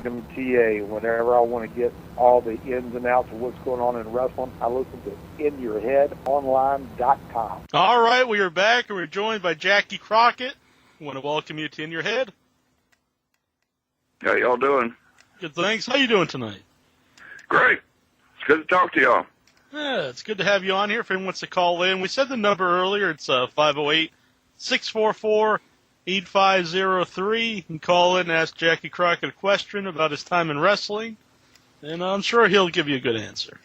Random TA. Whenever I want to get all the ins and outs of what's going on in wrestling, I listen to InYourHeadOnline.com. All right, we are back, and we're joined by Jackie Crockett. I want to welcome you to In Your Head. How y'all doing? Good, thanks. How you doing tonight? Great. It's good to talk to y'all. Yeah, it's good to have you on here. If anyone wants to call in, we said the number earlier. It's 508-644-8503. You can call in and ask Jackie Crockett a question about his time in wrestling, and I'm sure he'll give you a good answer.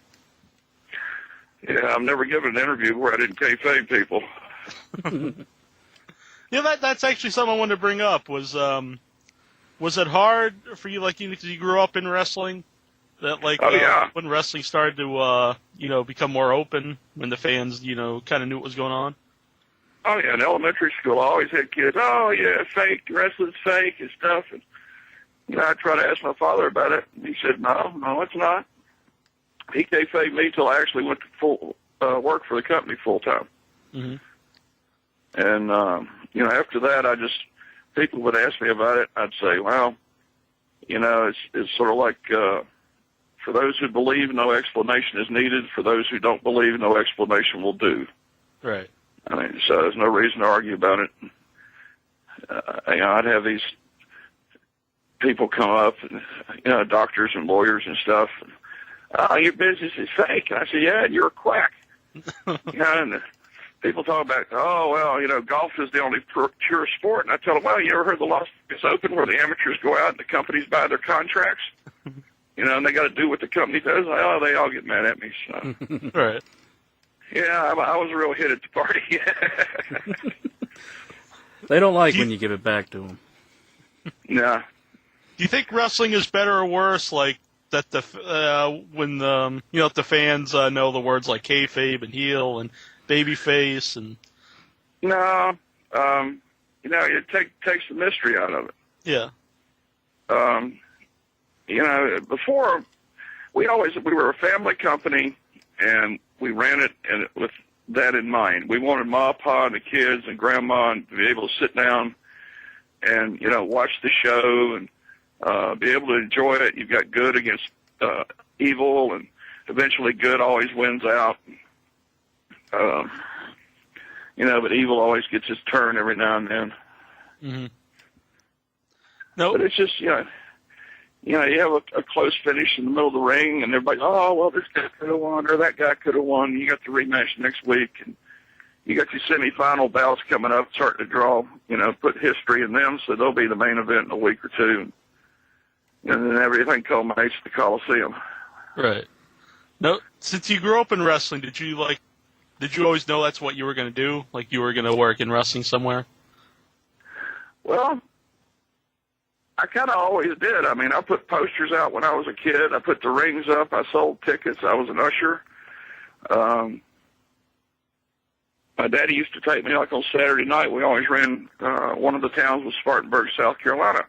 Yeah, I've never given an interview where I didn't kayfabe people. Yeah, that's actually something I wanted to bring up. Was it hard for you, like, because you grew up in wrestling? That, like, when wrestling started to, become more open, when the fans, kind of knew what was going on? Oh, yeah, in elementary school, I always had kids, oh, yeah, fake, wrestling's fake and stuff. And, I tried to ask my father about it. And he said, no, it's not. He kayfabed me till I actually went to full work for the company full-time. Mm-hmm. And, after that, people would ask me about it. I'd say, well, it's sort of like, for those who believe, no explanation is needed. For those who don't believe, no explanation will do. Right. I mean, so there's no reason to argue about it. I'd have these people come up, and, doctors and lawyers and stuff. And, your business is fake. And I said, yeah, and you're a quack. And people talk about, golf is the only pure sport. And I tell them, well, you ever heard the Las Vegas Open where the amateurs go out and the companies buy their contracts? And they got to do what the company does. Oh, they all get mad at me. So. Right. Yeah, I was a real hit at the party. They don't like when you give it back to them. Nah. Do you think wrestling is better or worse, like, that when the fans know the words like kayfabe and heel and babyface and... No. It takes the mystery out of it. Yeah. Before, we were a family company, and we ran it with that in mind. We wanted Ma, Pa, and the kids and Grandma to be able to sit down and, watch the show and be able to enjoy it. You've got good against evil, and eventually good always wins out. But evil always gets his turn every now and then. Mm-hmm. No, but it's just, you have a close finish in the middle of the ring, and everybody, oh, well, this guy could have won, or that guy could have won. You got the rematch next week, and you got your semifinal bouts coming up, starting to draw, put history in them, so they'll be the main event in a week or two. And then everything culminates at the Coliseum. Right. No, since you grew up in wrestling, did you always know that's what you were going to do? Like, you were going to work in wrestling somewhere? Well, I kind of always did. I mean, I put posters out when I was a kid. I put the rings up. I sold tickets. I was an usher. My daddy used to take me, like, on Saturday night. We always ran, one of the towns was Spartanburg, South Carolina.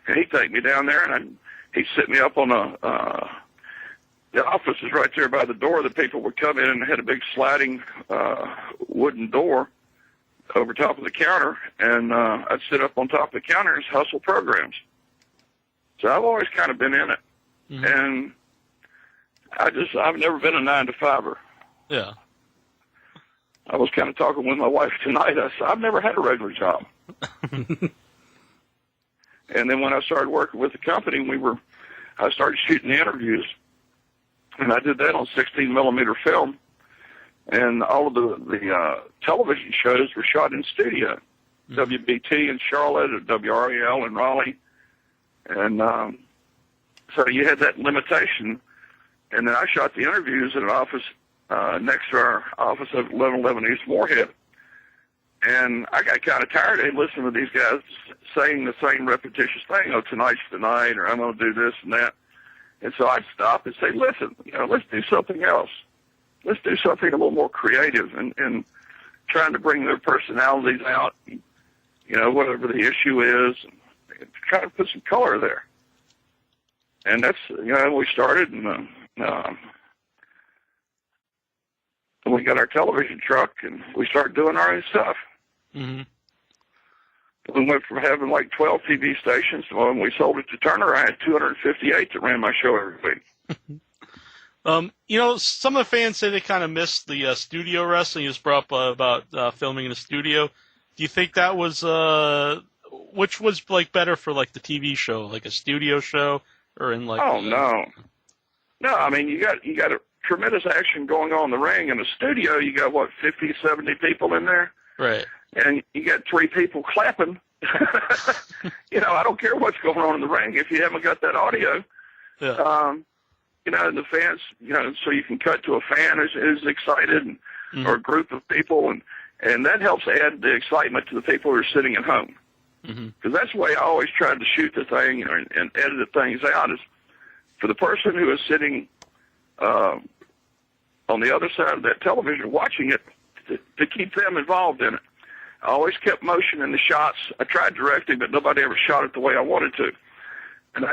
And he'd take me down there, and he'd sit me up on the office is right there by the door. The people would come in, and had a big sliding wooden door over top of the counter, and I'd sit up on top of the counter and hustle programs. So I've always kind of been in it. Mm-hmm. And I've never been a 9-to-5er. Yeah. I was kind of talking with my wife tonight. I said, I've never had a regular job. And then when I started working with the company, I started shooting the interviews. And I did that on 16-millimeter film. And all of the television shows were shot in studio. Mm-hmm. WBT in Charlotte, or WRAL in Raleigh. And so you had that limitation. And then I shot the interviews in an office next to our office at 1111 East Moorhead. And I got kind of tired of listening to these guys saying the same repetitious thing, tonight's the night, or I'm going to do this and that. And so I'd stop and say, listen, let's do something else. Let's do something a little more creative and trying to bring their personalities out, whatever the issue is, and try to put some color there. And that's, we started, and we got our television truck, and we started doing our own stuff. Mm-hmm. We went from having like 12 TV stations to when we sold it to Turner, I had 258 that ran my show every week. Some of the fans say they kind of missed the studio wrestling. You just brought up about filming in the studio. Do you think that was which was like better for like the TV show, like a studio show, or in like? Oh no. I mean you got a tremendous action going on in the ring. In a studio, you got what 50, 70 people in there, right? And you got 3 people clapping. I don't care what's going on in the ring if you haven't got that audio. Yeah. And the fans, so you can cut to a fan who's excited, and, or a group of people, and that helps add the excitement to the people who are sitting at home. Because that's the way I always tried to shoot the thing, and edit the things out, is for the person who is sitting on the other side of that television watching it, to keep them involved in it. I always kept motion in the shots. I tried directing, but nobody ever shot it the way I wanted to. And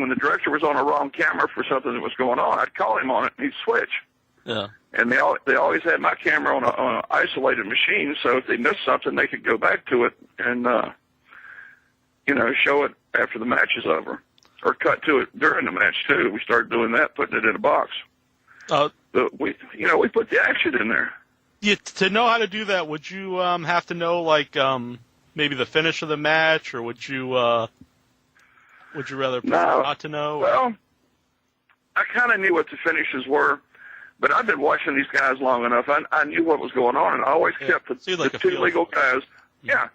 when the director was on a wrong camera for something that was going on, I'd call him on it, and he'd switch. Yeah. And they always had my camera on an isolated machine, so if they missed something, they could go back to it and show it after the match is over, or cut to it during the match too. We started doing that, putting it in a box. But we put the action in there. Yeah, to know how to do that, would you have to know like maybe the finish of the match, or would you rather prefer not to know? Well, I kind of knew what the finishes were, but I've been watching these guys long enough. I knew what was going on, and I always kept the 2 legal guys. Yeah,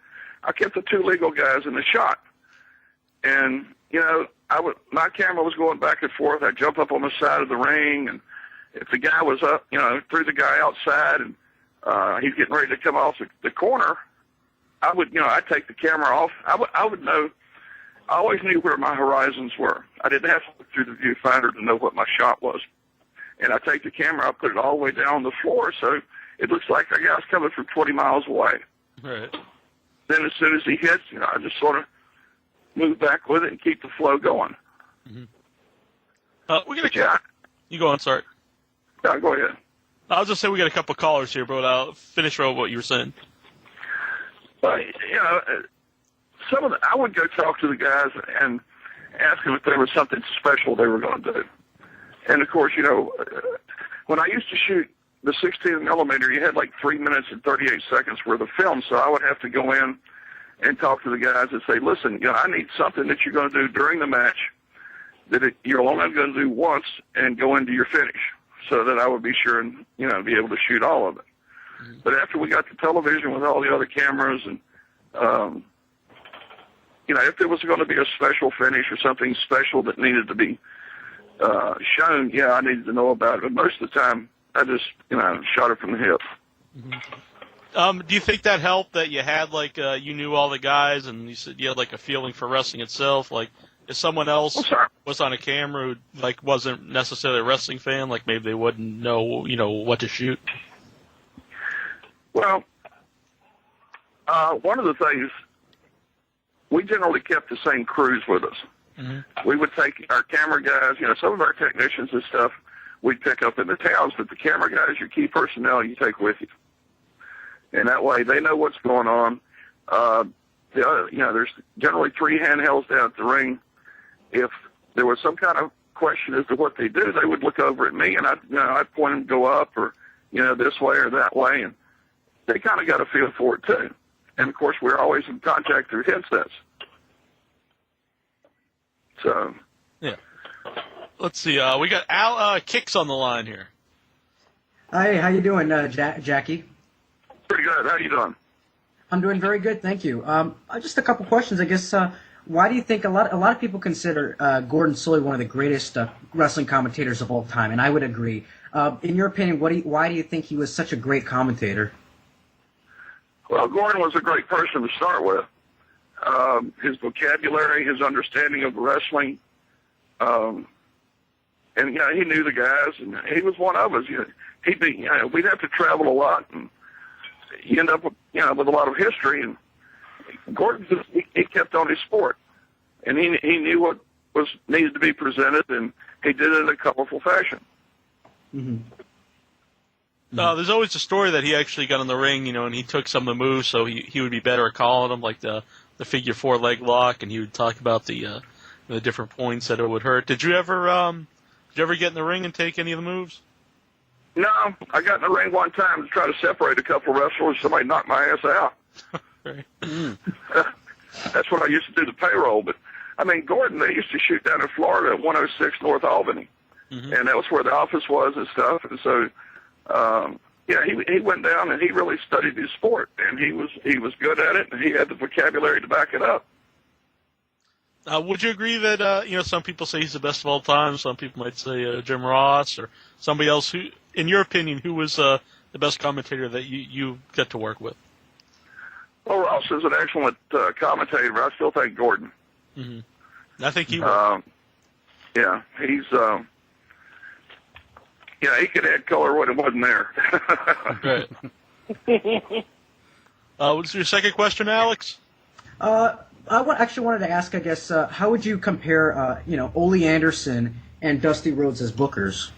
I kept the 2 legal guys in the shot, and my camera was going back and forth. I'd jump up on the side of the ring, and if the guy was up, threw the guy outside, and he's getting ready to come off the corner, I'd take the camera off. I would know. I always knew where my horizons were. I didn't have to look through the viewfinder to know what my shot was. And I take the camera, I put it all the way down on the floor, so it looks like a guy's coming from 20 miles away. Right. Then as soon as he hits, I just sort of move back with it and keep the flow going. We're gonna. You go on. Sorry. Yeah, go ahead. I was just saying we got a couple callers here, but I'll finish with what you were saying. I would go talk to the guys and ask them if there was something special they were going to do. And of course, when I used to shoot the 16 millimeter, you had like 3 minutes and 38 seconds worth of film, so I would have to go in and talk to the guys and say, listen, I need something that you're going to do during the match that you're only going to do once and go into your finish, so that I would be sure and be able to shoot all of it. But after we got the television with all the other cameras, and if there was going to be a special finish or something special that needed to be shown, I needed to know about it. But most of the time, I just shot it from the hip. Do you think that helped that you had like you knew all the guys, and you said you had like a feeling for wrestling itself? Like if someone else was on a camera who like wasn't necessarily a wrestling fan, like maybe they wouldn't know what to shoot. Well, one of the things, we generally kept the same crews with us. We would take our camera guys, some of our technicians and stuff, we'd pick up in the towns, but the camera guys, your key personnel, you take with you. And that way they know what's going on. There's generally 3 handhelds down at the ring. If there was some kind of question as to what they do, they would look over at me, and I'd point them to go up or, this way or that way, and they kind of got a feel for it too. And of course, we're always in contact through headsets. So, yeah. Let's see. We got Al Kicks on the line here. Hi, how you doing, Jackie? Pretty good. How you doing? I'm doing very good, thank you. Just a couple questions, I guess. Why do you think a lot of people consider Gordon Solie one of the greatest wrestling commentators of all time? And I would agree. In your opinion, why do you think he was such a great commentator? Well, Gordon was a great person to start with. His vocabulary, his understanding of wrestling, and he knew the guys, and he was one of us. We'd have to travel a lot, and you end up with a lot of history. And Gordon he kept on his sport, and he knew what was needed to be presented, and he did it in a colorful fashion. There's always a story that he actually got in the ring, and he took some of the moves, so he would be better at calling them, like the figure 4 leg lock, and he would talk about the different points that it would hurt. Did you ever get in the ring and take any of the moves? No, I got in the ring one time to try to separate a couple of wrestlers. Somebody knocked my ass out. That's what I used to do the payroll. But, I mean, Gordon, they used to shoot down in Florida at 106 North Albany. Mm-hmm. And that was where the office was and stuff. And so, he went down and he really studied his sport. And he was good at it, and he had the vocabulary to back it up. Would you agree that, some people say he's the best of all time, some people might say Jim Ross, or somebody else who, in your opinion, who was the best commentator that you get to work with? Well, Ross is an excellent commentator, but I still think Gordon. Mm-hmm. I think he would. He's, he could add color when it wasn't there. Right. What's your second question, Alex? I actually wanted to ask, I guess, how would you compare, Ole Anderson and Dusty Rhodes as bookers?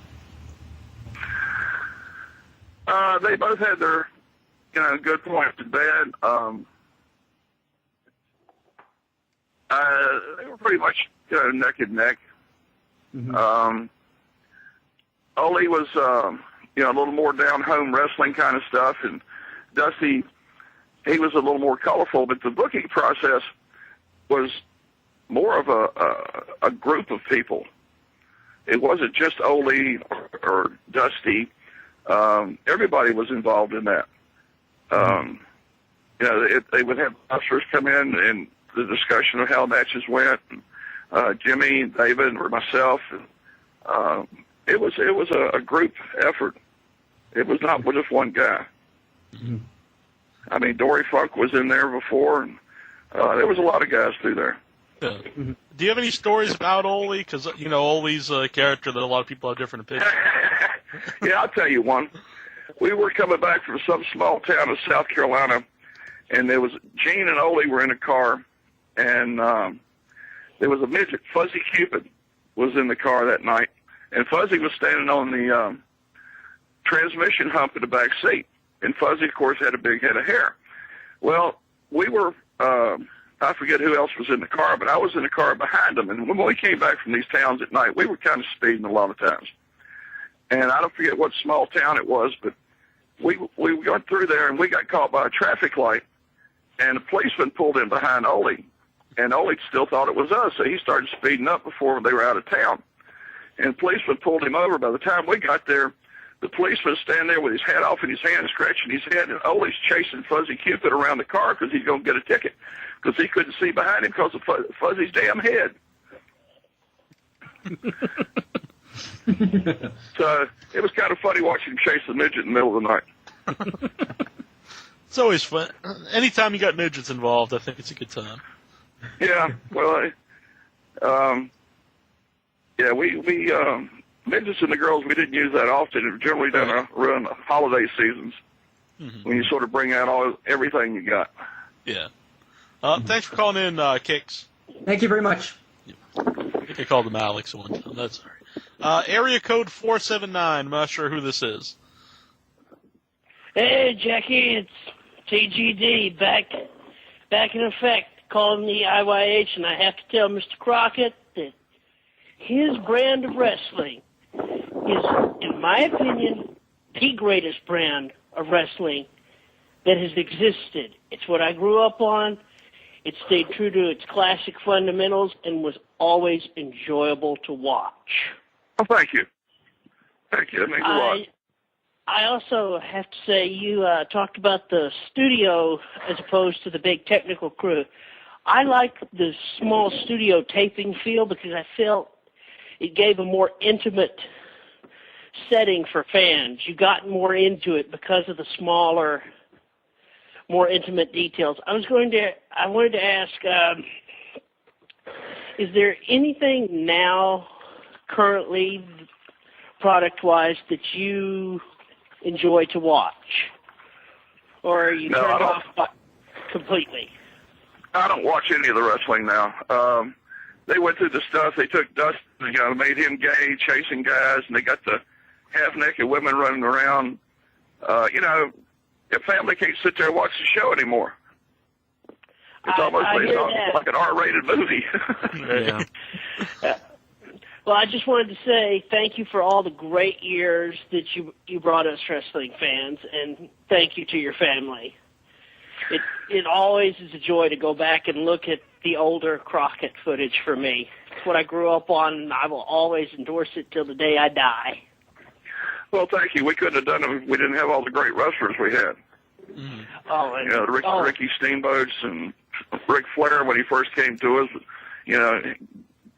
They both had their, good points and bad. They were pretty much, neck and neck. Mm-hmm. Ole was, a little more down-home wrestling kind of stuff, and Dusty, he was a little more colorful, but the booking process was more of a group of people. It wasn't just Ole or Dusty. Everybody was involved in that. They would have wrestlers come in and the discussion of how matches went. Jimmy, David, or myself. It was a group effort. It was not just one guy. Mm-hmm. I mean, Dory Funk was in there before, and there was a lot of guys through there. Yeah. Mm-hmm. Do you have any stories about Ole? Because, Ole's a character that a lot of people have different opinions. Yeah, I'll tell you one. We were coming back from some small town of South Carolina, and there was Gene and Ole were in a car, and there was a midget, Fuzzy Cupid, was in the car that night, and Fuzzy was standing on the transmission hump in the back seat, and Fuzzy, of course, had a big head of hair. Well, we were, I forget who else was in the car, but I was in the car behind them, and when we came back from these towns at night, we were kind of speeding a lot of times. And I don't forget what small town it was, but we went through there, and we got caught by a traffic light, and a policeman pulled in behind Ole, and Ole still thought it was us, so he started speeding up before they were out of town. And the policeman pulled him over. By the time we got there, the policeman was standing there with his hat off and his hand scratching his head, and Ole's chasing Fuzzy Cupid around the car because he's going to get a ticket because he couldn't see behind him because of Fuzzy's damn head. So it was kind of funny watching him chase the midget in the middle of the night. It's always fun. Anytime you got midgets involved, I think it's a good time. Yeah, well, we midgets and the girls, we didn't use that often. It was generally done around the holiday seasons when you sort of bring out everything you got. Yeah. Thanks for calling in, Kicks. Thank you very much. I think I called him Alex one time. That's all right. Area code 479. I'm not sure who this is. Hey, Jackie, it's TGD back in effect, calling the IYH, and I have to tell Mr. Crockett that his brand of wrestling is, in my opinion, the greatest brand of wrestling that has existed. It's what I grew up on. It stayed true to its classic fundamentals and was always enjoyable to watch. Oh, thank you. Thank you. That means a lot. I also have to say you talked about the studio as opposed to the big technical crew. I like the small studio taping feel because I felt it gave a more intimate setting for fans. You got more into it because of the smaller, more intimate details. I wanted to ask, is there anything now, currently, product-wise, that you enjoy to watch? Or are you turned off completely? I don't watch any of the wrestling now. They went through the stuff. They took Dustin, made him gay, chasing guys, and they got the half-naked women running around. Your family can't sit there and watch the show anymore. It's almost like an R-rated movie. Yeah. Well, I just wanted to say thank you for all the great years that you brought us wrestling fans, and thank you to your family. It always is a joy to go back and look at the older Crockett footage for me. It's what I grew up on, and I will always endorse it till the day I die. Well, thank you. We couldn't have done it if we didn't have all the great wrestlers we had. Oh, and, Ricky Steamboats and Ric Flair when he first came to us.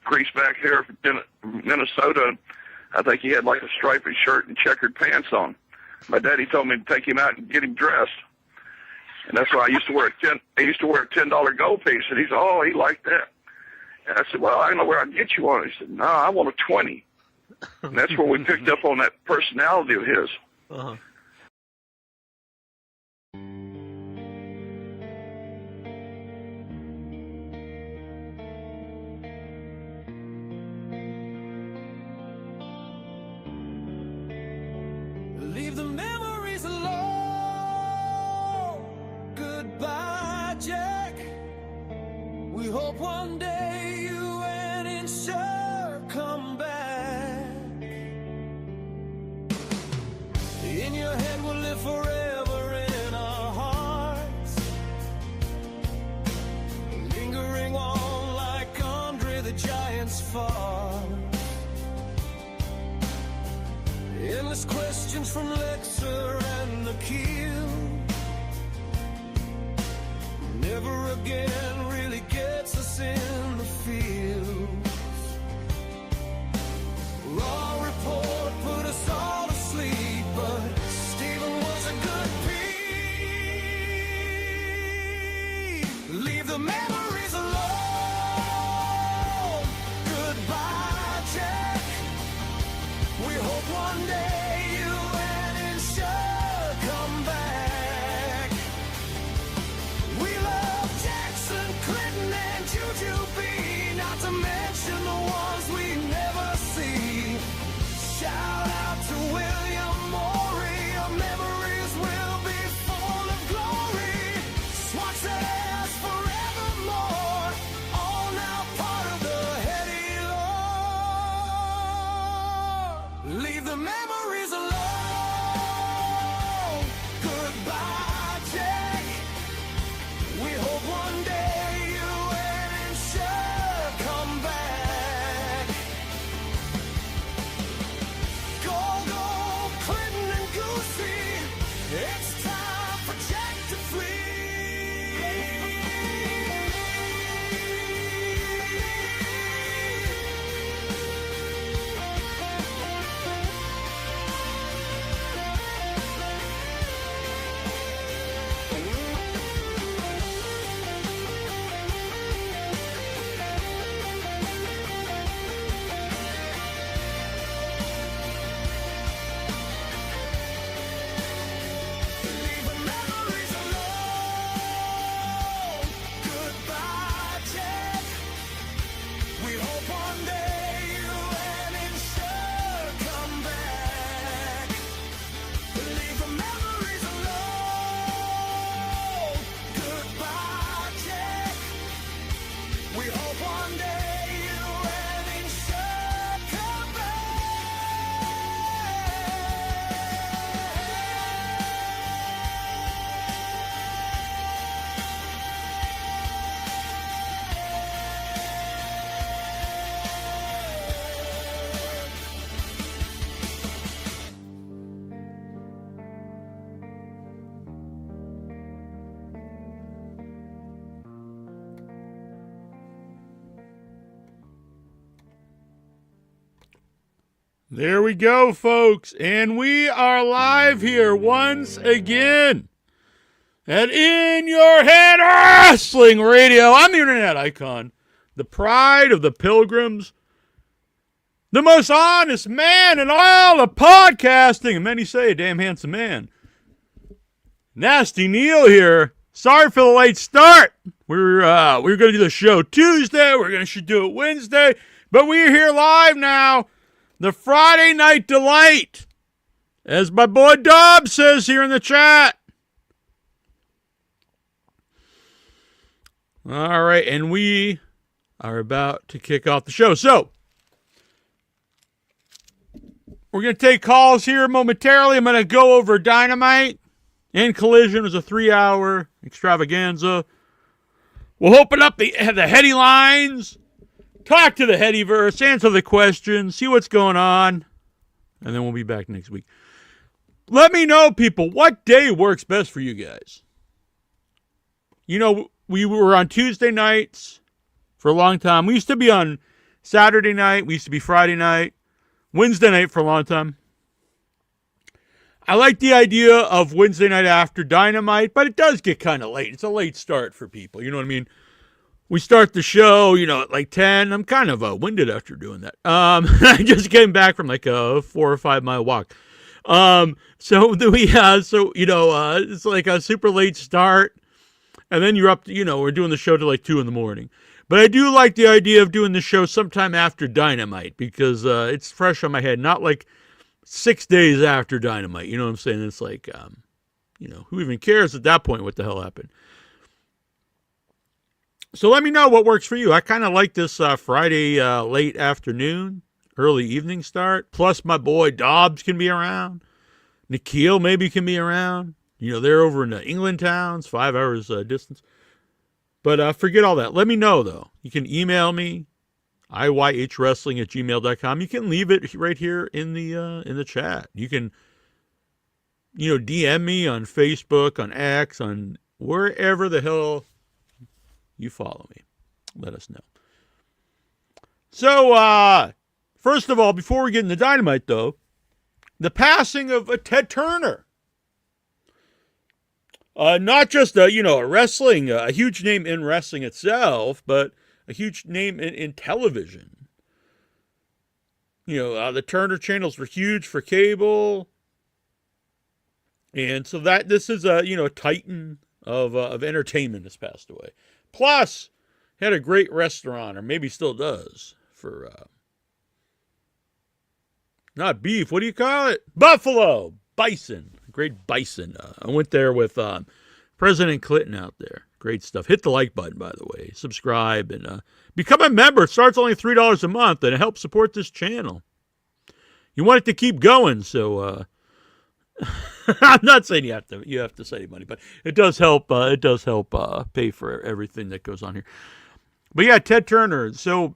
Greaseback hair in Minnesota. I think he had like a striped shirt and checkered pants on. My daddy told me to take him out and get him dressed, and that's why I used to wear a $10 gold piece. And he said, "Oh, he liked that." And I said, "Well, I don't know where I can get you one." He said, "No, I want a 20." And that's where we picked up on that personality of his. Uh-huh. Leave the memories alone. Goodbye, Jack. We hope one day you and Insure come back. In your head we'll live forever in our hearts, lingering on like Andre the Giant's farce. Endless questions from Lexer and Nikhil. Never again really gets us in the field. Raw report put us all to sleep, but Stephen was a good piece. Leave the memories alone. Goodbye, Jack. We hope one day you and Insure come back. We love Jackson, Clinton, and Juju B, not to mention the ones we never see. Shout out to William Morey, your memories will be full of glory. Swatch that ass forevermore, all now part of the Heady lore. Leave the memories alone. Goodbye, Jack. We hope one day you and Insure come back. Go, go, Clinton and Goosey. It's time for Jack to leave the memories alone. Goodbye, Jack. We hope one day you and Insure come back. Leave the memories alone. Goodbye, Jack. We hope one day you and Insure come There we go, folks, and we are live here once again at In Your Head Wrestling Radio. I'm the internet icon, the pride of the pilgrims, the most honest man in all of podcasting, and many say a damn handsome man. Nasty Neal here. Sorry for the late start. We were going to do the show Tuesday. We're going to do it Wednesday, but we're here live now. The Friday Night Delight, as my boy Dobb says here in the chat. All right, and we are about to kick off the show. So, we're going to take calls here momentarily. I'm going to go over Dynamite and Collision. It was a 3-hour extravaganza. We'll open up the heady lines, talk to the Headyverse, answer the questions, see what's going on, and then we'll be back next week. Let me know, people, what day works best for you guys. You know, we were on Tuesday nights for a long time. We used to be on Saturday night. We used to be Friday night. Wednesday night for a long time. I like the idea of Wednesday night after Dynamite, but it does get kind of late. It's a late start for people. You know what I mean? We start the show, you know, at like 10. I'm kind of winded after doing that. I just came back from like a 4 or 5 mile walk. So you know, it's like a super late start, and then you're up to, you know, we're doing the show till like 2 in the morning. But I do like the idea of doing the show sometime after Dynamite because it's fresh on my head, not like 6 days after Dynamite. You know what I'm saying? It's like, you know, who even cares at that point what the hell happened? So let me know what works for you. I kind of like this Friday late afternoon, early evening start. Plus my boy Dobbs can be around. Nikhil maybe can be around. You know, they're over in the England towns, 5 hours distance. But forget all that. Let me know, though. You can email me, iyhwrestling@gmail.com. You can leave it right here in the chat. You can, you know, DM me on Facebook, on X, on wherever the hell you follow me. Let us know. So, first of all, before we get into Dynamite, though, the passing of Ted Turner. Not just a wrestling, a huge name in wrestling itself, but a huge name in television. You know, the Turner channels were huge for cable, and so this is a titan of entertainment has passed away. Plus, had a great restaurant, or maybe still does, for not beef. What do you call it? Buffalo bison. Great bison. I went there with President Clinton out there. Great stuff. Hit the like button, by the way. Subscribe and become a member. It starts only $3 a month, and it helps support this channel. You want it to keep going, so I'm not saying you have to save any money, but it does help. It does help pay for everything that goes on here. But yeah, Ted Turner. So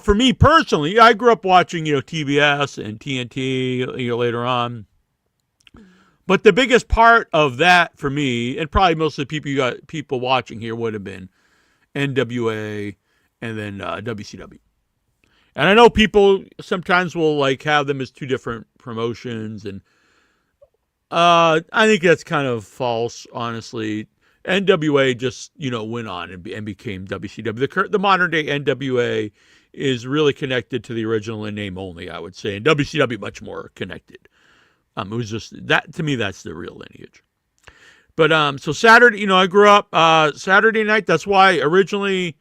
for me personally, I grew up watching TBS and TNT. Later on. But the biggest part of that for me, and probably most of the people watching here would have been NWA and then WCW. And I know people sometimes will have them as two different promotions, and I think that's kind of false, honestly. NWA just went on and became WCW. The modern day NWA is really connected to the original in name only, I would say, and WCW much more connected. It was just that to me. That's the real lineage. But so Saturday, I grew up Saturday night. That's why originally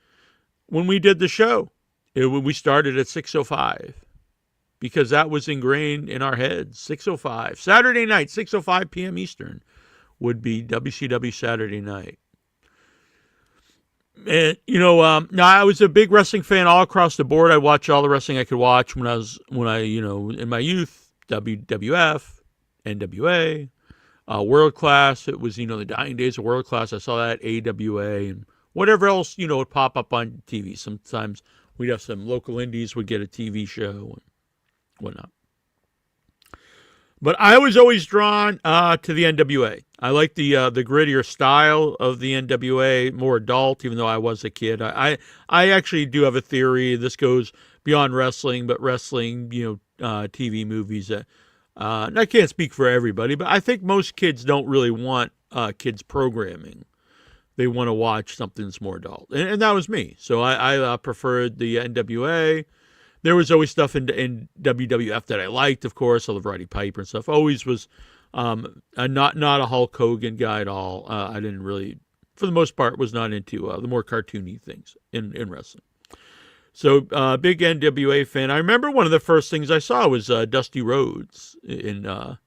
when we did the show, we started at 6:05 because that was ingrained in our heads. 6:05 Saturday night, 6:05 p.m. Eastern would be WCW Saturday Night. And now I was a big wrestling fan all across the board. I watched all the wrestling I could watch when I in my youth. WWF. NWA, World Class. It was, the dying days of World Class. I saw that, AWA, and whatever else, would pop up on TV. Sometimes we'd have some local indies would get a TV show and whatnot. But I was always drawn to the NWA. I like the grittier style of the NWA, more adult, even though I was a kid. I actually do have a theory. This goes beyond wrestling, but wrestling, TV movies that, I can't speak for everybody, but I think most kids don't really want kids programming. They want to watch something that's more adult. And that was me. So I preferred the NWA. There was always stuff in WWF that I liked, of course. I love Roddy Piper and stuff. Always was not a Hulk Hogan guy at all. I didn't really, for the most part, was not into the more cartoony things in wrestling. So, big NWA fan. I remember one of the first things I saw was Dusty Rhodes in the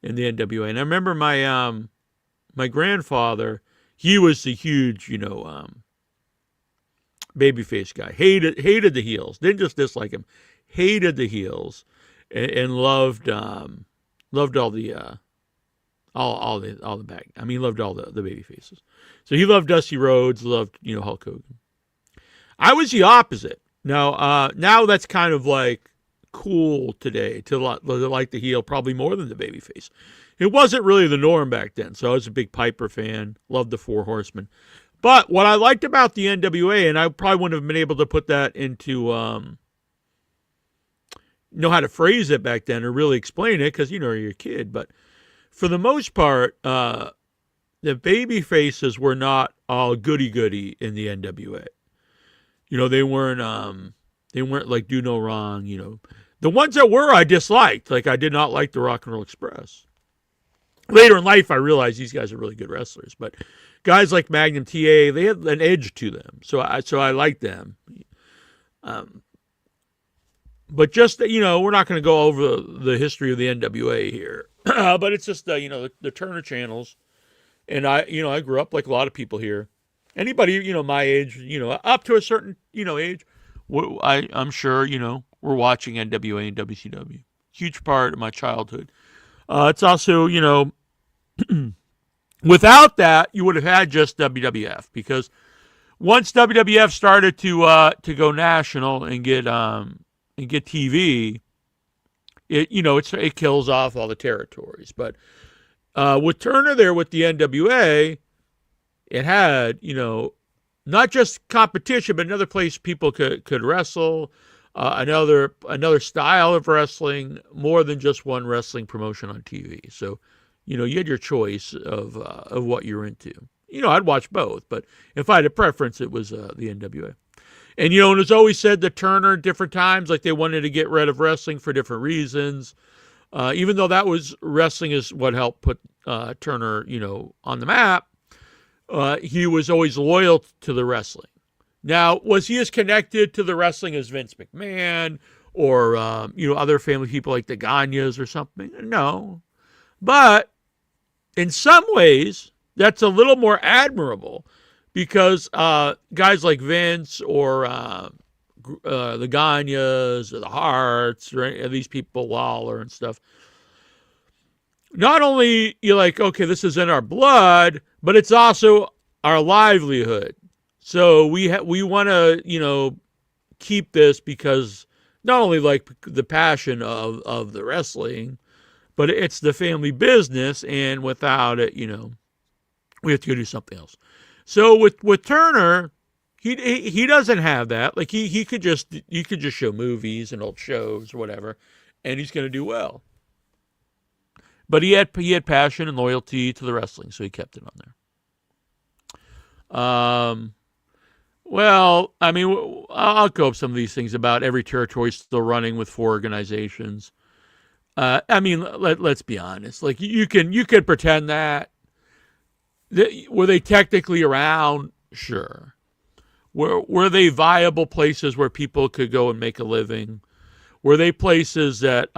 NWA, and I remember my grandfather. He was a huge, babyface guy. Hated the heels. Didn't just dislike him. Hated the heels, and loved all the all the back. I mean, loved all the baby faces. So he loved Dusty Rhodes, loved Hulk Hogan. I was the opposite. Now that's kind of like cool today to like the heel probably more than the baby face. It wasn't really the norm back then. So I was a big Piper fan. Loved the Four Horsemen. But what I liked about the NWA, and I probably wouldn't have been able to put that into know how to phrase it back then or really explain it because you're a kid. But for the most part, the baby faces were not all goody in the NWA. They weren't like do no wrong. The ones that were I disliked. Like I did not like the Rock and Roll Express. Later in life, I realized these guys are really good wrestlers, but guys like Magnum TA, they had an edge to them, so I liked them. But just we're not going to go over the history of the NWA here, but it's just the Turner channels, and I grew up like a lot of people here. Anybody my age, up to a certain age, I'm sure we're watching NWA and WCW. Huge part of my childhood. It's also, without that, you would have had just WWF because once WWF started to go national and get TV, it kills off all the territories. But with Turner there with the NWA, it had not just competition, but another place people could wrestle. Another style of wrestling, more than just one wrestling promotion on TV. So, you had your choice of what you're into. I'd watch both, but if I had a preference, it was the NWA. And and it's always said that Turner, different times, like they wanted to get rid of wrestling for different reasons. Even though that was wrestling is what helped put Turner, on the map. He was always loyal to the wrestling. Now, was he as connected to the wrestling as Vince McMahon or, other family people like the Gagnes or something? No. But in some ways, that's a little more admirable because guys like Vince or the Gagnes or the Harts or these people, Lawler and stuff, not only you're like, okay, this is in our blood, but it's also our livelihood. So we want to, keep this because not only like the passion of the wrestling, but it's the family business. And without it, we have to go do something else. So with Turner, he doesn't have that. Like you could just show movies and old shows or whatever, and he's going to do well. But he had passion and loyalty to the wrestling, so he kept it on there. Well, I mean, I'll go up some of these things about every territory still running with 4 organizations. I mean, let's be honest. Like you can pretend that. Were they technically around? Sure. Were they viable places where people could go and make a living? Were they places that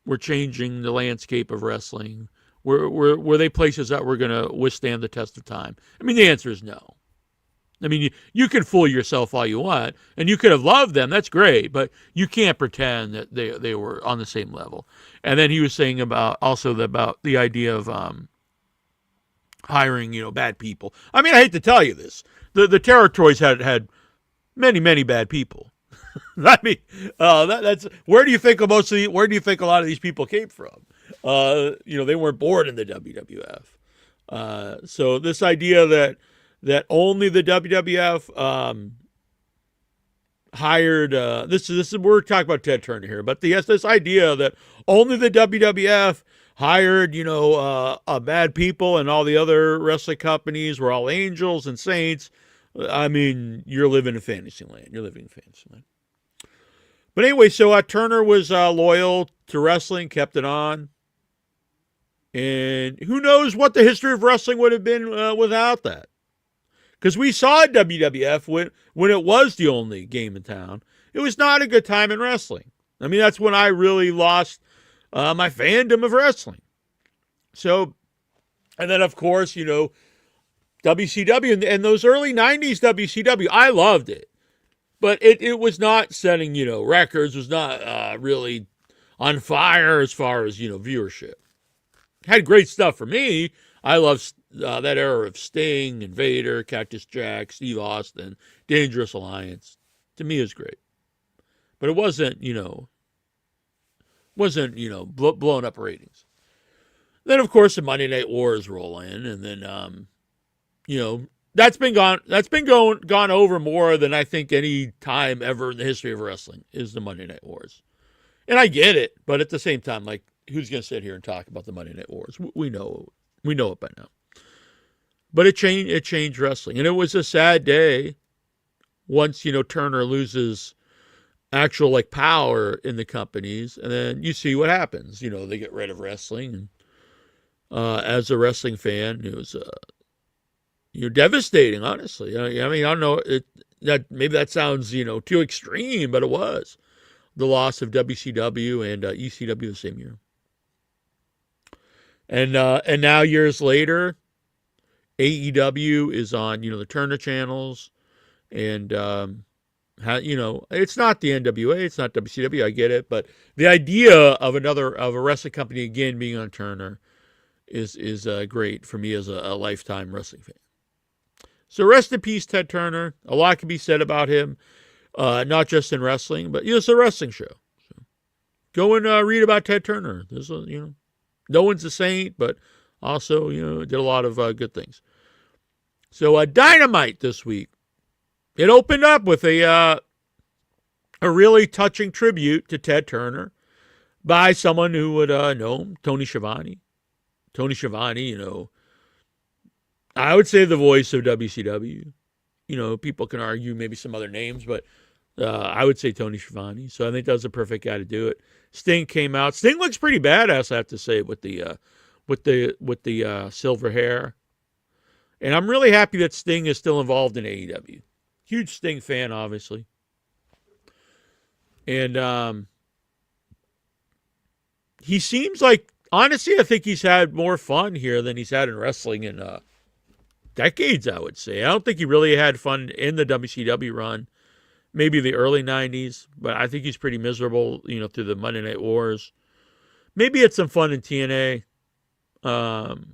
were changing the landscape of wrestling? Were they places that were going to withstand the test of time? I mean, the answer is no. I mean, you can fool yourself all you want, and you could have loved them. That's great, but you can't pretend that they were on the same level. And then he was saying about the idea of hiring, bad people. I mean, I hate to tell you this. The territories had many bad people. I mean, that's where do you think a lot of these people came from? They weren't born in the WWF. So this idea that only the WWF hired this is we're talking about Ted Turner here, but this idea that only the WWF hired bad people and all the other wrestling companies were all angels and saints. I mean, you're living in fantasy land. But anyway, so Turner was loyal to wrestling, kept it on. And who knows what the history of wrestling would have been without that. Because we saw WWF when it was the only game in town. It was not a good time in wrestling. I mean, that's when I really lost my fandom of wrestling. So, and then, of course, WCW and those early 90s WCW, I loved it. But it was not setting, records, was not really on fire as far as, viewership. Had great stuff for me. I love that era of Sting and Vader, Cactus Jack, Steve Austin, Dangerous Alliance. To me, it was great. But it wasn't, blowing up ratings. Then, of course, the Monday Night Wars roll in, and then, that's been gone over more than I think any time ever in the history of wrestling is the Monday Night Wars. And I get it, but at the same time, like, who's going to sit here and talk about the Monday Night Wars? We know it by now. But it changed wrestling, and it was a sad day once Turner loses actual like power in the companies, and then you see what happens. They get rid of wrestling, and as a wrestling fan, it was devastating. Honestly, I mean, I don't know that maybe that sounds too extreme, but it was the loss of WCW and ECW the same year. And now years later, AEW is on the Turner channels, and it's not the NWA, it's not WCW. I get it, but the idea of a wrestling company again being on Turner is great for me as a lifetime wrestling fan. So rest in peace, Ted Turner. A lot can be said about him, not just in wrestling, but it's a wrestling show. So go and read about Ted Turner. There's no one's a saint, but also did a lot of good things. So Dynamite this week. It opened up with a really touching tribute to Ted Turner by someone who would know him, Tony Schiavone. Tony Schiavone, I would say the voice of WCW. People can argue maybe some other names, but I would say Tony Schiavone. So I think that was the perfect guy to do it. Sting came out. Sting looks pretty badass, I have to say, with the silver hair. And I'm really happy that Sting is still involved in AEW. Huge Sting fan, obviously. And he seems like, honestly, I think he's had more fun here than he's had in wrestling in decades, I would say. I don't think he really had fun in the WCW run. Maybe the early 90s, but I think he's pretty miserable, through the Monday Night Wars. Maybe had some fun in TNA. Probably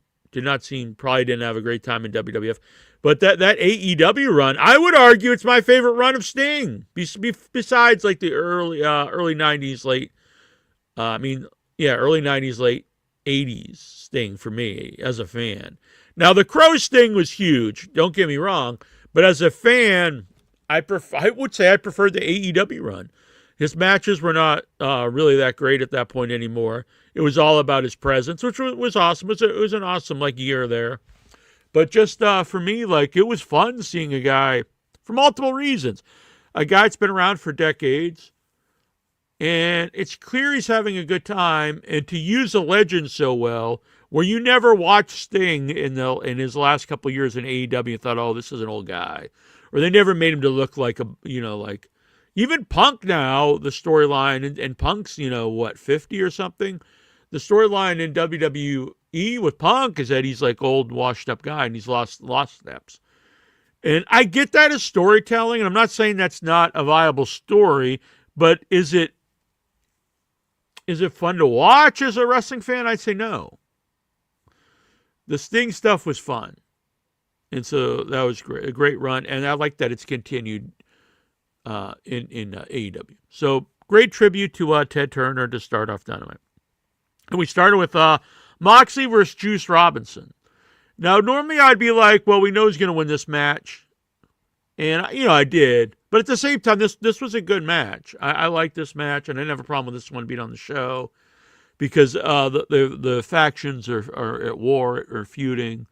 didn't have a great time in WWF. But that AEW run, I would argue it's my favorite run of Sting. Besides like the early 90s, early 90s, late 80s Sting for me as a fan. Now the Crow Sting was huge, don't get me wrong, but as a fan, I would say I preferred the AEW run. His matches were not really that great at that point anymore. It was all about his presence, which was awesome. It was an awesome year there. But just for me, it was fun seeing a guy for multiple reasons. A guy that's been around for decades, and it's clear he's having a good time. And to use a legend so well, where you never watched Sting in his last couple of years in AEW and thought, oh, this is an old guy, or they never made him to look like even Punk now, the storyline, and Punk's, 50 or something. The storyline in WWE with Punk is that he's like old, washed up guy, and he's lost steps. And I get that as storytelling, and I'm not saying that's not a viable story, but is it fun to watch as a wrestling fan? I'd say no. The Sting stuff was fun. And so that was great, a great run, and I like that it's continued in AEW. So great tribute to Ted Turner to start off Dynamite. And we started with Moxley versus Juice Robinson. Now, normally I'd be like, well, we know he's going to win this match. And, I did. But at the same time, this was a good match. I like this match, and I didn't have a problem with this one being on the show because the factions are at war or feuding.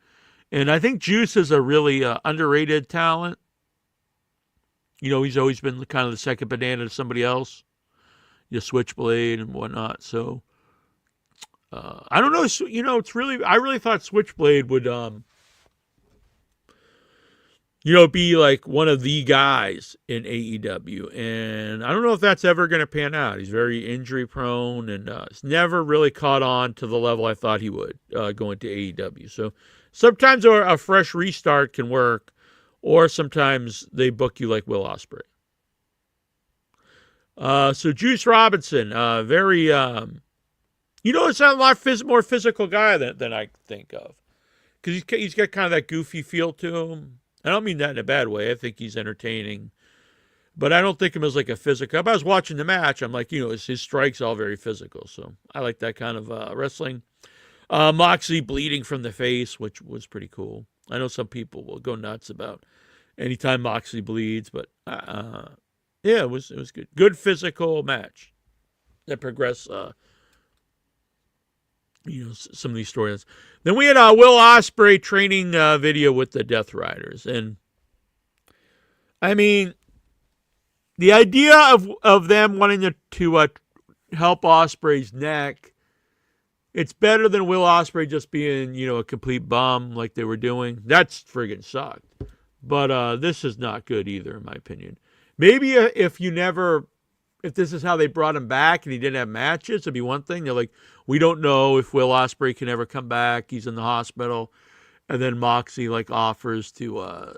And I think Juice is a really underrated talent. He's always been kind of the second banana to somebody else. Switchblade and whatnot. So, I don't know. I really thought Switchblade would, be like one of the guys in AEW. And I don't know if that's ever going to pan out. He's very injury prone and he's never really caught on to the level I thought he would going to AEW. So sometimes a fresh restart can work, or sometimes they book you like Will Ospreay. So Juice Robinson, very, it's a lot more physical guy than I think of. Because he's got kind of that goofy feel to him. I don't mean that in a bad way. I think he's entertaining. But I don't think him as like a physical. If I was watching the match, I'm like, his strikes all very physical. So I like that kind of wrestling. Moxley bleeding from the face, which was pretty cool. I know some people will go nuts about anytime Moxley bleeds, but it was good. Good physical match that progressed. Some of these storylines. Then we had Will Ospreay training video with the Death Riders, and I mean, the idea of them wanting to help Ospreay's neck, it's better than Will Ospreay just being a complete bum like they were doing. That's friggin' sucked. But this is not good either, in my opinion. Maybe if this is how they brought him back and he didn't have matches, it'd be one thing. They're like, we don't know if Will Ospreay can ever come back. He's in the hospital. And then Moxie offers to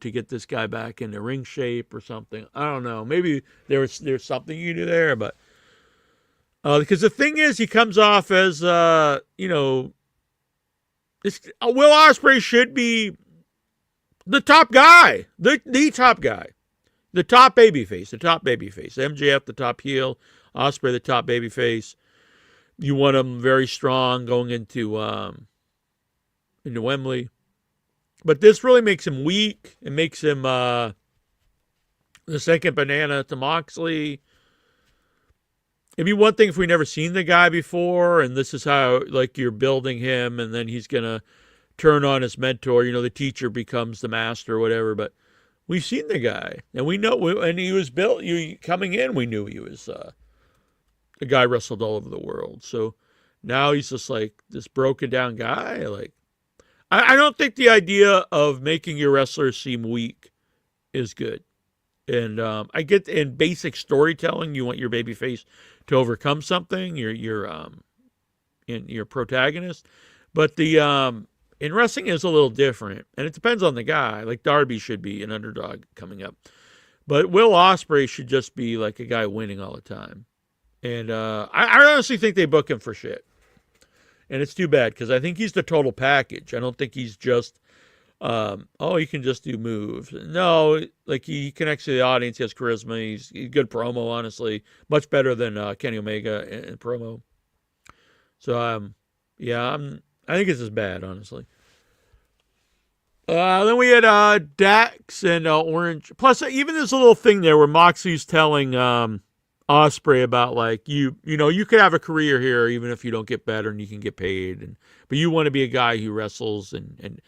get this guy back into ring shape or something. I don't know. Maybe there's something you do there, but because the thing is, he comes off as Will Ospreay should be the top guy, the top guy. The top babyface. MJF, the top heel. Ospreay, the top babyface. You want him very strong going into Wembley. But this really makes him weak. It makes him the second banana to Moxley. It'd be one thing if we never seen the guy before, and this is how you're building him, and then he's going to turn on his mentor. The teacher becomes the master or whatever, but we've seen the guy, and we know, and he was built. Coming in, we knew he was a guy wrestled all over the world. So now he's just like this broken down guy. I don't think the idea of making your wrestlers seem weak is good. And I get in basic storytelling, you want your babyface to overcome something, your protagonist, but the in wrestling is a little different, and it depends on the guy. Like Darby should be an underdog coming up, but Will Ospreay should just be like a guy winning all the time. And I honestly think they book him for shit, and it's too bad because I think he's the total package. I don't think he's just he can just do moves. No, he connects to the audience. He has charisma. He's good promo, honestly, much better than Kenny Omega in promo. So I think it's as bad, honestly. Then we had Dax and Orange. Plus, even this little thing there where Moxie's telling Ospreay about you could have a career here even if you don't get better and you can get paid, but you want to be a guy who wrestles and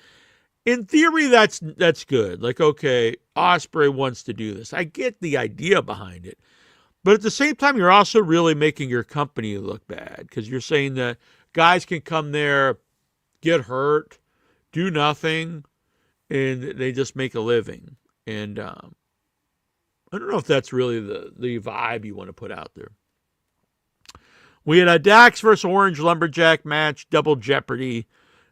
in theory that's good. Okay, Ospreay wants to do this. I get the idea behind it, but at the same time, you're also really making your company look bad because you're saying that guys can come there, get hurt, do nothing, and they just make a living. And I don't know if that's really the vibe you want to put out there. We had a Dax versus Orange Lumberjack match, double jeopardy.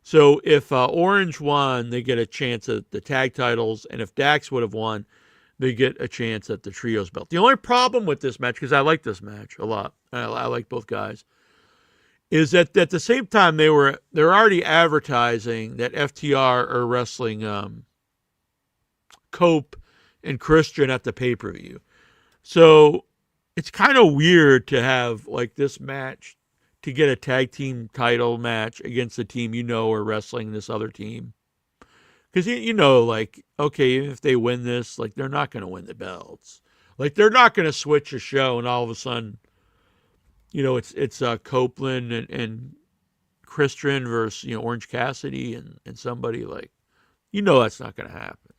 So if Orange won, they get a chance at the tag titles, and if Dax would have won, they get a chance at the trios belt. The only problem with this match, because I like this match a lot, I like both guys, is that at the same time they're already advertising that FTR are wrestling Cope and Christian at the pay-per-view. So it's kind of weird to have this match to get a tag team title match against a team are wrestling this other team. Because okay, if they win this, they're not going to win the belts. They're not going to switch a show and all of a sudden it's Copeland and Christian versus Orange Cassidy and somebody that's not going to happen.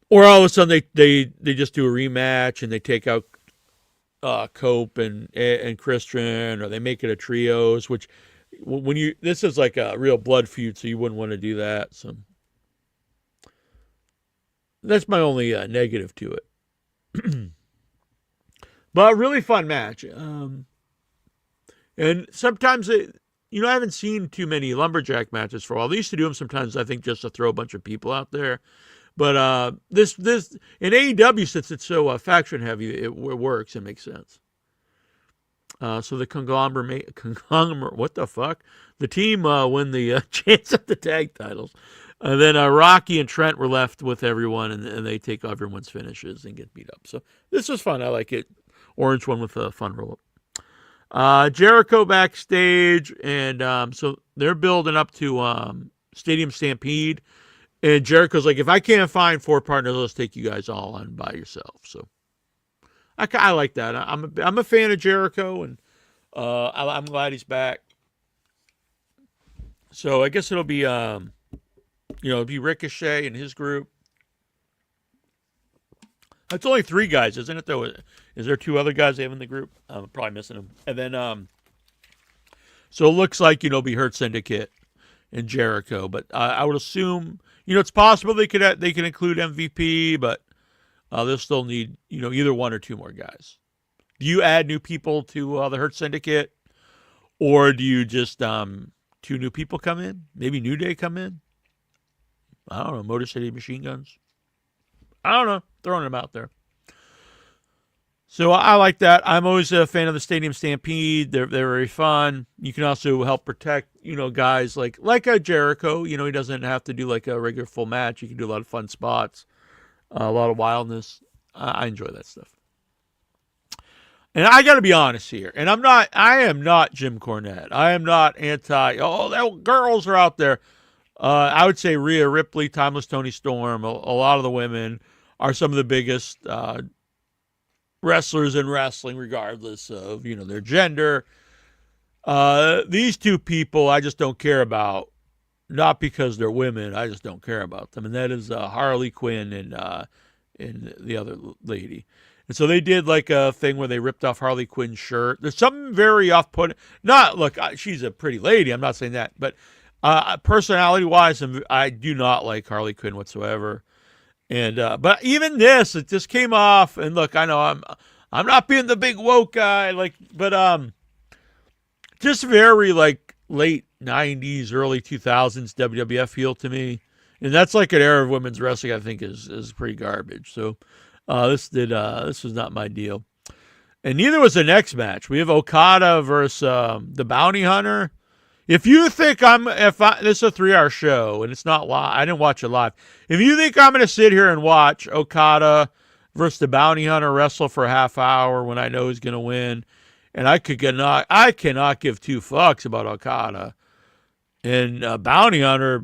Or all of a sudden they just do a rematch and they take out Cope and Christian, or they make it a trios. Which this is a real blood feud, so you wouldn't want to do that. So that's my only negative to it. But a really fun match. And sometimes, I haven't seen too many Lumberjack matches for a while. They used to do them sometimes, I think, just to throw a bunch of people out there. But this in AEW, since it's so faction heavy, it works. It makes sense. So the conglomerate, what the fuck? The team win the chance at the tag titles. And then Rocky and Trent were left with everyone, and they take everyone's finishes and get beat up. So this was fun. I like it. Orange one with a fun roll-up. Jericho backstage, and so they're building up to Stadium Stampede. And Jericho's like, if I can't find 4 partners, let's take you guys all on by yourself. So I like that. I'm a fan of Jericho, and I'm glad he's back. So I guess it'll be it'll be Ricochet and his group. It's only 3 guys, isn't it? Though, is there 2 other guys they have in the group? I'm probably missing them. And then so it looks like it'll be Hurt Syndicate and Jericho, but I would assume it's possible they could include MVP, but they'll still need either 1 or 2 more guys. Do you add new people to the Hurt Syndicate, or do you just 2 new people come in? Maybe New Day come in. I don't know. Motor City Machine Guns. I don't know. Throwing them out there. So I like that. I'm always a fan of the Stadium Stampede. They're very fun. You can also help protect, guys like a Jericho. He doesn't have to do like a regular full match. You can do a lot of fun spots, a lot of wildness. I enjoy that stuff. And I got to be honest here. And I am not Jim Cornette. I am not that girls are out there. I would say Rhea Ripley, Timeless Toni Storm, a lot of the women are some of the biggest wrestlers in wrestling, regardless of, their gender. These 2 people I just don't care about, not because they're women. I just don't care about them. And that is Harley Quinn and the other lady. And so they did like a thing where they ripped off Harley Quinn's shirt. There's something very off-putting. She's a pretty lady. I'm not saying that. But personality-wise, I do not like Harley Quinn whatsoever. And but even this, it just came off. And look, I know I'm not being the big woke guy, but just very like late '90s, early 2000s WWF heel to me. And that's like an era of women's wrestling I think is pretty garbage. So this was not my deal. And neither was the next match. We have Okada versus the Bounty Hunter. If you think this is a 3-hour show and it's not live, I didn't watch it live. If you think I'm going to sit here and watch Okada versus the Bounty Hunter wrestle for a half hour when I know he's going to win, and I cannot give 2 fucks about Okada and Bounty Hunter.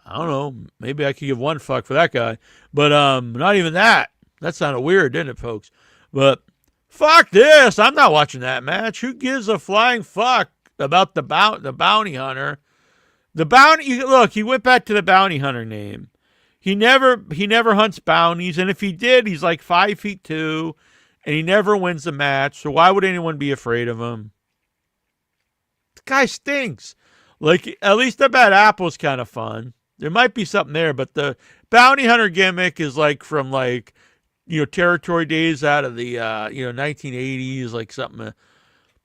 I don't know. Maybe I could give 1 fuck for that guy, but not even that. That sounded weird, didn't it, folks? But fuck this. I'm not watching that match. Who gives a flying fuck about the Bounty Hunter? Look, he went back to the Bounty Hunter name. He never hunts bounties, and if he did, he's like 5'2", and he never wins the match. So why would anyone be afraid of him? The guy stinks. Like, at least the Bad Apple's kind of fun. There might be something there, but the Bounty Hunter gimmick is like from like, territory days out of the 1980s, like something.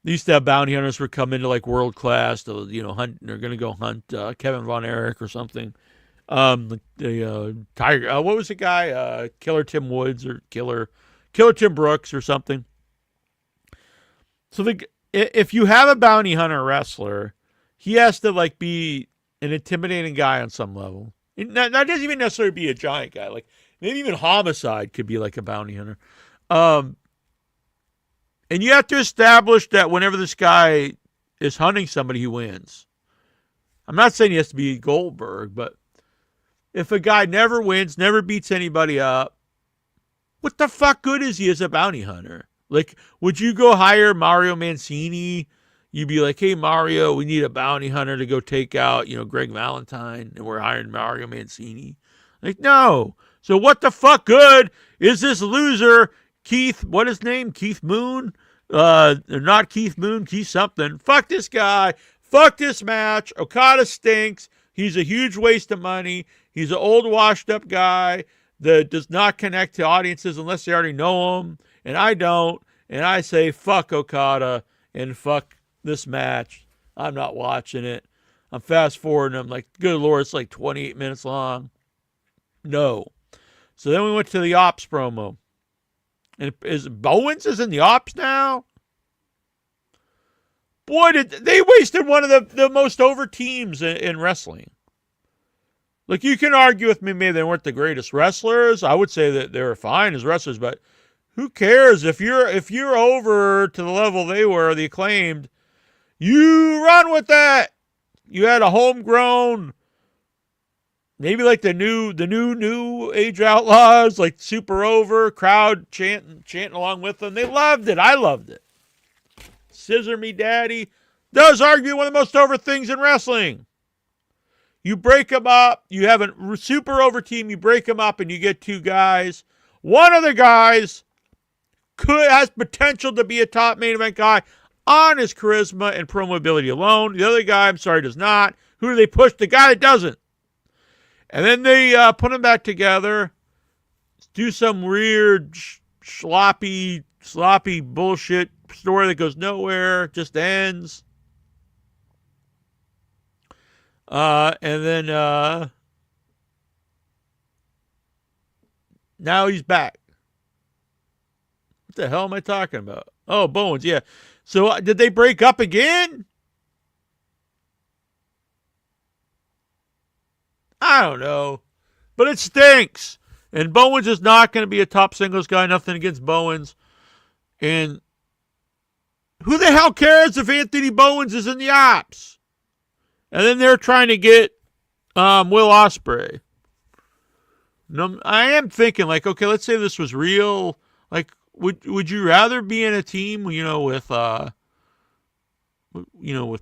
They used to have bounty hunters would come into like world class to hunt. They're gonna go hunt Kevin Von Erich or something. The Tiger. What was the guy? Killer Tim Woods or Killer Tim Brooks or something. So if you have a bounty hunter wrestler, he has to like be an intimidating guy on some level. That doesn't even necessarily be a giant guy. Like maybe even Homicide could be like a bounty hunter. And you have to establish that whenever this guy is hunting somebody, he wins. I'm not saying he has to be Goldberg, but if a guy never wins, never beats anybody up, what the fuck good is he as a bounty hunter? Like, would you go hire Mario Mancini? You'd be like, hey, Mario, we need a bounty hunter to go take out, Greg Valentine, and we're hiring Mario Mancini. Like, no. So what the fuck good is this loser, Keith, what his name? Keith Moon? Not Keith Moon, Keith something. Fuck this guy. Fuck this match. Okada stinks. He's a huge waste of money. He's an old washed up guy that does not connect to audiences unless they already know him. And I don't. And I say fuck Okada and fuck this match. I'm not watching it. I'm fast forwarding. I'm like, good Lord, it's like 28 minutes long. No. So then we went to the Ops promo. And is Bowens is in the Ops now? Boy, did they wasted one of the most over teams in wrestling. Look, you can argue with me, maybe they weren't the greatest wrestlers. I would say that they were fine as wrestlers, but who cares if you're over to the level they were, the Acclaimed? You run with that. You had a homegrown, maybe like the new age outlaws, like super over crowd chanting along with them. They loved it. I loved it. Scissor me, daddy. Does argue one of the most over things in wrestling. You break them up. You have a super over team. You break them up, and you get two guys. One of the guys has potential to be a top main event guy on his charisma and promo ability alone. The other guy, I'm sorry, does not. Who do they push? The guy that doesn't. And then they put them back together, do some weird, sloppy bullshit story that goes nowhere, just ends. And then now he's back. What the hell am I talking about? Oh, Bowens, yeah. So did they break up again? I don't know. But it stinks. And Bowens is not going to be a top singles guy. Nothing against Bowens. And who the hell cares if Anthony Bowens is in the Ops? And then they're trying to get Will Ospreay. I am thinking, like, okay, let's say this was real. Like, would you rather be in a team, with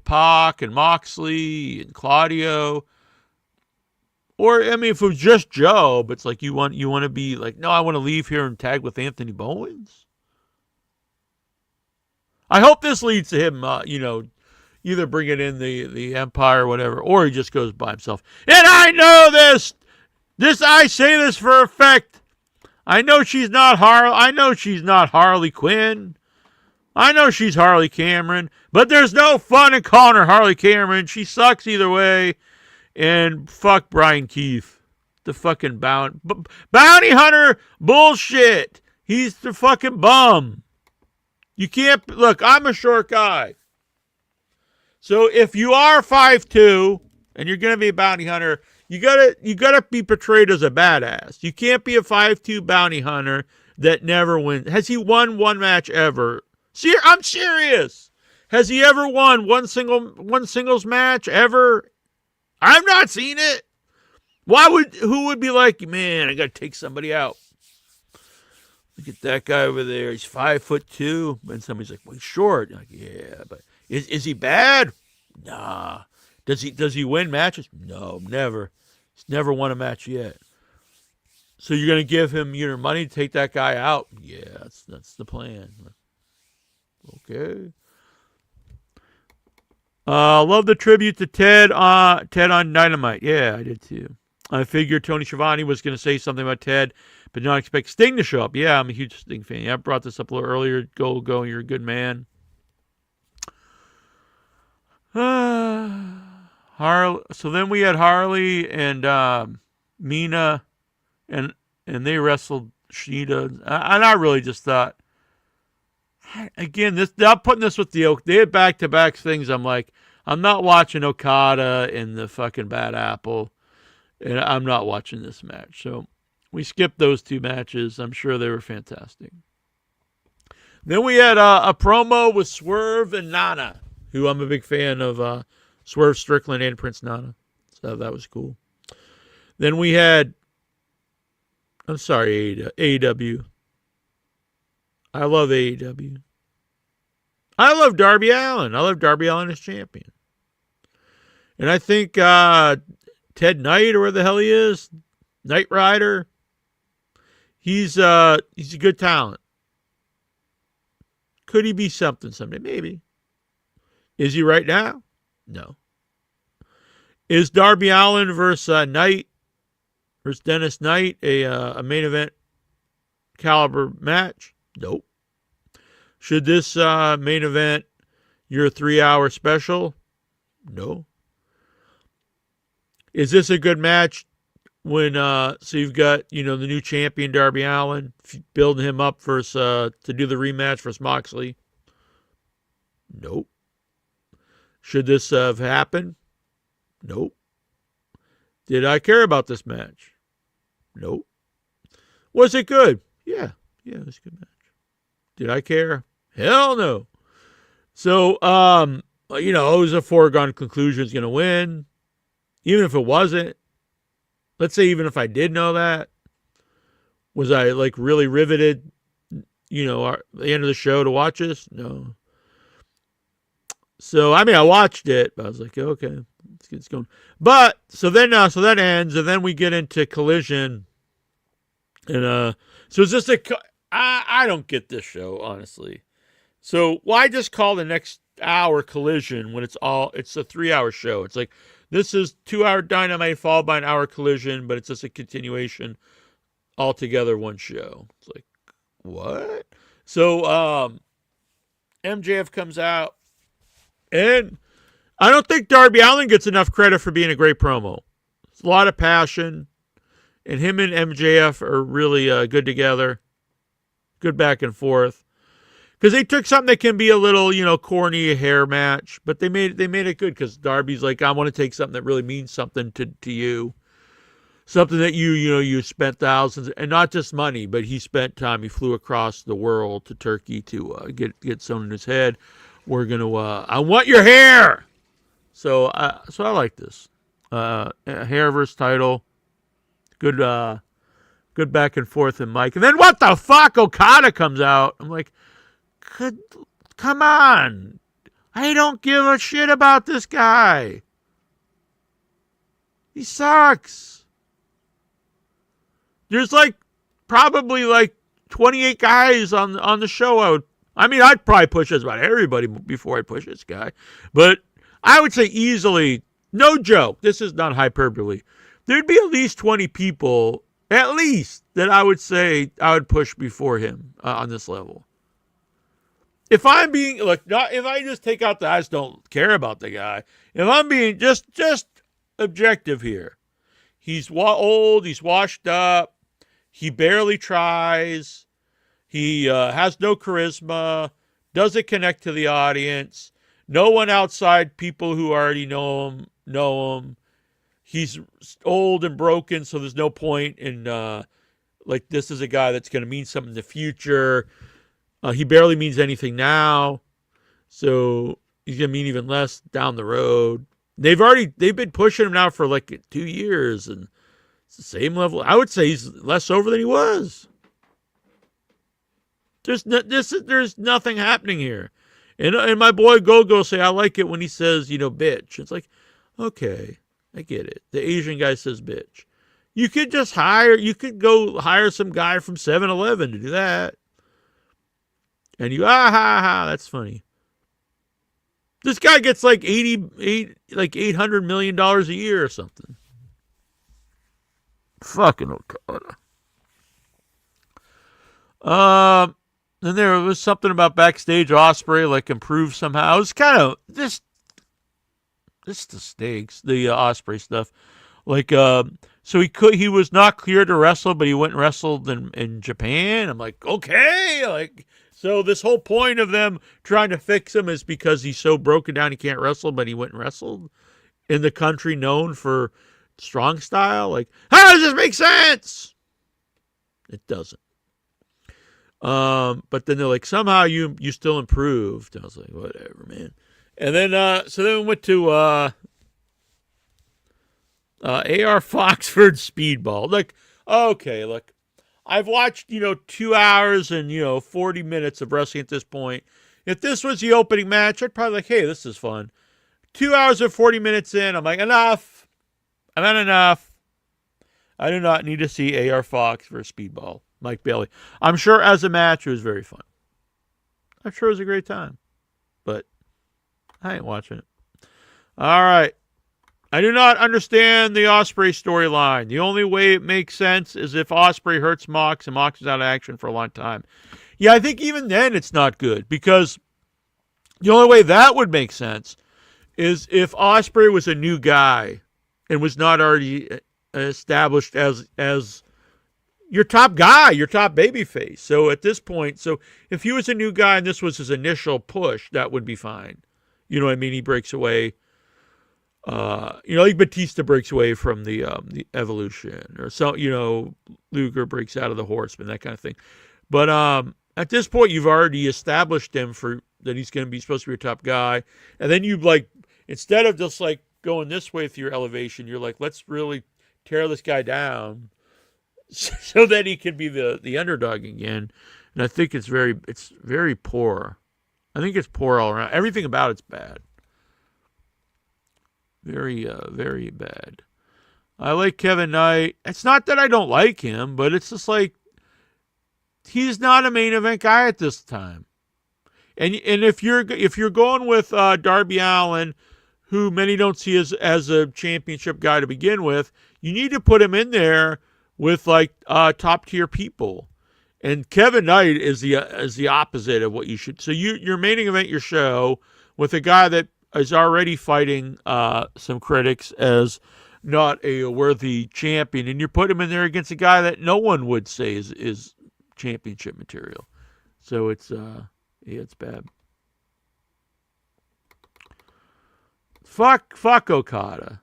Pac and Moxley and Claudio? Or, I mean, if it was just Joe, but it's like you want to be like, no, I want to leave here and tag with Anthony Bowens. I hope this leads to him, either bringing in the Empire or whatever, or he just goes by himself. And I know this. I say this for a fact. I know she's not Harley Quinn. I know she's Harley Cameron, but there's no fun in calling her Harley Cameron. She sucks either way. And fuck Brian Keith. The fucking bounty hunter bullshit. He's the fucking bum. You can't, look, I'm a short guy. So if you are 5'2", and you're going to be a bounty hunter, you gotta be portrayed as a badass. You can't be a 5'2" bounty hunter that never wins. Has he won one match ever? I'm serious. Has he ever won one singles match ever? I've not seen it. Who would be like, man, I gotta take somebody out. Look at that guy over there. He's 5'2", and somebody's like, well, he's short. You're like, yeah, but is he bad? Nah. Does he win matches? No, never. He's never won a match yet. So you're gonna give him your money to take that guy out? Yeah, that's the plan. Okay. Love the tribute to Ted on Dynamite. Yeah, I did too. I figured Tony Schiavone was going to say something about Ted, but not expect Sting to show up. Yeah, I'm a huge Sting fan. Yeah, I brought this up a little earlier. Go, you're a good man. So then we had Harley and Mina, and they wrestled Shida. And I really just thought, again, I'm putting this with they had back-to-back things. I'm like, I'm not watching Okada and the fucking Bad Apple, and I'm not watching this match. So we skipped those two matches. I'm sure they were fantastic. Then we had a promo with Swerve and Nana, who I'm a big fan of, Swerve Strickland and Prince Nana. So that was cool. Then we had, AEW. I love AEW. I love Darby Allin. I love Darby Allin as champion. And I think Ted Knight, or where the hell he is, Knight Rider, he's a good talent. Could he be something someday? Maybe. Is he right now? No. Is Darby Allin versus Knight versus Dennis Knight a main event caliber match? Nope. Should this main event your 3-hour special? No. Is this a good match when so you've got the new champion Darby Allin, building him up for to do the rematch versus Moxley. Nope. Should this have happened? Nope. Did I care about this match? Nope. Was it good? Yeah, it was a good match. Did I care? Hell no. So, it was a foregone conclusion is going to win. Even if it wasn't. Let's say even if I did know that. Was I, really riveted, at the end of the show to watch this? No. So, I watched it, but I was like, okay, let's get this going. But, so that ends, and then we get into Collision. And, so it's just I don't get this show, honestly. So why just call the next hour Collision when it's a 3-hour show? It's like, this is 2-hour Dynamite followed by an hour Collision, but it's just a continuation altogether one show. It's like, what? So, MJF comes out, and I don't think Darby Allin gets enough credit for being a great promo. It's a lot of passion. And him and MJF are really good together. Good back and forth. Because they took something that can be a little, corny hair match. But they made it good because Darby's like, I want to take something that really means something to you. Something that you spent thousands, and not just money, but he spent time. He flew across the world to Turkey to get sewn in his head. We're going to, I want your hair! So I like this. Hair versus title. Good back and forth in Mike. And then what the fuck? Okada comes out. I'm like, come on. I don't give a shit about this guy. He sucks. There's probably 28 guys on the show. I'd probably push just about everybody before I push this guy. But I would say easily, no joke, this is not hyperbole, there'd be at least 20 people, at least, that I would say I would push before him on this level. If I'm being, if I just take out I just don't care about the guy. If I'm being just objective here, he's old, he's washed up, he barely tries, he has no charisma, doesn't connect to the audience, no one outside people who already know him. He's old and broken, so there's no point in, this is a guy that's going to mean something in the future. He barely means anything now, so he's going to mean even less down the road. They've been pushing him now for 2 years, and it's the same level. I would say he's less over than he was. There's nothing happening here. And my boy Gogo say, I like it when he says, bitch. It's like, okay. I get it. The Asian guy says bitch. You could go hire some guy from 7-Eleven to do that. And that's funny. This guy gets $800 million a year or something. Fucking Okada. Then there was something about backstage Ospreay, improved somehow. It was kind of this the stakes, the Ospreay stuff. So he was not cleared to wrestle, but he went and wrestled in Japan. I'm like, okay, so this whole point of them trying to fix him is because he's so broken down he can't wrestle, but he went and wrestled in the country known for strong style. How does this make sense? It doesn't. But then they're like, somehow you still improved. I was like, whatever, man. And then, so then we went to AR Foxford Speedball. Okay, look, I've watched 2 hours and 40 minutes of wrestling at this point. If this was the opening match, I'd probably hey, this is fun. 2 hours and 40 minutes in, I'm like, enough. I've had enough. I do not need to see AR Fox for Speedball. Mike Bailey. I'm sure as a match it was very fun. I'm sure it was a great time, but I ain't watching it. All right. I do not understand the Ospreay storyline. The only way it makes sense is if Ospreay hurts Mox and Mox is out of action for a long time. Yeah, I think even then it's not good because the only way that would make sense is if Ospreay was a new guy and was not already established as your top guy, your top babyface. So at this point, so if he was a new guy and this was his initial push, that would be fine. You know what I mean? He breaks away. Like Batista breaks away from the Evolution, or so. Luger breaks out of the Horseman, that kind of thing. But at this point, you've already established him for that he's going to be supposed to be your top guy, and then you instead of just going this way with your elevation, you're like, let's really tear this guy down so that he can be the underdog again. And I think it's very poor. I think it's poor all around. Everything about it's bad. Very, very bad. I like Kevin Knight. It's not that I don't like him, but it's just he's not a main event guy at this time. And if you're going with Darby Allin, who many don't see as a championship guy to begin with, you need to put him in there with top tier people. And Kevin Knight is the opposite of what you should. So you're main event your show with a guy that is already fighting some critics as not a worthy champion, and you're putting him in there against a guy that no one would say is championship material. So it's bad. Fuck Okada.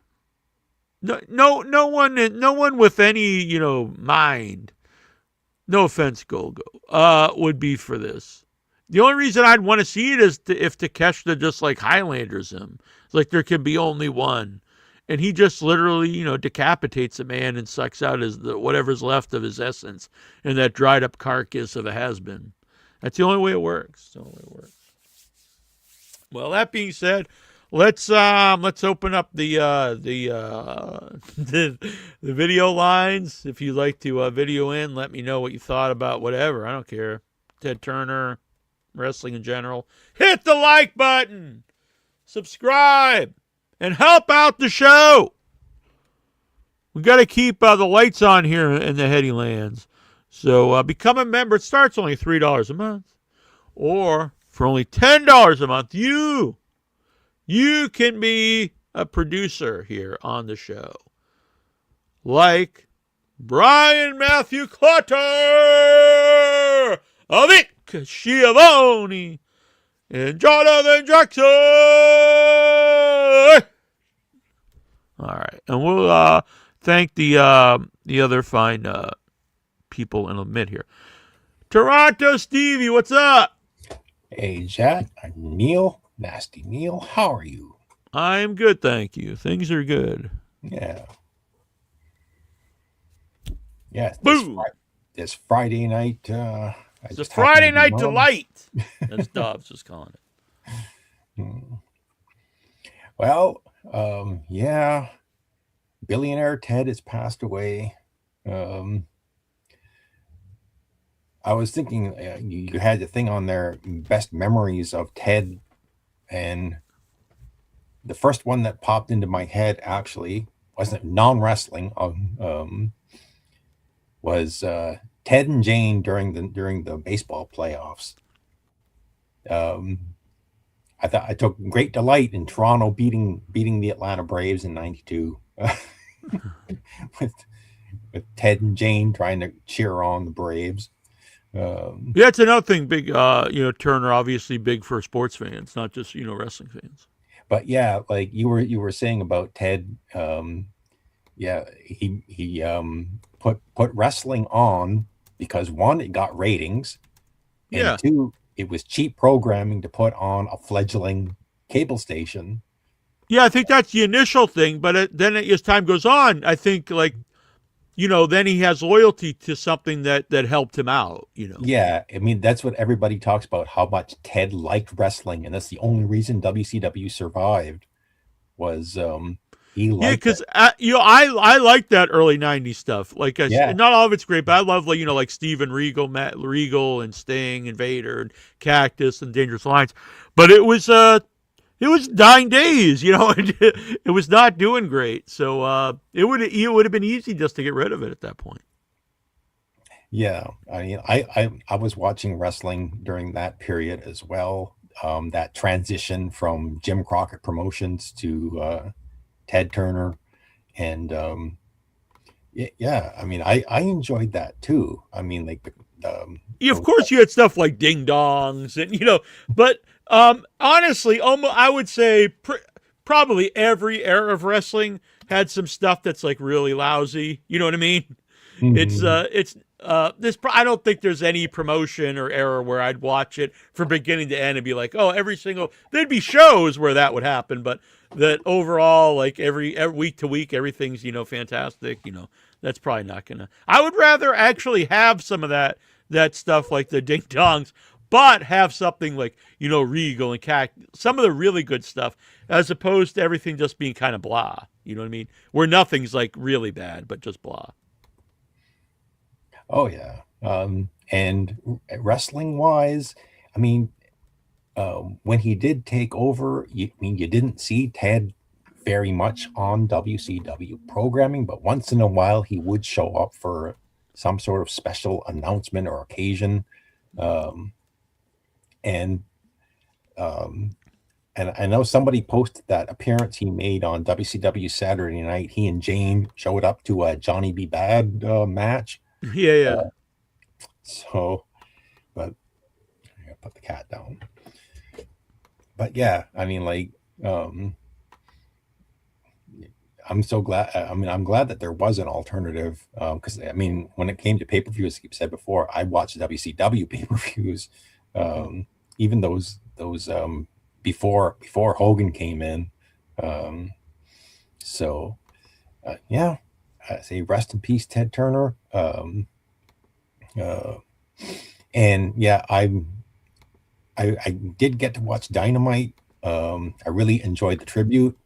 No one with any mind. No offense, Golgo, would be for this. The only reason I'd want to see it is if Takeshita just Highlanders him. It's there can be only one. And he just literally, decapitates a man and sucks out whatever's left of his essence in that dried up carcass of a has-been. That's the only way it works. Well, that being said, let's open up the video lines. If you'd like to video in, let me know what you thought about whatever. I don't care. Ted Turner, wrestling in general. Hit the like button, subscribe, and help out the show. We got to keep the lights on here in the Headylands. So become a member. It starts only $3 a month, or for only $10 a month, you can be a producer here on the show, like Brian Matthew Clutter, Vic Schiavone, and Jonathan Jackson. All right, and we'll thank the other fine people in a minute here. Toronto Stevie, what's up? Hey, Jack. I'm Neal, Nasty Neal. How are you? I'm good, thank you. Things are good. Yeah. Yeah. Boom. This Friday night. It's a Friday night delight, as Dobbs was calling it. Well, yeah. Billionaire Ted has passed away. I was thinking you had the thing on there, best memories of Ted, and the first one that popped into my head actually wasn't non-wrestling. Was Ted and Jane during the baseball playoffs. I thought I took great delight in Toronto beating the Atlanta Braves in '92, with Ted and Jane trying to cheer on the Braves. Yeah, it's another thing. Big, Turner obviously big for sports fans, not just wrestling fans. But yeah, like you were saying about Ted, yeah, he put wrestling on because one, it got ratings, and two, it was cheap programming to put on a fledgling cable station. Yeah, I think that's the initial thing, but then as time goes on, I think then he has loyalty to something that helped him out, Yeah, I mean, that's what everybody talks about, how much Ted liked wrestling, and that's the only reason WCW survived was he liked because I like that early '90s stuff. Like I said, not all of it's great, but I love like Steven Regal, Matt Regal, and Sting, and Vader, and Cactus, and Dangerous Alliance. But it was dying days, it was not doing great. So it would have been easy just to get rid of it at that point. Yeah, I mean, I was watching wrestling during that period as well. That transition from Jim Crockett Promotions to Ted Turner, and Yeah. I mean, I enjoyed that too. I mean, like Of course, you had stuff like ding dongs, and but honestly, almost I would say probably every era of wrestling had some stuff that's like really lousy. You know what I mean? It's this. I don't think there's any promotion or era where I'd watch it from beginning to end and be like, oh, every single. There'd be shows where that would happen, but that overall, like every week to week, everything's fantastic. That's probably not gonna. I would rather actually have some of that stuff like the ding dongs, but have something like Regal and Cac, some of the really good stuff, as opposed to everything just being kind of blah. You know what I mean? Where nothing's like really bad, but just blah. Oh yeah. And wrestling wise, I mean, when he did take over, you didn't see Ted very much on WCW programming, but once in a while he would show up for some sort of special announcement or occasion. And I know somebody posted that appearance he made on WCW Saturday Night. He and Jane showed up to a Johnny B. Bad match. Yeah. So, but I'm gonna put the cat down. But yeah, I mean, like, I'm so glad. I'm glad that there was an alternative. Because I mean, when it came to pay-per-views, as you said before, I watched WCW pay-per-views, even those before Hogan came in. So, yeah, I say rest in peace, Ted Turner. And yeah, I did get to watch Dynamite. I really enjoyed the tribute.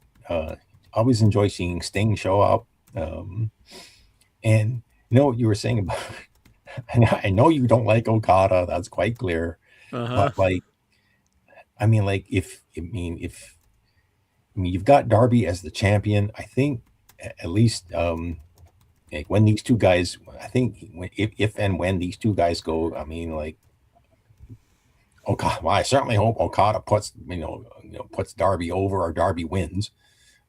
Always enjoy seeing Sting show up. And what you were saying about, I know you don't like Okada. That's quite clear. But like, if you've got Darby as the champion, I think at least like when these two guys, I think if and when these two guys go, I mean, like, Okada. Well, I certainly hope Okada puts Darby over or Darby wins.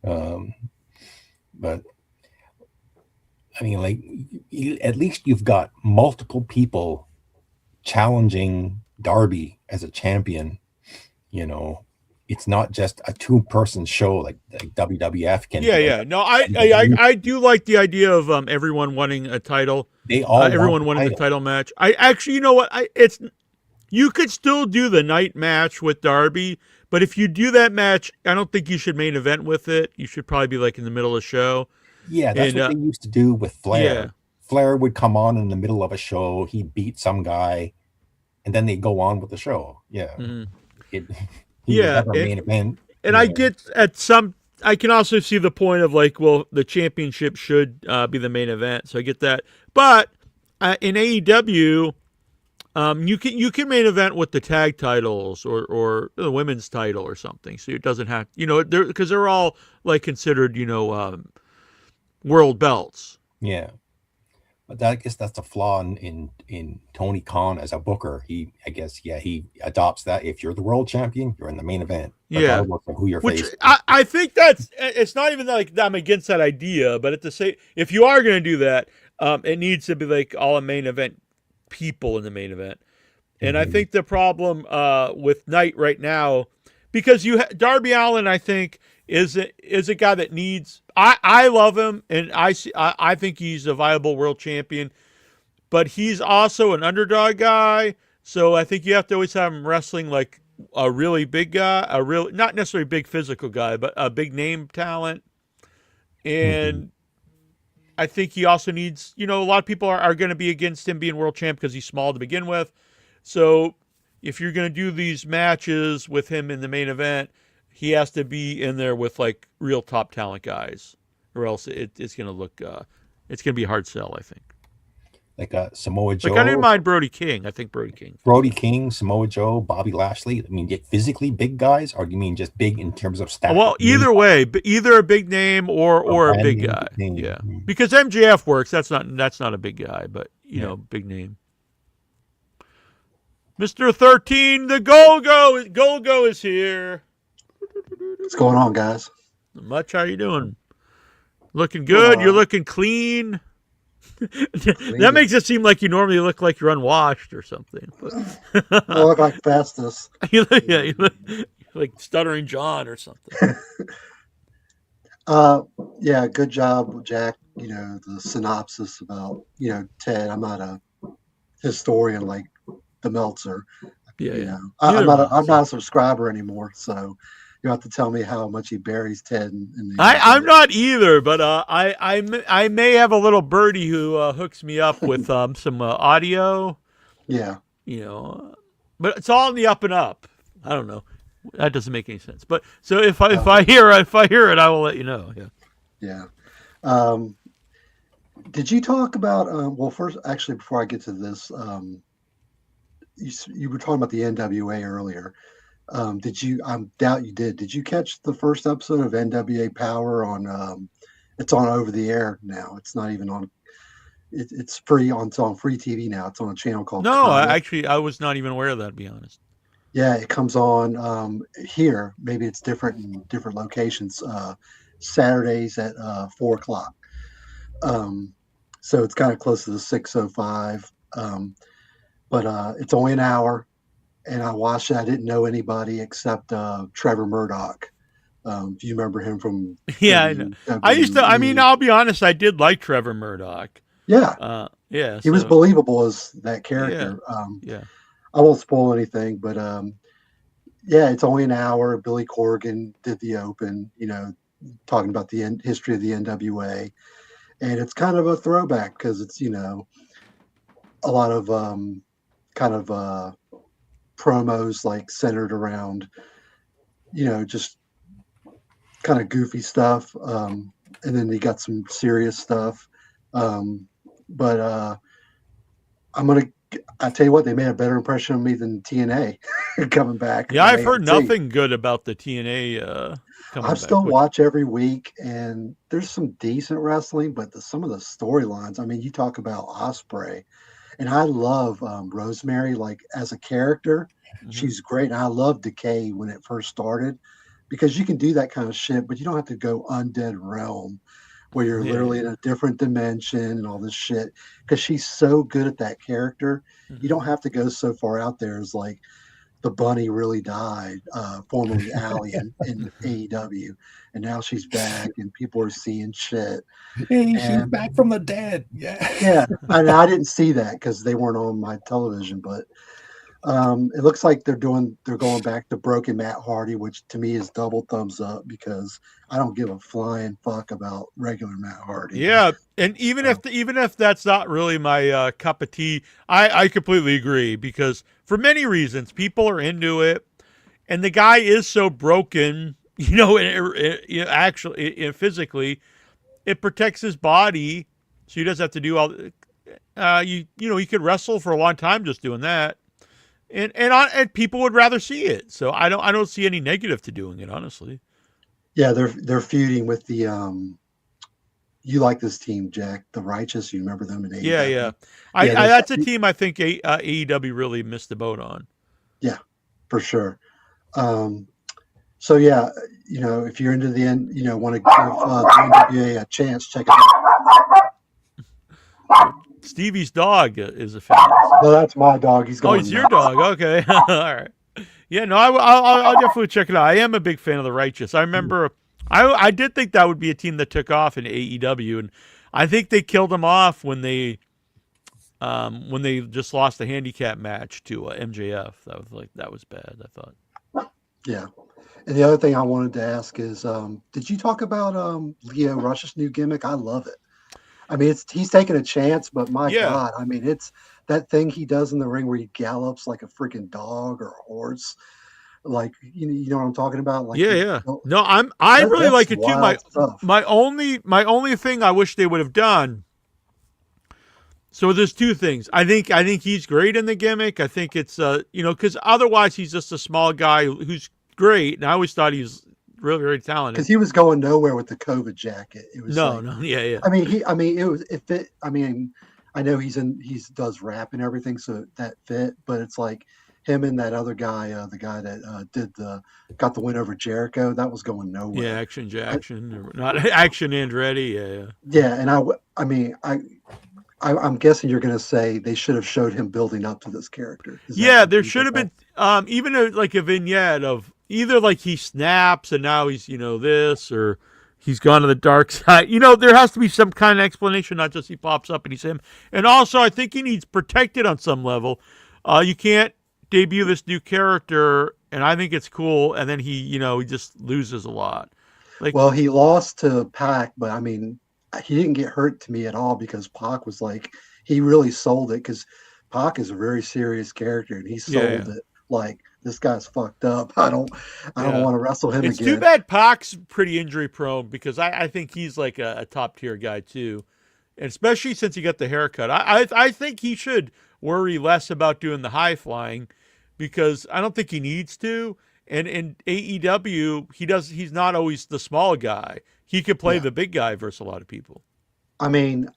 But I mean, like, at least you've got multiple people challenging Darby as a champion. It's not just a two-person show like WWF can. Yeah. No, I do like the idea of everyone wanting a title. Everyone wanting a title match. I actually, you know what? You could still do the night match with Darby, but if you do that match, I don't think you should main event with it. You should probably be like in the middle of the show. Yeah, that's what they used to do with Flair. Yeah. Flair would come on in the middle of a show, he'd beat some guy, and then they'd go on with the show. Yeah. Mm-hmm. Main event. And I get I can also see the point of like, well, the championship should be the main event, so I get that. But in AEW, you can main event with the tag titles or the women's title or something. So it doesn't have, because they're all like considered, world belts. Yeah. But I guess that's a flaw in Tony Khan as a booker. He adopts that. If you're the world champion, you're in the main event. Regardless of who you're facing. I think it's not even like I'm against that idea, but if you are going to do that, it needs to be like all main event people in the main event. And I think the problem with Knight right now, because Darby Allin, I think is a guy that needs. I love him, and I think he's a viable world champion, but he's also an underdog guy. So I think you have to always have him wrestling like a really big guy, not necessarily big physical guy, but a big name talent. And I think he also needs, a lot of people are going to be against him being world champ because he's small to begin with. So if you're going to do these matches with him in the main event, he has to be in there with like real top talent guys, or else it's going to look, it's going to be a hard sell, I think. Like Samoa Joe. Like I didn't mind Brody King. I think Brody King, Samoa Joe, Bobby Lashley. I mean, get physically big guys, or do you mean just big in terms of stats? Well, either way, either a big name or a big guy. Yeah, because MJF works. That's not a big guy, but big name. Mr. 13, the Golgo is here. What's going on, guys? Not much. How you doing? Looking good. You're looking clean. That makes it seem like you normally look like you're unwashed or something. But I look like Festus. you look like Stuttering John or something. Yeah, good job, Jack. The synopsis about, Ted. I'm not a historian like the Meltzer. I'm not a subscriber anymore, so you have to tell me how much he buries Ted. I'm not either, but I may have a little birdie who hooks me up with some audio. Yeah. But it's all in the up and up. I don't know. That doesn't make any sense. But so if I hear it, I will let you know. Yeah. Yeah. Did you talk about? Well, first, actually, before I get to this, you were talking about the NWA earlier. Did you? I doubt you did. Did you catch the first episode of NWA Power on? It's on over the air now. It's not even on. It's free on. It's on free TV now. It's on a channel called. No, I was not even aware of that. To be honest. Yeah, it comes on here. Maybe it's different in different locations. Saturdays at 4:00. So it's kind of close to the 6:05. But it's only an hour, and I watched it. I didn't know anybody except Trevor Murdoch. Do you remember him from? Yeah, I know. I used to. I mean, I'll be honest. I did like Trevor Murdoch. Yeah. Yeah. He was believable as that character. Yeah. I won't spoil anything, but yeah, it's only an hour. Billy Corgan did the open. Talking about the history of the NWA, and it's kind of a throwback because it's a lot of kind of promos like centered around just kind of goofy stuff, and then they got some serious stuff, but I tell you what, they made a better impression of me than TNA coming back. Yeah, I've heard nothing good about the TNA coming back. I still watch every week, and there's some decent wrestling, but some of the storylines. I mean, you talk about Ospreay, and I love Rosemary, like as a character. Mm-hmm. She's great, and I love Decay when it first started, because you can do that kind of shit, but you don't have to go Undead Realm, where you're literally in a different dimension and all this shit, because she's so good at that character. Mm-hmm. You don't have to go so far out there as like the bunny really died, formerly Allie in AEW, and now she's back and people are seeing shit. Hey, she's back from the dead. Yeah. And I didn't see that because they weren't on my television, but it looks like they're going back to Broken Matt Hardy, which to me is double thumbs up, because I don't give a flying fuck about regular Matt Hardy. Yeah, and even if that's not really my cup of tea, I completely agree, because for many reasons people are into it, and the guy is so broken, actually, physically, it protects his body, so he doesn't have to do all. He could wrestle for a long time just doing that. And people would rather see it, so I don't see any negative to doing it, honestly. Yeah, they're feuding with the you like this team, Jack, the Righteous. You remember them in AEW? Yeah. That's a team I think AEW really missed the boat on. Yeah, for sure. So yeah, if you're into the end, want to give the NWA a chance, check it out. Stevie's dog is a fan. No, that's my dog. He's going. Oh, it's your dog. Okay, all right. Yeah, no, I'll definitely check it out. I am a big fan of the Righteous. I remember, I did think that would be a team that took off in AEW, and I think they killed them off when they just lost the handicap match to MJF. That was bad, I thought. Yeah, and the other thing I wanted to ask is, did you talk about Leo Rush's new gimmick? I love it. I mean, he's taking a chance, but my God, I mean, it's that thing he does in the ring where he gallops like a freaking dog or a horse. Like, you know what I'm talking about? Like, No, I really like it too. My only thing I wish they would have done. So there's two things. I think he's great in the gimmick. I think it's because otherwise he's just a small guy who's great, and I always thought he was really very talented. Because he was going nowhere with the COVID jacket. It was yeah. I know he does rap and everything, so that fit. But it's like him and that other guy, the guy that got the win over Jericho. That was going nowhere. Yeah, Action Jackson, not Action Andretti. Yeah. Yeah, and I'm guessing you're going to say they should have showed him building up to this character. Yeah, there should have been even like a vignette of either like he snaps and now he's this, or he's gone to the dark side. There has to be some kind of explanation, not just he pops up and he's him. And also, I think he needs protected on some level. You can't debut this new character, and I think it's cool, and then he just loses a lot. Well, he lost to Pac, but I mean, he didn't get hurt to me at all because Pac was like, he really sold it, because Pac is a very serious character, and he sold it like, this guy's fucked up. I don't want to wrestle him again. It's too bad Pac's pretty injury prone, because I think he's like a top tier guy too, and especially since he got the haircut. I think he should worry less about doing the high flying, because I don't think he needs to. And in AEW, he's not always the small guy. He could play the big guy versus a lot of people. I mean,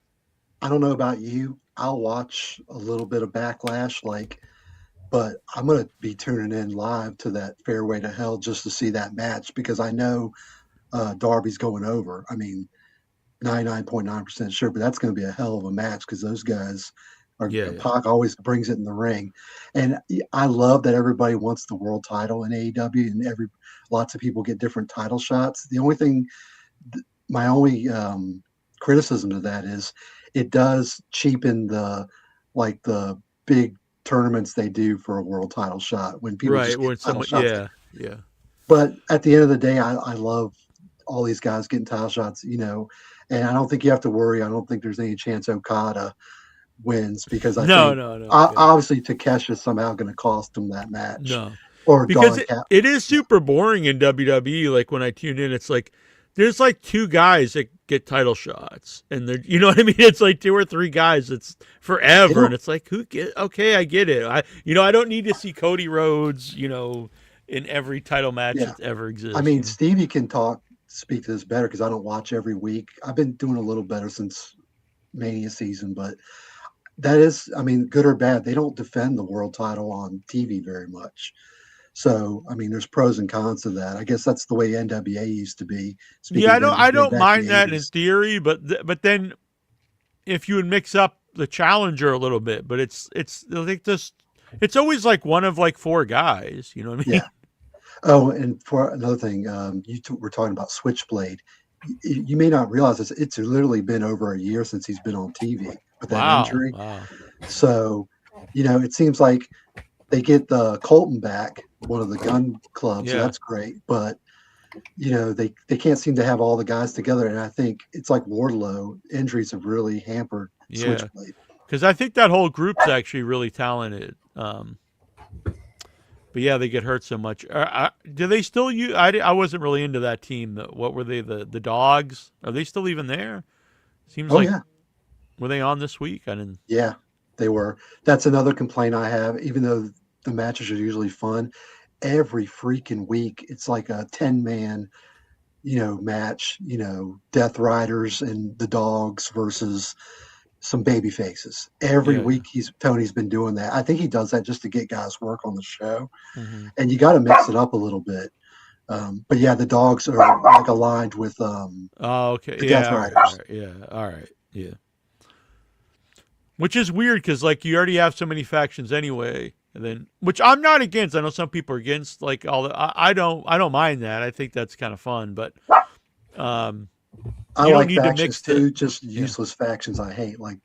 I don't know about you. I'll watch a little bit of Backlash, but I'm going to be tuning in live to that Fairway to Hell just to see that match, because I know Darby's going over. I mean, 99.9% sure, but that's going to be a hell of a match, because those guys are. Pac always brings it in the ring, and I love that everybody wants the world title in AEW, and lots of people get different title shots. The only thing, my only criticism of that is it does cheapen the big tournaments they do for a world title shot when people just get title shots. Yeah. But at the end of the day, I love all these guys getting title shots, and I don't think you have to worry. I don't think there's any chance Okada wins, because I think obviously Takesha's somehow going to cost him that match. No, or because it is super boring in WWE. Like when I tune in, it's like there's like two guys that get title shots, and they're, you know what I mean? It's like two or three guys. It's forever, and it's like, okay, I get it. I don't need to see Cody Rhodes, in every title match that's ever exists. I mean, Stevie can speak to this better, because I don't watch every week. I've been doing a little better since Mania season, but that is, I mean, good or bad, they don't defend the world title on TV very much. So, I mean, there's pros and cons to that. I guess that's the way NWA used to be. I don't mind that in theory, but then if you would mix up the challenger a little bit, but it's like this, it's always like one of like four guys. You know what I mean? Yeah. Oh, and for another thing, we're talking about Switchblade. You may not realize this. It's literally been over a year since he's been on TV with that injury. Wow. So, it seems like they get the Colton back, one of the gun clubs. Yeah. So that's great. But, they can't seem to have all the guys together. And I think it's like Wardlow. Injuries have really hampered Switchblade. Because I think that whole group's actually really talented. But yeah, they get hurt so much. Do they still use? I wasn't really into that team. What were they? The Dogs? Are they still even there? Seems like. Yeah. Were they on this week? I didn't. Yeah, they were. That's another complaint I have. Even though the matches are usually fun, every freaking week it's like a 10-man, match. Death Riders and the Dogs versus some baby faces. Every week Tony's been doing that. I think he does that just to get guys work on the show. Mm-hmm. And you got to mix it up a little bit. But yeah, the Dogs are like aligned with the Death Riders. All right. Yeah. Which is weird, because like you already have so many factions anyway, and then, which I'm not against. I know some people are against like all the. I don't mind that. I think that's kind of fun, but I like factions too. Just useless factions I hate, like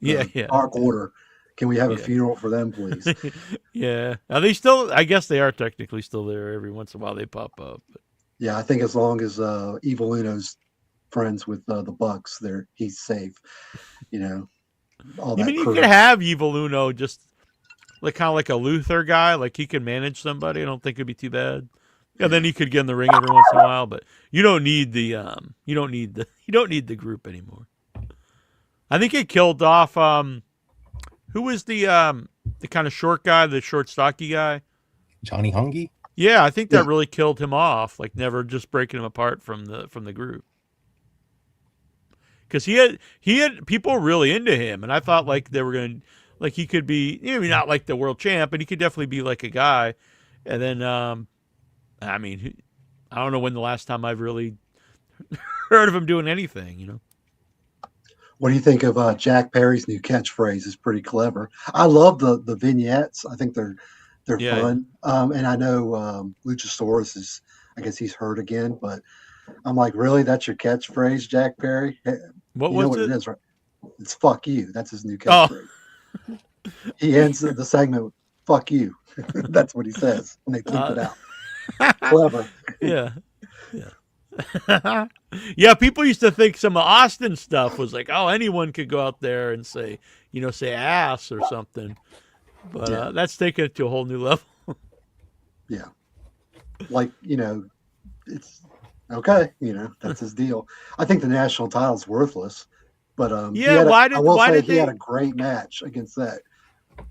Dark Order. Can we have a funeral for them, please? Yeah. Are they still? I guess they are technically still there. Every once in a while they pop up. But. Yeah, I think as long as Evil Uno's friends with the Bucks, he's safe. All that. You could have Evil Uno just like kind of like a Luther guy, like he could manage somebody. I don't think it'd be too bad. Yeah, then he could get in the ring every once in a while, but you don't need the group anymore. I think it killed off who was the kind of short guy, the short stocky guy? Johnny Hungy? Yeah, I think that really killed him off, like never just breaking him apart from the group. Because he had people really into him, and I thought like they were gonna like he could be maybe not like the world champ, but he could definitely be like a guy. And then I mean, I don't know when the last time I've really heard of him doing anything, What do you think of Jack Perry's new catchphrase? Is pretty clever. I love the vignettes. I think they're Yeah. fun. And I know Luchasaurus is, I guess he's hurt again, but I'm like, really? That's your catchphrase, Jack Perry? Hey, What you know was what it? it is, right? It's "fuck you." That's his new Oh. catchphrase. He ends the segment with "fuck you." That's what he says when they bleep it out. Clever. Yeah. Yeah, people used to think some of Austin stuff was like, oh, anyone could go out there and say ass or something. But that's taking it to a whole new level. Yeah. Like, it's okay. That's his deal. I think the national title's worthless. But why did he had a great match against that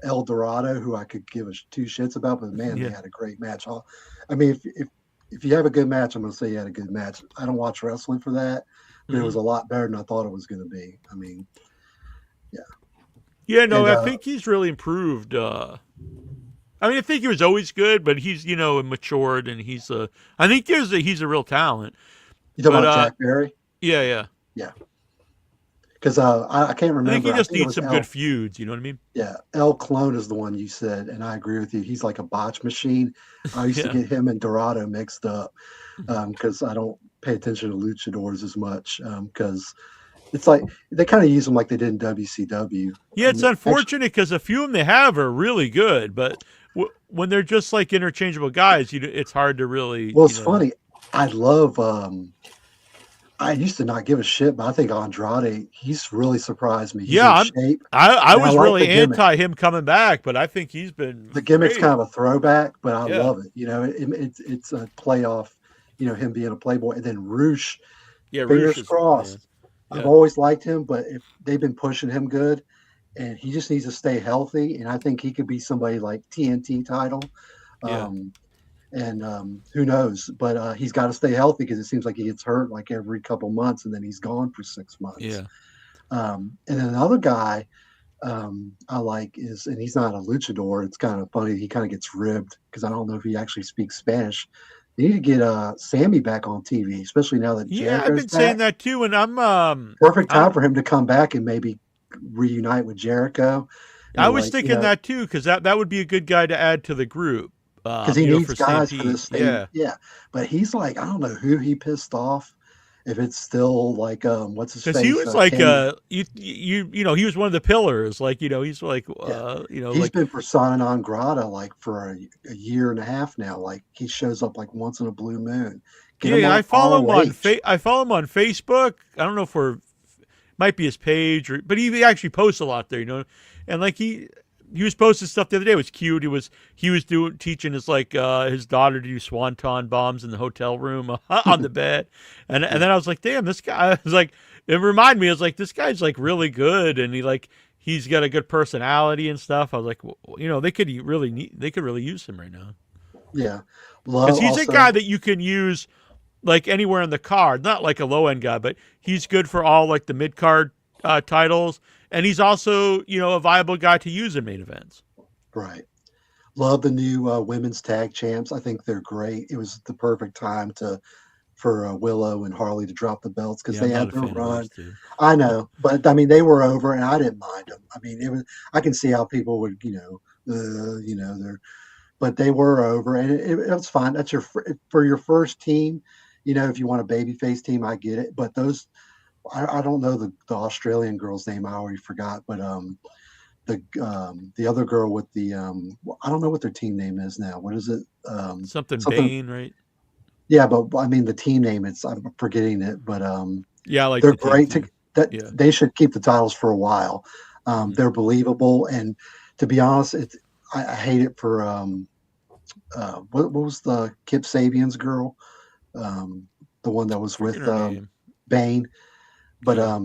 El Dorado, who I could give two shits about, but man, they had a great match. I mean, if you have a good match, I'm going to say you had a good match. I don't watch wrestling for that, but it was a lot better than I thought it was going to be. I mean, yeah. Yeah, no, I think he's really improved. I mean, I think he was always good, but he's matured, and I think he's a real talent. You talking about Jack Perry? Yeah. Because I can't remember. I think he just needs some good feuds. You know what I mean? Yeah, El Clone is the one you said, and I agree with you. He's like a botch machine. I used to get him and Dorado mixed up because I don't pay attention to luchadors as much because it's like they kind of use them like they did in WCW. Yeah, it's unfortunate because a few of them they have are really good, but when they're just like interchangeable guys, it's hard to really. Well, it's funny. I love. I used to not give a shit, but I think Andrade, he's really surprised me. He's in shape. I was really anti him coming back, but I think he's been. The gimmick's great. kind of a throwback, but I love it. It's a playoff. Him being a playboy, and then Roosh. Yeah, fingers crossed. Yeah. I've always liked him, but if they've been pushing him good, and he just needs to stay healthy, and I think he could be somebody like TNT title. And who knows? But he's got to stay healthy because it seems like he gets hurt like every couple months, and then he's gone for 6 months. Yeah. And then another guy I like is, and he's not a luchador. It's kind of funny. He kind of gets ribbed because I don't know if he actually speaks Spanish. They need to get Sammy back on TV, especially now that Jericho's I've been saying that too, and I'm perfect time for him to come back and maybe reunite with Jericho. I was thinking that too because that would be a good guy to add to the group. Because he needs guys for this thing. Yeah. But he's like, I don't know who he pissed off. If it's still like, what's his face? Because he was like, he was one of the pillars. Like, he's like, he's been persona non grata like for a year and a half now. Like he shows up like once in a blue moon. I follow him on Facebook. I don't know if might be his page, but he actually posts a lot there, and like he was posting stuff the other day. It was cute. He was teaching his his daughter to do swanton bombs in the hotel room on the bed, and then I was like, damn, this guy. I was like, it reminded me. I was like, this guy's like really good, and he's got a good personality and stuff. I was like, they could really use him right now. Yeah, because he's a guy that you can use like anywhere in the card, not like a low end guy, but he's good for all like the mid card titles. And he's also, a viable guy to use in main events. Right. Love the new women's tag champs. I think they're great. It was the perfect time for Willow and Harley to drop the belts because they had their run. I know, but I mean, they were over, and I didn't mind them. I mean, I can see how people would, but they were over, and it was fine. That's for your first team. If you want a babyface team, I get it. But those. I don't know the Australian girl's name. I already forgot, but the other girl with the I don't know what their team name is now. What is it? Something Bane, right? Yeah, but I mean the team name. I'm forgetting it, but like they're great. They should keep the titles for a while. They're believable, and to be honest, I hate it for what was the Kip Sabian's girl, the one that was with Bane. But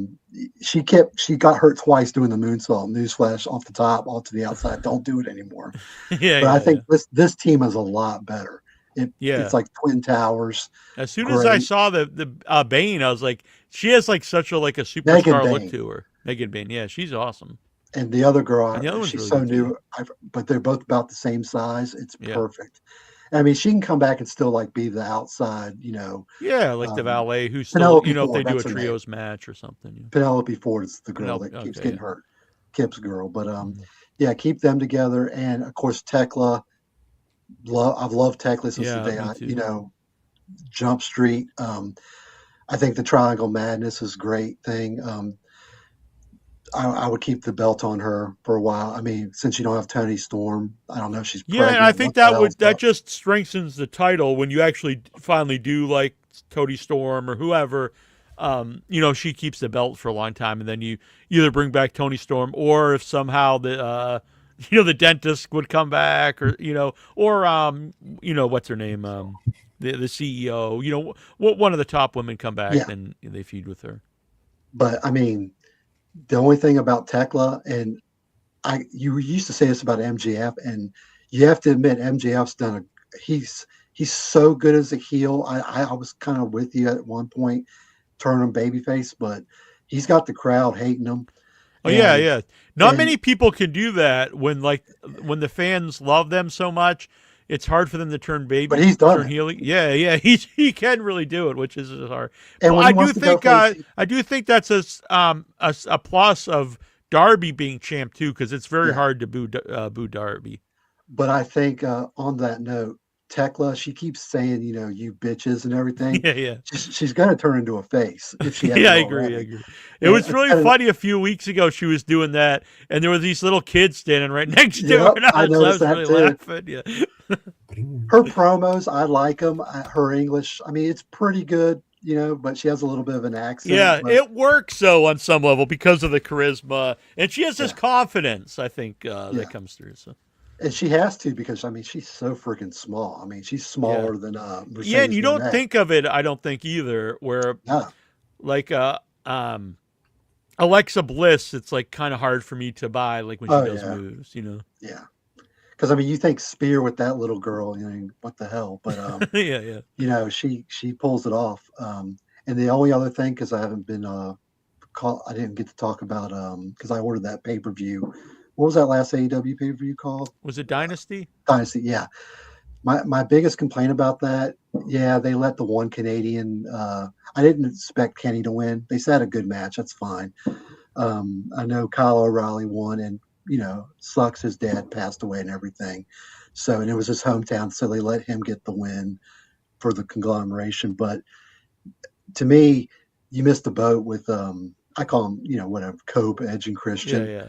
she got hurt twice doing the moonsault. Newsflash: off the top, off to the outside. Don't do it anymore. I think this team is a lot better. It's like Twin Towers. As soon as I saw the Bane, I was like, she has like such a superstar look to her. Megan Bane, yeah, she's awesome. And the other girl, she's really so new, but they're both about the same size. It's perfect. I mean, she can come back and still like be the outside, Yeah, like the valet who's still, Penelope if they Ford, do a that's her name. trios match or something. Yeah. Penelope Ford is the girl Penelope, that keeps okay, getting yeah. hurt. Kip's girl. But yeah, keep them together. And of course, Tekla. I've loved Tekla since the day me too. Jump Street. I think the Triangle Madness is a great thing. I would keep the belt on her for a while. I mean, since you don't have Toni Storm, I don't know if she's pregnant. And I think that just strengthens the title when you actually finally do like Toni Storm or whoever. She keeps the belt for a long time, and then you either bring back Toni Storm, or if somehow the dentist would come back, or what's her name, the CEO, one of the top women come back, then they feud with her. But I mean, the only thing about Tekla, and you used to say this about MJF, and you have to admit MJF's done he's so good as a heel. I was kind of with you at one point, turn him babyface, but he's got the crowd hating him. Oh, yeah. Not many people can do that when the fans love them so much. It's hard for them to turn baby. But he's done heel. Yeah. He can really do it, which is hard. And I do think that's a plus of Darby being champ too, because it's very hard to boo Darby. But I think on that note, Tekla, she keeps saying, you bitches and everything. Yeah. She's going to turn into a face if she. I agree. It was really funny a few weeks ago. She was doing that, and there were these little kids standing right next to her. And I was really laughing. Yeah. Her promos, I like them. Her English, I mean, it's pretty good, but she has a little bit of an accent. Yeah, it works though on some level because of the charisma, and she has this confidence. I think that comes through. So. And she has to, because I mean she's so freaking small. I mean she's smaller than Mercedes and you don't Moné. think of it, I don't think either, where like Alexa Bliss, it's like kind of hard for me to buy like when she does moves, Yeah. Because I mean you think Spear with that little girl, what the hell? But yeah. She pulls it off. And the only other thing, because I haven't been I didn't get to talk about because I ordered that pay-per-view. What was that last AEW pay-per-view called? Was it Dynasty? Dynasty, yeah. My biggest complaint about that, they let the one Canadian. I didn't expect Kenny to win. They said a good match. That's fine. I know Kyle O'Reilly won, and sucks his dad passed away and everything. So, and it was his hometown, so they let him get the win for the conglomeration. But to me, you missed the boat with I call them, whatever, Cope, Edge, and Christian. Yeah.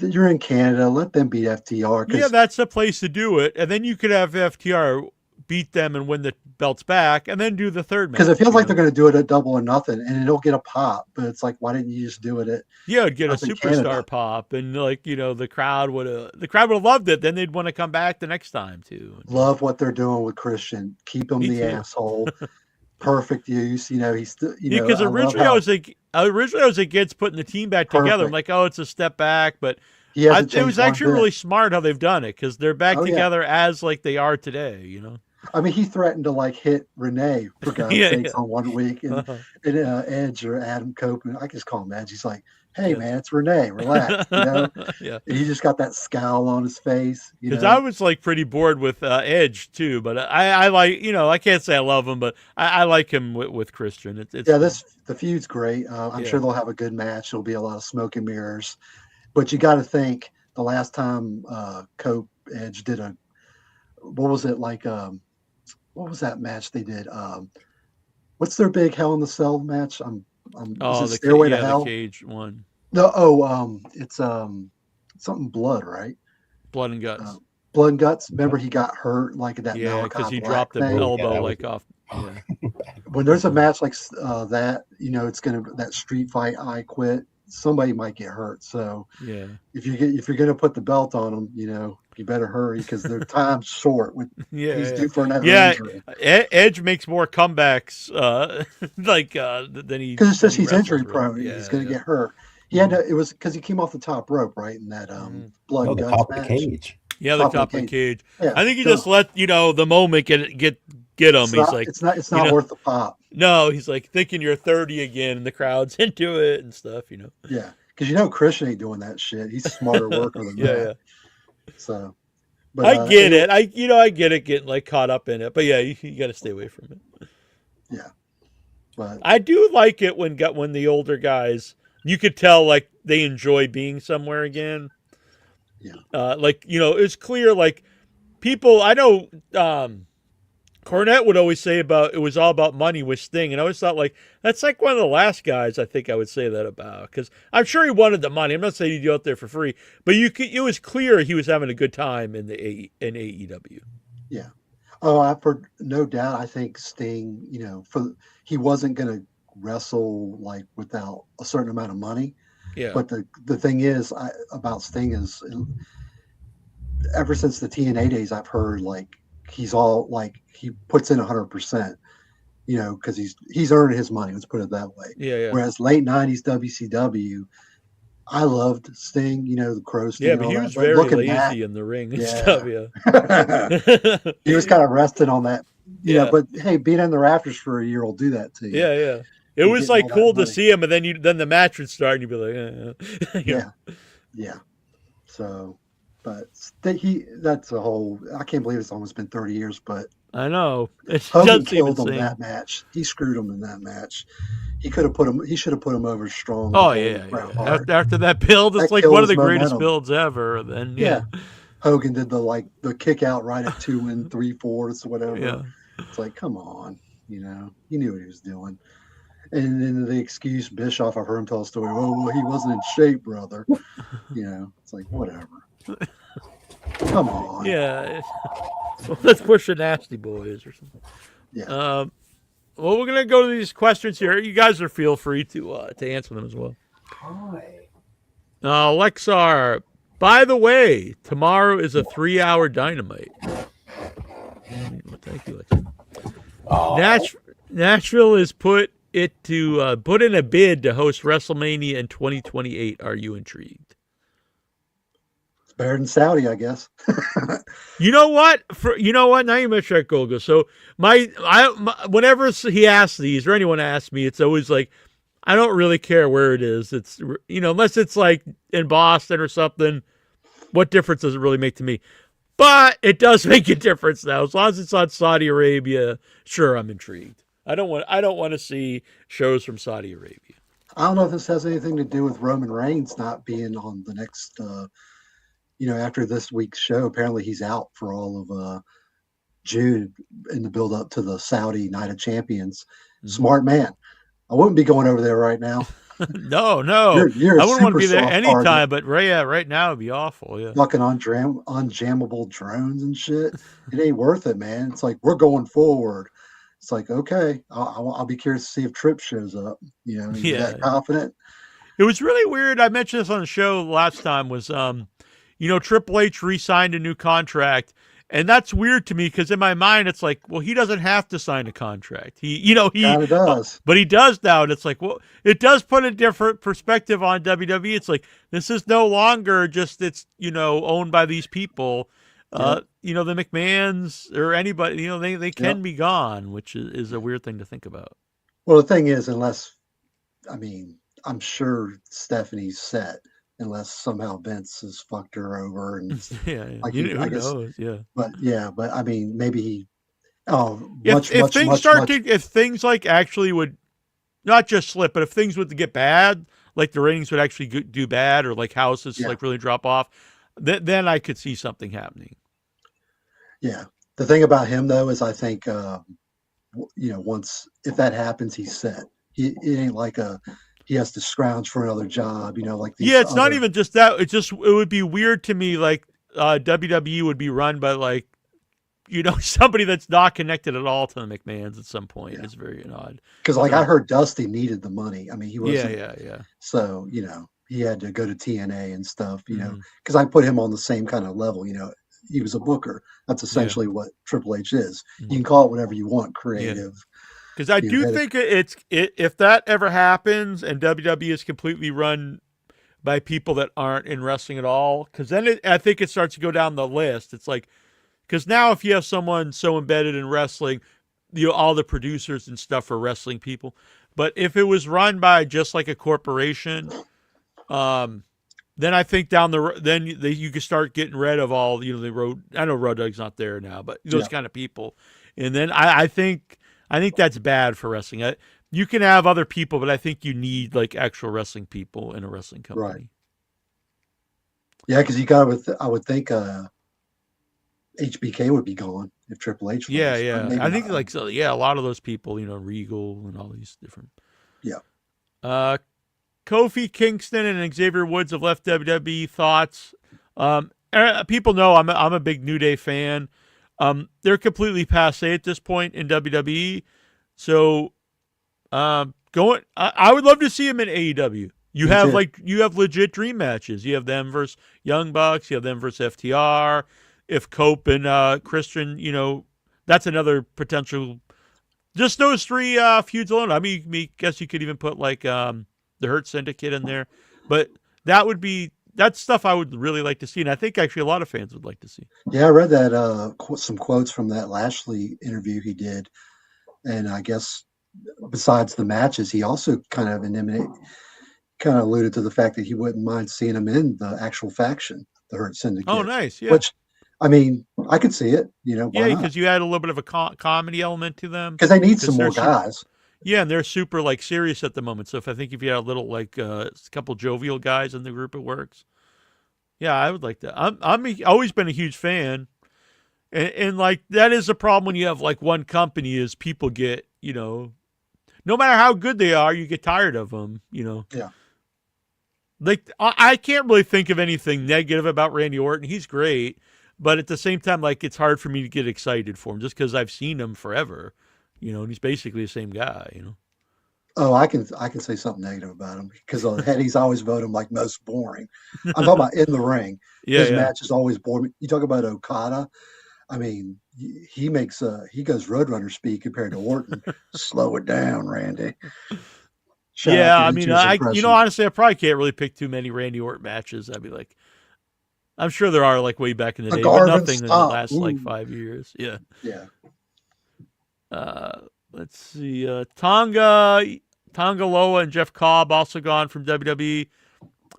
You're in Canada. Let them beat FTR. Yeah, that's the place to do it. And then you could have FTR beat them and win the belts back, and then do the third match. Because it feels like they're going to do it at Double or Nothing, and it'll get a pop. But it's like, why didn't you just do it at? Yeah, it'd get a superstar pop, and the crowd would have loved it. Then they'd want to come back the next time too. Love what they're doing with Christian. Keep him the asshole. Perfect use. He's still. Because originally I was against putting the team back together. I'm like, it's a step back, but it was actually really smart how they've done it, because they're back together as like they are today. I mean, he threatened to hit Renee for God's sakes on 1 week, and Edge or Adam Copeland. I just call him Edge. He's like, "Hey man, it's Renee. Relax." And he just got that scowl on his face. Because I was pretty bored with Edge too, but I like I can't say I love him, but I like him with Christian. It's the feud's great. I'm sure they'll have a good match. There'll be a lot of smoke and mirrors, but you got to think the last time Cope Edge did what was it like? What was that match they did? What's their big Hell in the Cell match? the Stairway to Hell? The cage one. No, it's something blood, right? Blood and Guts. Blood and Guts. Remember, he got hurt like that. Yeah, because he Black dropped the thing. elbow off. Yeah. When there's a match like that, it's gonna that street fight. I quit. Somebody might get hurt. So if you're gonna put the belt on them, you better hurry, because their time's short. He's due for another injury. Edge makes more comebacks than he, because it's just he's injury prone. He's gonna get hurt. He had to. It was because he came off the top rope, right, in that blood and guts match. Cage. Yeah, the top of the cage. Yeah, I think he just let the moment get him. It's not worth the pop. No, he's thinking you're 30 again, and the crowd's into it and stuff. Yeah, because Christian ain't doing that shit. He's a smarter worker than that. So, But I get it. I get it getting like caught up in it. But yeah, you got to stay away from it. Yeah. But I do like it when the older guys, you could tell like they enjoy being somewhere again. Yeah. Like, it's clear like people I know Cornette would always say about it was all about money with Sting, and I always thought like that's like one of the last guys I think I would say that about, because I'm sure he wanted the money. I'm not saying he'd go out there for free, but it was clear he was having a good time in AEW. Yeah. Oh, for no doubt. I think Sting, he wasn't going to wrestle like without a certain amount of money. Yeah. But the thing is about Sting is ever since the TNA days, I've heard like he's all like he puts in 100%, because he's earning his money. Let's put it that way. Yeah, yeah. Whereas late '90s WCW, I loved Sting. The Crow Sting. Yeah, but he was very lazy in the ring and stuff. Yeah. He was kind of resting on that. Yeah. But hey, being in the rafters for a year will do that to you. Yeah, yeah. It was like cool to see him, and then the match would start, and you'd be like, yeah. So. But that's a whole. I can't believe it's almost been 30 years. But I know Hogan killed him that match. He screwed him in that match. He could have put him. He should have put him over strong. Oh yeah. After that build, it's like one of the greatest builds ever. Then Hogan did the kick out right at 2 3/4, whatever. Yeah. It's like, come on, he knew what he was doing. And then the excuse Bischoff, I've heard him tell a story. Oh, well, he wasn't in shape, brother. It's like whatever. Come on. Yeah. Let's push the Nasty Boys or something. Yeah. Well, we're gonna go to these questions here. You guys are feel free to answer them as well. Hi. Lexar, by the way, tomorrow is a 3-hour Dynamite. Thank you, Lexar. Oh. Nashville has put in a bid to host WrestleMania in 2028. Are you intrigued? Better than Saudi, I guess. You know what? Now you mentioned that, Golga. So whenever he asks these or anyone asks me, it's always like, I don't really care where it is. It's unless it's like in Boston or something. What difference does it really make to me? But it does make a difference now. As long as it's on Saudi Arabia, sure, I'm intrigued. I don't want to see shows from Saudi Arabia. I don't know if this has anything to do with Roman Reigns not being on the next. After this week's show, apparently he's out for all of June in the build up to the Saudi Night of Champions. Mm-hmm. Smart man. I wouldn't be going over there right now. No. You're I wouldn't want to be there anytime, but right now it'd be awful. Yeah. Fucking unjammable drones and shit. It ain't worth it, man. It's like, we're going forward. It's like, okay, I'll be curious to see if Tripp shows up. He's that confident. It was really weird. I mentioned this on the show last time was, Triple H re-signed a new contract, and that's weird to me because in my mind it's like, well, he doesn't have to sign a contract. He kind of does, but he does now. And it's like, well, it does put a different perspective on WWE. It's like this is no longer just owned by these people. The McMahons or anybody, they can be gone, which is a weird thing to think about. Well, the thing is, I'm sure Stephanie's set. Unless somehow Vince has fucked her over, and I guess, knows? Yeah, but I mean, maybe he. If things like actually would not just slip, but if things would get bad, like the ratings would actually do bad, or like houses like really drop off, then I could see something happening. Yeah, the thing about him though is I think, once if that happens, he's set. It ain't like he has to scrounge for another job, like these. Yeah, it's not even just that. It would be weird to me, like WWE would be run by like, somebody that's not connected at all to the McMahons at some point. It's very odd. Because I heard Dusty needed the money. I mean, he wasn't. Yeah. So, he had to go to TNA and stuff, because I put him on the same kind of level, he was a booker. That's essentially what Triple H is. Mm-hmm. You can call it whatever you want, creative. Yeah. Because I do think if that ever happens and WWE is completely run by people that aren't in wrestling at all, because then I think it starts to go down the list. It's like, because now if you have someone so embedded in wrestling, all the producers and stuff are wrestling people. But if it was run by just like a corporation, then I think down the then you can start getting rid of all the road. I know Road Dogg's not there now, but those kind of people. And then I think that's bad for wrestling. You can have other people, but I think you need like actual wrestling people in a wrestling company. Right. Yeah, because I would think HBK would be gone if Triple H. Yeah. I think a lot of those people, Regal and all these different. Yeah. Kofi Kingston and Xavier Woods have left WWE. Thoughts? People know I'm a big New Day fan. They're completely passé at this point in WWE. So, I would love to see them in AEW. You have legit dream matches. You have them versus Young Bucks. You have them versus FTR. If Cope and Christian, that's another potential. Just those three feuds alone. I mean, guess you could even put like the Hurt Syndicate in there, but that's stuff I would really like to see, and I think actually a lot of fans would like to see. Yeah, I read that some quotes from that Lashley interview he did, and I guess besides the matches, he also kind of alluded to the fact that he wouldn't mind seeing him in the actual faction, the Hurt Syndicate. Oh, nice. Yeah. Which, I mean, I could see it. Yeah, because you add a little bit of a comedy element to them. Because they need some more guys. Yeah, and they're super like serious at the moment. So if you had a little like a couple jovial guys in the group, it works. Yeah, I would like that. I'm always been a huge fan, and like that is a problem when you have like one company is people get no matter how good they are, you get tired of them. Yeah. Like I can't really think of anything negative about Randy Orton. He's great, but at the same time, like it's hard for me to get excited for him just because I've seen him forever. And he's basically the same guy. Oh, I can say something negative about him because Headies always vote him like most boring. I'm talking about in the ring. His matches always bore me. You talk about Okada. I mean, he goes Roadrunner speed compared to Orton. Slow it down, Randy. I mean, honestly, I probably can't really pick too many Randy Orton matches. I'd be like, I'm sure there are like way back in the day, but nothing in the last like 5 years. Yeah. Yeah. Let's see. Tonga Loa and Jeff Cobb also gone from WWE.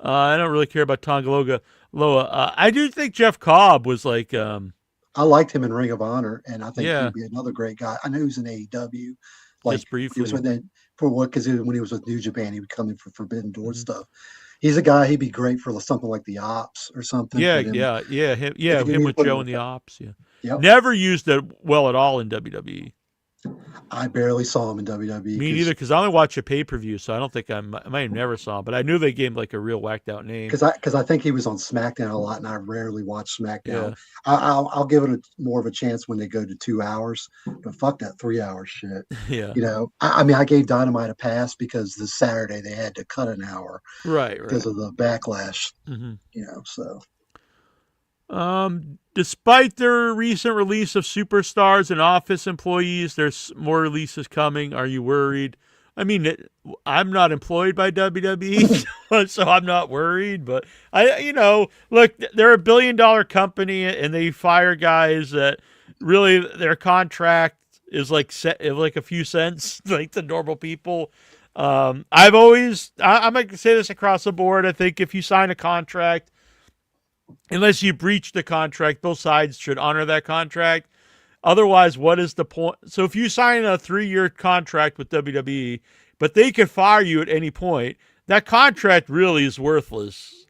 I don't really care about Tonga Loa. I do think Jeff Cobb was like. I liked him in Ring of Honor, and I think he'd be another great guy. I know he was in AEW, like just briefly. He was because when he was with New Japan, he would come in for Forbidden Door stuff. He's a guy. He'd be great for something like the Ops or something. Him with Joe and the Ops. Yeah, yep. Never used it well at all in WWE. I barely saw him in WWE. Me neither, because I only watch a pay-per-view, so I don't think I might have never saw him, but I knew they gave him like a real whacked-out name. Because I think he was on SmackDown a lot, and I rarely watch SmackDown. Yeah. I'll give it more of a chance when they go to 2 hours, but fuck that 3 hour shit. Yeah. I mean, I gave Dynamite a pass because this Saturday they had to cut an hour. Right. Because of the backlash. Mm-hmm. So. Despite their recent release of superstars and office employees, there's more releases coming. Are you worried? I mean, I'm not employed by WWE, so I'm not worried. But look, they're a $1 billion company, and they fire guys that really their contract is like set like a few cents, like the normal people. I'm going to say this across the board. I think if you sign a contract, unless you breach the contract, both sides should honor that contract. Otherwise, what is the point? So if you sign a 3-year contract with WWE, but they can fire you at any point, that contract really is worthless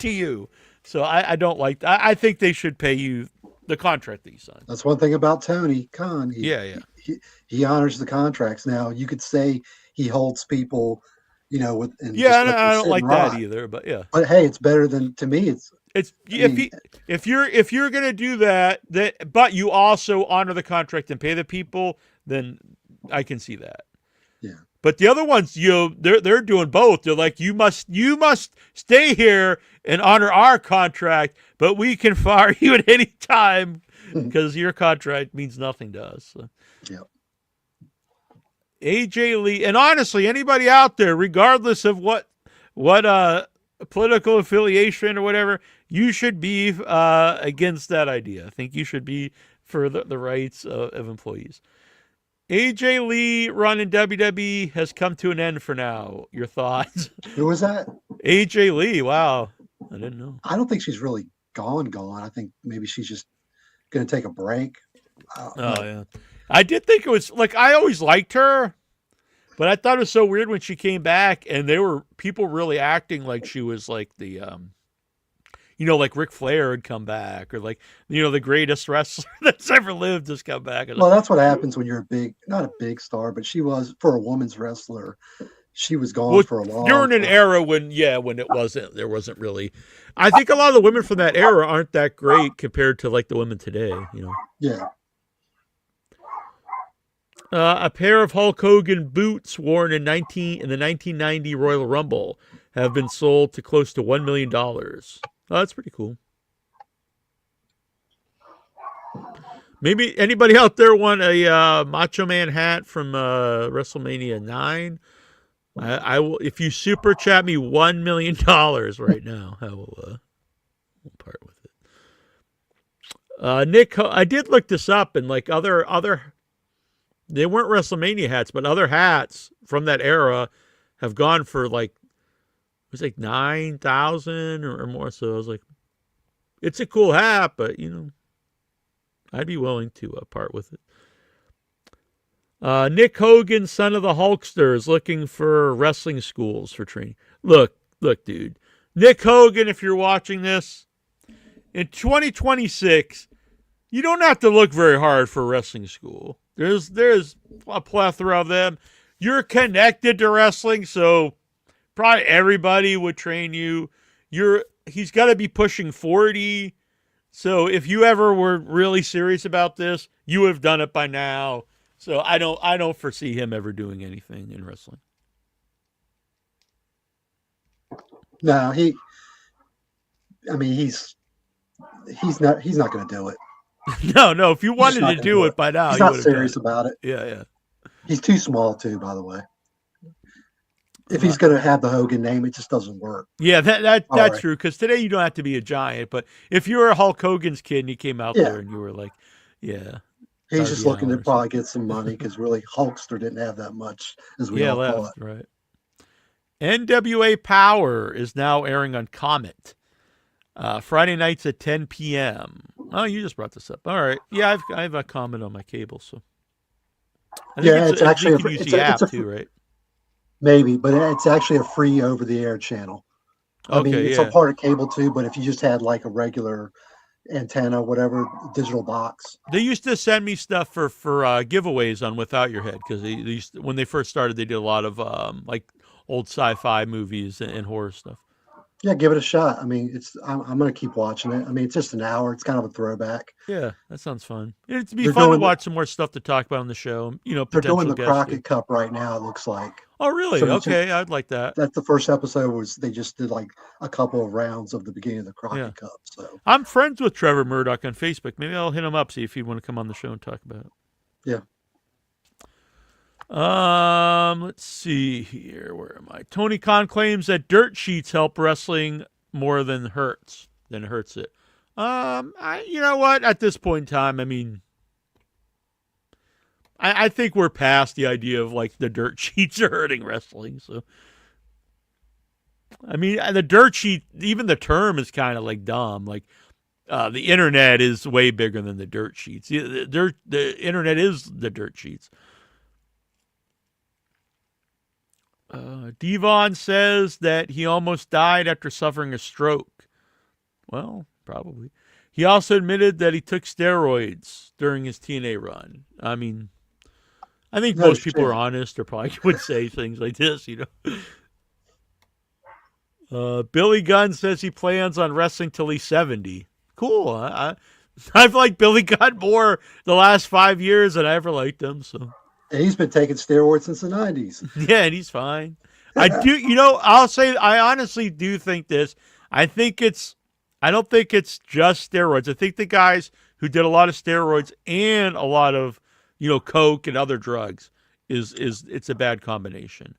to you. So I don't like that. I think they should pay you the contract that you signed. That's one thing about Tony Khan. He honors the contracts. Now, you could say he holds people, I don't like that either, but yeah. But hey, it's better than, to me, if you're gonna do that, but you also honor the contract and pay the people, then I can see that. Yeah. But the other ones, they're doing both. They're like, you must stay here and honor our contract, but we can fire you at any time because your contract means nothing to us. So. Yeah. AJ Lee, and honestly, anybody out there, regardless of what political affiliation or whatever, you should be against that idea. I think you should be for the rights of employees. AJ Lee run in WWE has come to an end for now. Your thoughts? Who was that? AJ Lee. Wow. I didn't know. I don't think she's really gone. I think maybe she's just going to take a break. Yeah. I did think it was like I always liked her, but I thought it was so weird when she came back and people really acting like she was like the like Ric Flair had come back, or like the greatest wrestler that's ever lived has come back. Well, that's what happens when you're not a big star, but she was, for a woman's wrestler, she was gone for a long time. During an era when there wasn't really. I think a lot of the women from that era aren't that great compared to like the women today. Yeah. A pair of Hulk Hogan boots worn in the 1990 Royal Rumble have been sold to close to $1 million. Oh, that's pretty cool. Maybe anybody out there want a Macho Man hat from WrestleMania 9? I will, if you super chat me $1 million right now, I will we'll part with it. Nick, I did look this up, and like other they weren't WrestleMania hats, but other hats from that era have gone for like, it was like 9,000 or more. So I was like, it's a cool hat, but I'd be willing to part with it. Nick Hogan, son of the Hulkster, is looking for wrestling schools for training. Look, dude. Nick Hogan, if you're watching this, in 2026, you don't have to look very hard for a wrestling school. There's a plethora of them. You're connected to wrestling, so probably everybody would train you. He's got to be pushing 40. So if you ever were really serious about this, you would have done it by now. So I don't foresee him ever doing anything in wrestling. No, he's not going to do it. No. If you wanted to do it by now, he's not serious about it. Yeah. He's too small too, by the way. If he's going to have the Hogan name, it just doesn't work. Yeah, that's true. Because today you don't have to be a giant, but if you were a Hulk Hogan's kid and you came out there and you were like, yeah. He's just looking to probably get some money because really Hulkster didn't have that much as we all thought. Right. NWA Power is now airing on Comet. Friday nights at 10 p.m. Oh, you just brought this up. All right. Yeah, I have a comment on my cable, so. It's actually the app too, right? Maybe, but it's actually a free over-the-air channel. I mean, it's a part of cable too, but if you just had like a regular antenna, whatever, digital box. They used to send me stuff for giveaways on Without Your Head because when they first started, they did a lot of like old sci-fi movies and horror stuff. Yeah, give it a shot. I mean, I'm going to keep watching it. I mean, it's just an hour. It's kind of a throwback. Yeah, that sounds fun. It'd be fun to watch some more stuff to talk about on the show. They're doing the Crockett Cup right now, it looks like. Oh, really? So okay, I'd like that. That's the first episode they just did like a couple of rounds of the beginning of the Crockett Cup. So I'm friends with Trevor Murdoch on Facebook. Maybe I'll hit him up, see if he'd want to come on the show and talk about it. Yeah. Let's see here. Where am I? Tony Khan claims that dirt sheets help wrestling more than hurts it. You know what? At this point in time, I mean, I think we're past the idea of like the dirt sheets are hurting wrestling. So, I mean, the dirt sheet, even the term is kind of like dumb. Like, the internet is way bigger than the dirt sheets. The internet is the dirt sheets. Devon says that he almost died after suffering a stroke. Well, probably. He also admitted that he took steroids during his TNA run. I mean, I think most people are honest or probably would say things like this, Billy Gunn says he plans on wrestling till he's 70. Cool. I've liked Billy Gunn more the last 5 years than I ever liked him, so. And he's been taking steroids since the 90s. Yeah, and he's fine. I do, I'll say, I honestly do think this. I don't think it's just steroids. I think the guys who did a lot of steroids and a lot of, coke and other drugs it's a bad combination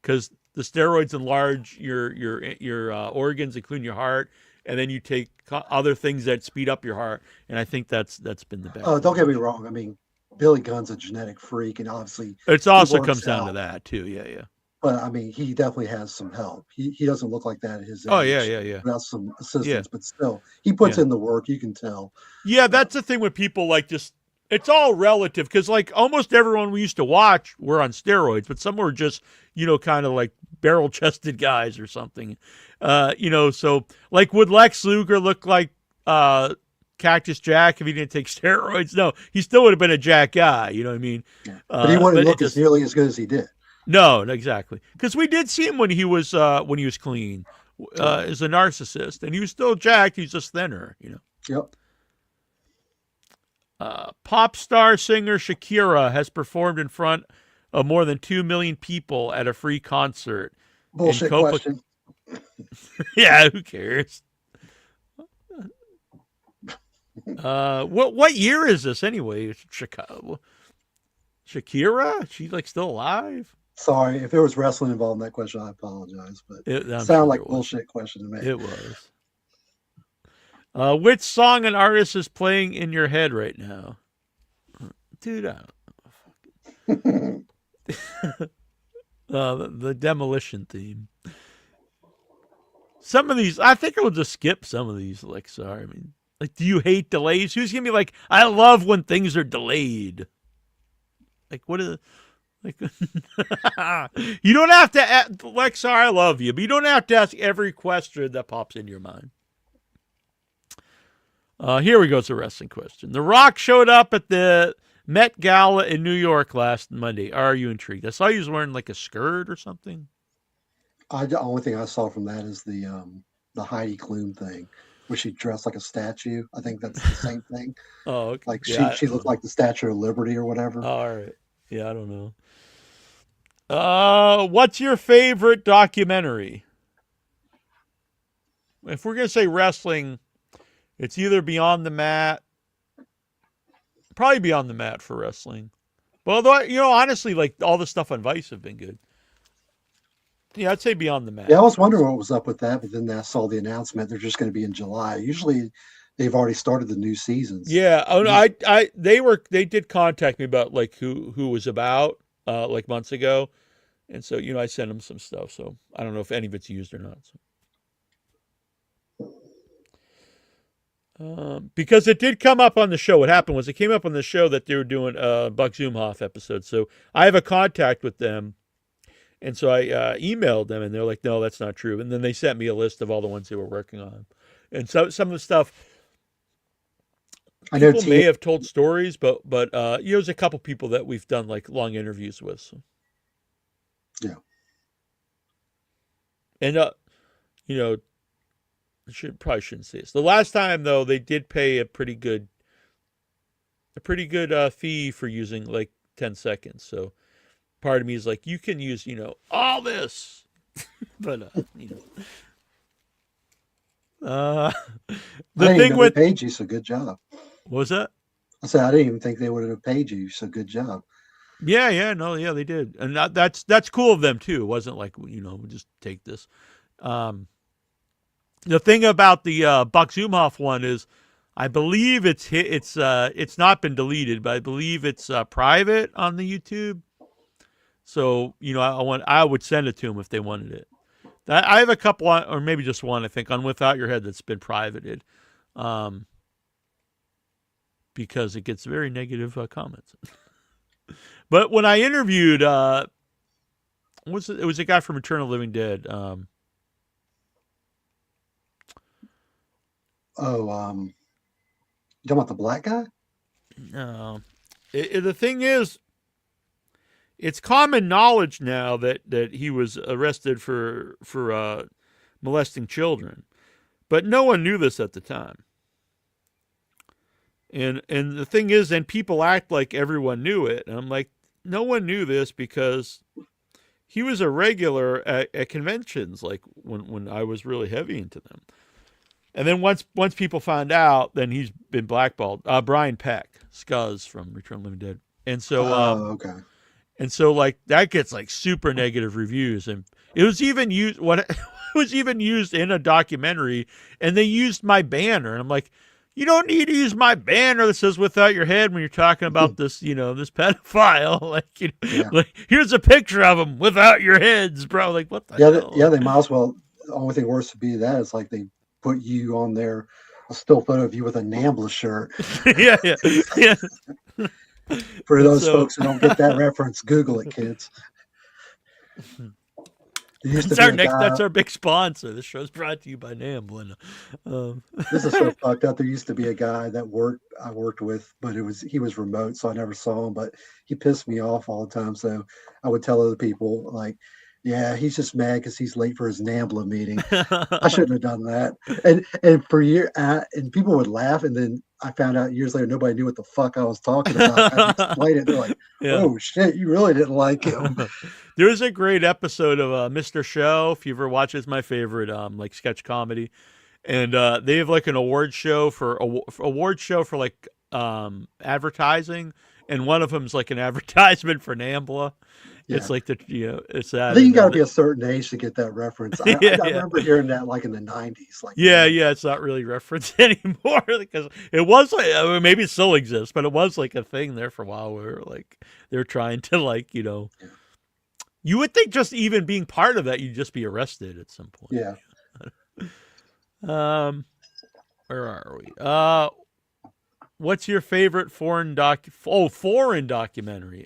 because the steroids enlarge your organs, including your heart, and then you take other things that speed up your heart. And I think that's been the bad. Oh, don't get me wrong. I mean, Billy Gunn's a genetic freak, and obviously it also comes down to that too. Yeah. But I mean, he definitely has some help. He doesn't look like that at his age. Oh yeah. Without some assistance, Yeah. but still, he puts Yeah. in the work. You can tell. Yeah, that's the thing with people like just. It's all relative because like almost everyone we used to watch were on steroids, but some were just kind of like barrel-chested guys or something. So like would Lex Luger look like Cactus Jack if he didn't take steroids? No, he still would have been a Jack guy. You know what I mean? Yeah. But he wouldn't look just, nearly as good as he did. No, exactly. Because we did see him when he was clean as a narcissist, and he was still jacked. He's just thinner. Yep. Pop star singer Shakira has performed in front of more than 2 million people at a free concert. Bullshit question. Yeah, who cares? What year is this anyway? Shakira? She like still alive? Sorry, if there was wrestling involved in that question, I apologize, but it sounded like a bullshit question to me. It was. Which song and artist is playing in your head right now? Dude, I don't know. The Demolition theme. Some of these, I think I will just skip some of these. Like, sorry. I mean, like, do you hate delays? Who's going to be like, I love when things are delayed? Like, what is like, you don't have to ask, like, sorry, I love you, but you don't have to ask every question that pops in your mind. Here we go. It's a wrestling question. The Rock showed up at the Met Gala in New York last Monday. Are you intrigued? I saw he was wearing like a skirt or something. The only thing I saw from that is the Heidi Klum thing, where she dressed like a statue. I think that's the same thing. Oh, okay. Like she looked like the Statue of Liberty or whatever. All right. Yeah, I don't know. What's your favorite documentary? If we're gonna say wrestling, it's either Beyond the Mat, probably Beyond the Mat for wrestling. But although, honestly, like all the stuff on Vice have been good. Yeah, I'd say Beyond the Mat. Yeah, I was wondering what was up with that, but then I saw the announcement they're just going to be in July. Usually, they've already started the new seasons. Yeah, they did contact me about like who was about like months ago, and so I sent them some stuff. So I don't know if any of it's used or not. So. Because it did come up on the show. What happened was it came up on the show that they were doing a Buck Zumhoff episode. So I have a contact with them. And so I emailed them, and they're like, no, that's not true. And then they sent me a list of all the ones they were working on. And so some of the stuff, people may have told stories, but there's a couple people that we've done like long interviews with. So. Yeah. And, probably shouldn't say this. The last time though, they did pay a pretty good fee for using like 10 seconds. So part of me is like, you can use, all this, but the thing with paid you, so good job. What was that? I said I didn't even think they would have paid you, so good job. Yeah, they did, and that's cool of them too. It wasn't like we just take this. The thing about the Buck Zumhoff one is, I believe it's not been deleted, but I believe it's private on the YouTube. So I would send it to them if they wanted it. I have a couple, or maybe just one, I think, on Without Your Head that's been privated, because it gets very negative comments. But when I interviewed, it was a guy from Eternal Living Dead. You talking about the black guy? No. The thing is, it's common knowledge now that he was arrested for molesting children, but no one knew this at the time. And the thing is, and people act like everyone knew it, and I'm like, no one knew this because he was a regular at conventions, like when I was really heavy into them. And then once people found out, then he's been blackballed. Brian Peck, Scuzz from Return of the Living Dead, and so okay. And so like that gets like super negative reviews, and it was even used in a documentary, and they used my banner, and I'm like, you don't need to use my banner that says "without your head" when you're talking about this, this pedophile. Like, here's a picture of him without your heads, bro. Like, what the hell? They might as well. The only thing worse would be that is like they put you on there, a still photo of you with a NAMBLA shirt. yeah. For those folks who don't get that reference, Google it, kids. That's our big sponsor. This show's brought to you by NAMBLA. This is so fucked up. There used to be a guy that I worked with, but he was remote, so I never saw him. But he pissed me off all the time. So I would tell other people, like, yeah, he's just mad because he's late for his NAMBLA meeting. I shouldn't have done that. And for years, and people would laugh, and then I found out years later nobody knew what the fuck I was talking about. I explained it. They're like, "Oh shit, you really didn't like him." There's a great episode of Mr. Show. If you ever watch it, it's my favorite like sketch comedy, and they have like an award show for like advertising, and one of them's like an advertisement for NAMBLA. Yeah. It's like it's that. I think you got to be a certain age to get that reference. I remember hearing that like in the 90s. Like, it's not really referenced anymore because it was like, I mean, maybe it still exists, but it was like a thing there for a while where like they're trying to like you would think just even being part of that you'd just be arrested at some point. Yeah. Where are we? What's your favorite foreign documentary?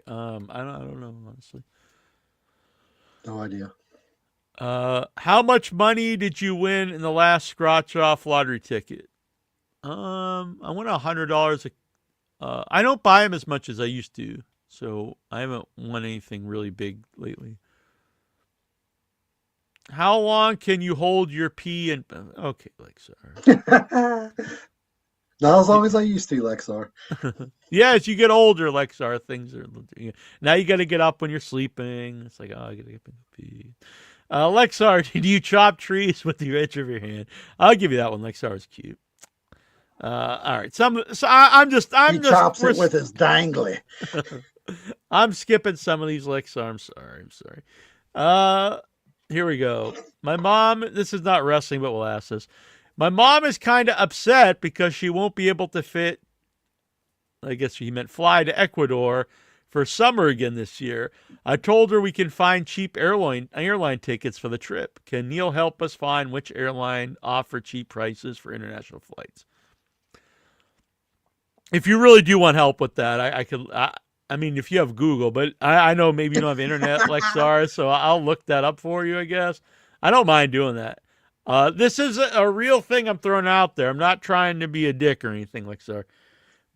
I don't know, honestly. No idea. How much money did you win in the last scratch-off lottery ticket? I won $100. I don't buy them as much as I used to, so I haven't won anything really big lately. How long can you hold your pee and... Okay, like, sorry. Not as long as I used to, Lexar. Yeah, as you get older, Lexar, things are... Now you got to get up when you're sleeping. It's like, I got to get up and pee. Lexar, do you chop trees with the edge of your hand? I'll give you that one. Lexar is cute. All right. He chops it with his dangly. I'm skipping some of these, Lexar. I'm sorry. Here we go. My mom, this is not wrestling, but we'll ask this. My mom is kind of upset because she won't be able to fit, I guess he meant fly to Ecuador for summer again this year. I told her we can find cheap airline tickets for the trip. Can Neil help us find which airline offer cheap prices for international flights? If you really do want help with that, I mean, if you have Google, but I know maybe you don't have internet, Lexar, so I'll look that up for you, I guess. I don't mind doing that. This is a real thing I'm throwing out there. I'm not trying to be a dick or anything, Lexar.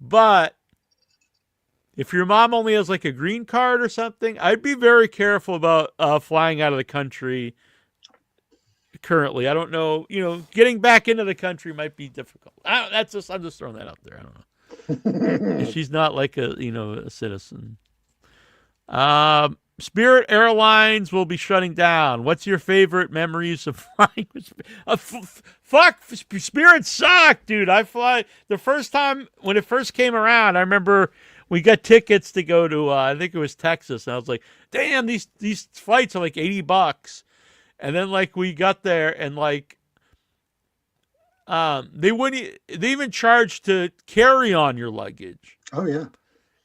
But if your mom only has like a green card or something, I'd be very careful about flying out of the country currently. I don't know, getting back into the country might be difficult. I'm just throwing that out there. I don't know. She's not like a citizen. Spirit Airlines will be shutting down. What's your favorite memories of flying? Fuck, Spirit sucked, dude. I fly the first time when it first came around. I remember we got tickets to go to I think it was Texas, and I was like, damn, these flights are like $80. And then like we got there and like they even charged to carry on your luggage. Oh yeah.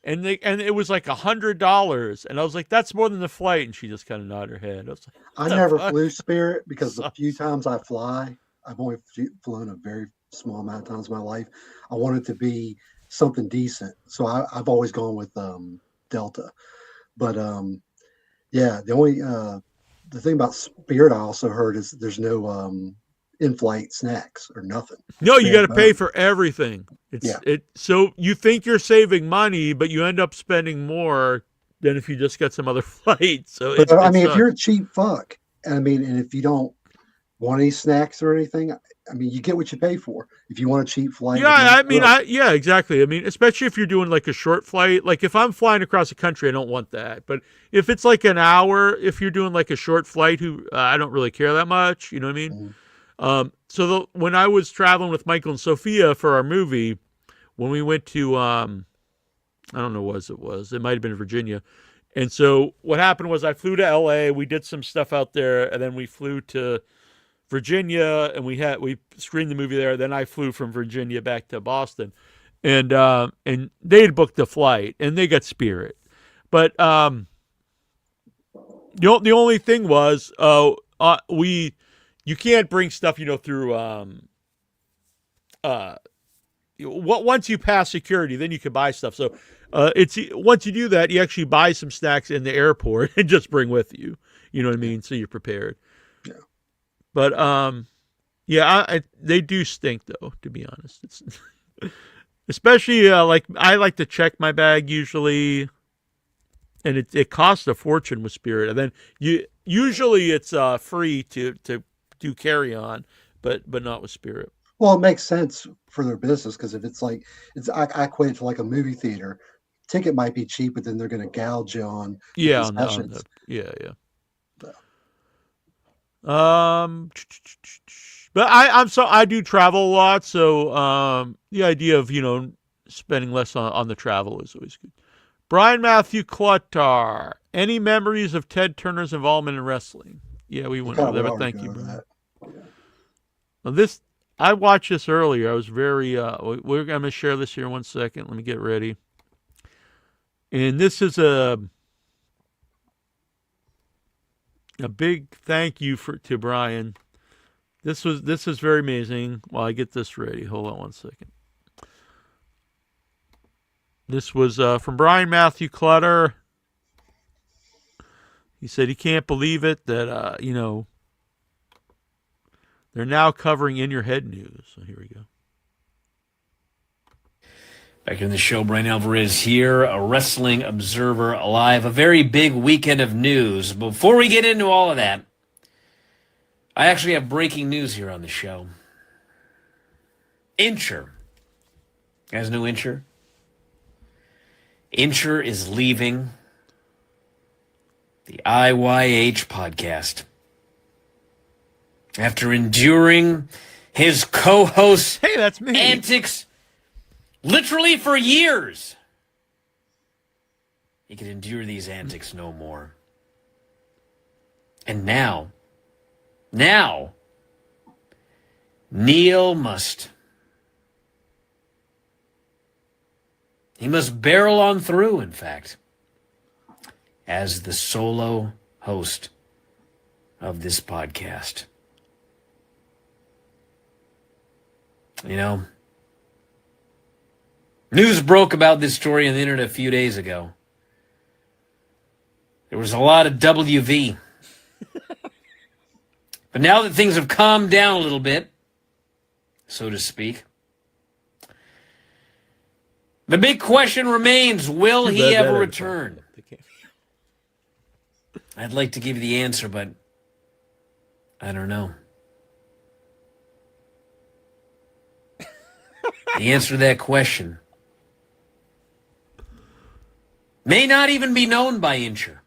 And it was like $100, and I was like, "That's more than the flight." And she just kind of nodded her head. I was like, I never flew Spirit because the few times I fly, I've only flown a very small amount of times in my life. I want it to be something decent, so I've always gone with Delta. But yeah, the only the thing about Spirit I also heard is there's no in-flight snacks or nothing. No, you got to pay for everything. So you think you're saving money, but you end up spending more than if you just got some other flight. So if you're a cheap fuck, and if you don't want any snacks or anything, you get what you pay for. If you want a cheap flight, yeah, exactly. Especially if you're doing like a short flight. Like if I'm flying across the country, I don't want that. But if it's like an hour, if you're doing like a short flight, I don't really care that much. You know what I mean? Mm-hmm. When I was traveling with Michael and Sophia for our movie, when we went to, I don't know what it was. It might have been Virginia. And so what happened was I flew to LA. We did some stuff out there, and then we flew to Virginia, and we screened the movie there. Then I flew from Virginia back to Boston, and they had booked a flight, and they got Spirit, but the only thing was you can't bring stuff through once you pass security, then you can buy stuff. So it's once you do that, you actually buy some snacks in the airport and just bring with you. You know what I mean? So you're prepared. Yeah. But they do stink though, to be honest. It's especially like I like to check my bag usually, and it costs a fortune with Spirit. And then usually it's free to do carry on, but not with Spirit. Well, it makes sense for their business because if it's like I equate it to like a movie theater. Ticket might be cheap, but then they're going to gouge you on concessions. Yeah. But I do travel a lot, so the idea of spending less on the travel is always good. Brian Matthew Cluttar, any memories of Ted Turner's involvement in wrestling? Yeah, we went over that, but thank you, Brian. Well, I watched this earlier. I was very we're going to share this here in 1 second. Let me get ready. And this is a big thank you to Brian. This is very amazing. While I get this ready, hold on 1 second. This was from Brian Matthew Clutter. He said he can't believe it that they're now covering In Your Head news. So here we go. Back in the show, Brian Alvarez here, a Wrestling Observer Alive. A very big weekend of news. Before we get into all of that, I actually have breaking news here on the show. Incher. You guys know Incher? Incher is leaving the IYH podcast. After enduring his co-host's that's me. antics literally for years. He could endure these antics no more. And now, Neal must barrel on through, in fact, as the solo host of this podcast. News broke about this story on the internet a few days ago. There was a lot of WV. But now that things have calmed down a little bit, so to speak, the big question remains, will he ever return? I'd like to give you the answer, but I don't know. The answer to that question may not even be known by Incher.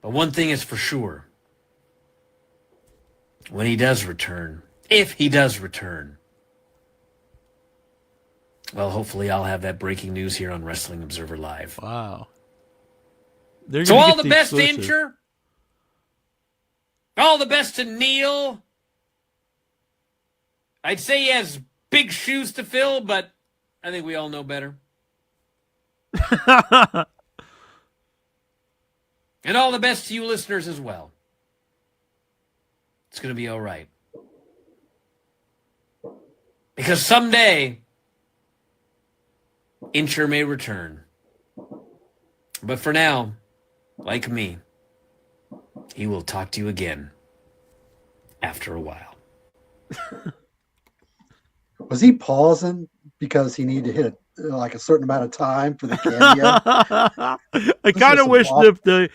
But one thing is for sure. When he does return, if he does return, well, hopefully I'll have that breaking news here on Wrestling Observer Live. Wow. So all the best to Incher. All the best to Neal. I'd say he has big shoes to fill, but I think we all know better. And all the best to you listeners as well. It's going to be all right. Because someday, Incher may return. But for now, like me, he will talk to you again after a while. Was he pausing because he needed to hit a certain amount of time for the cameo? I kind of wish the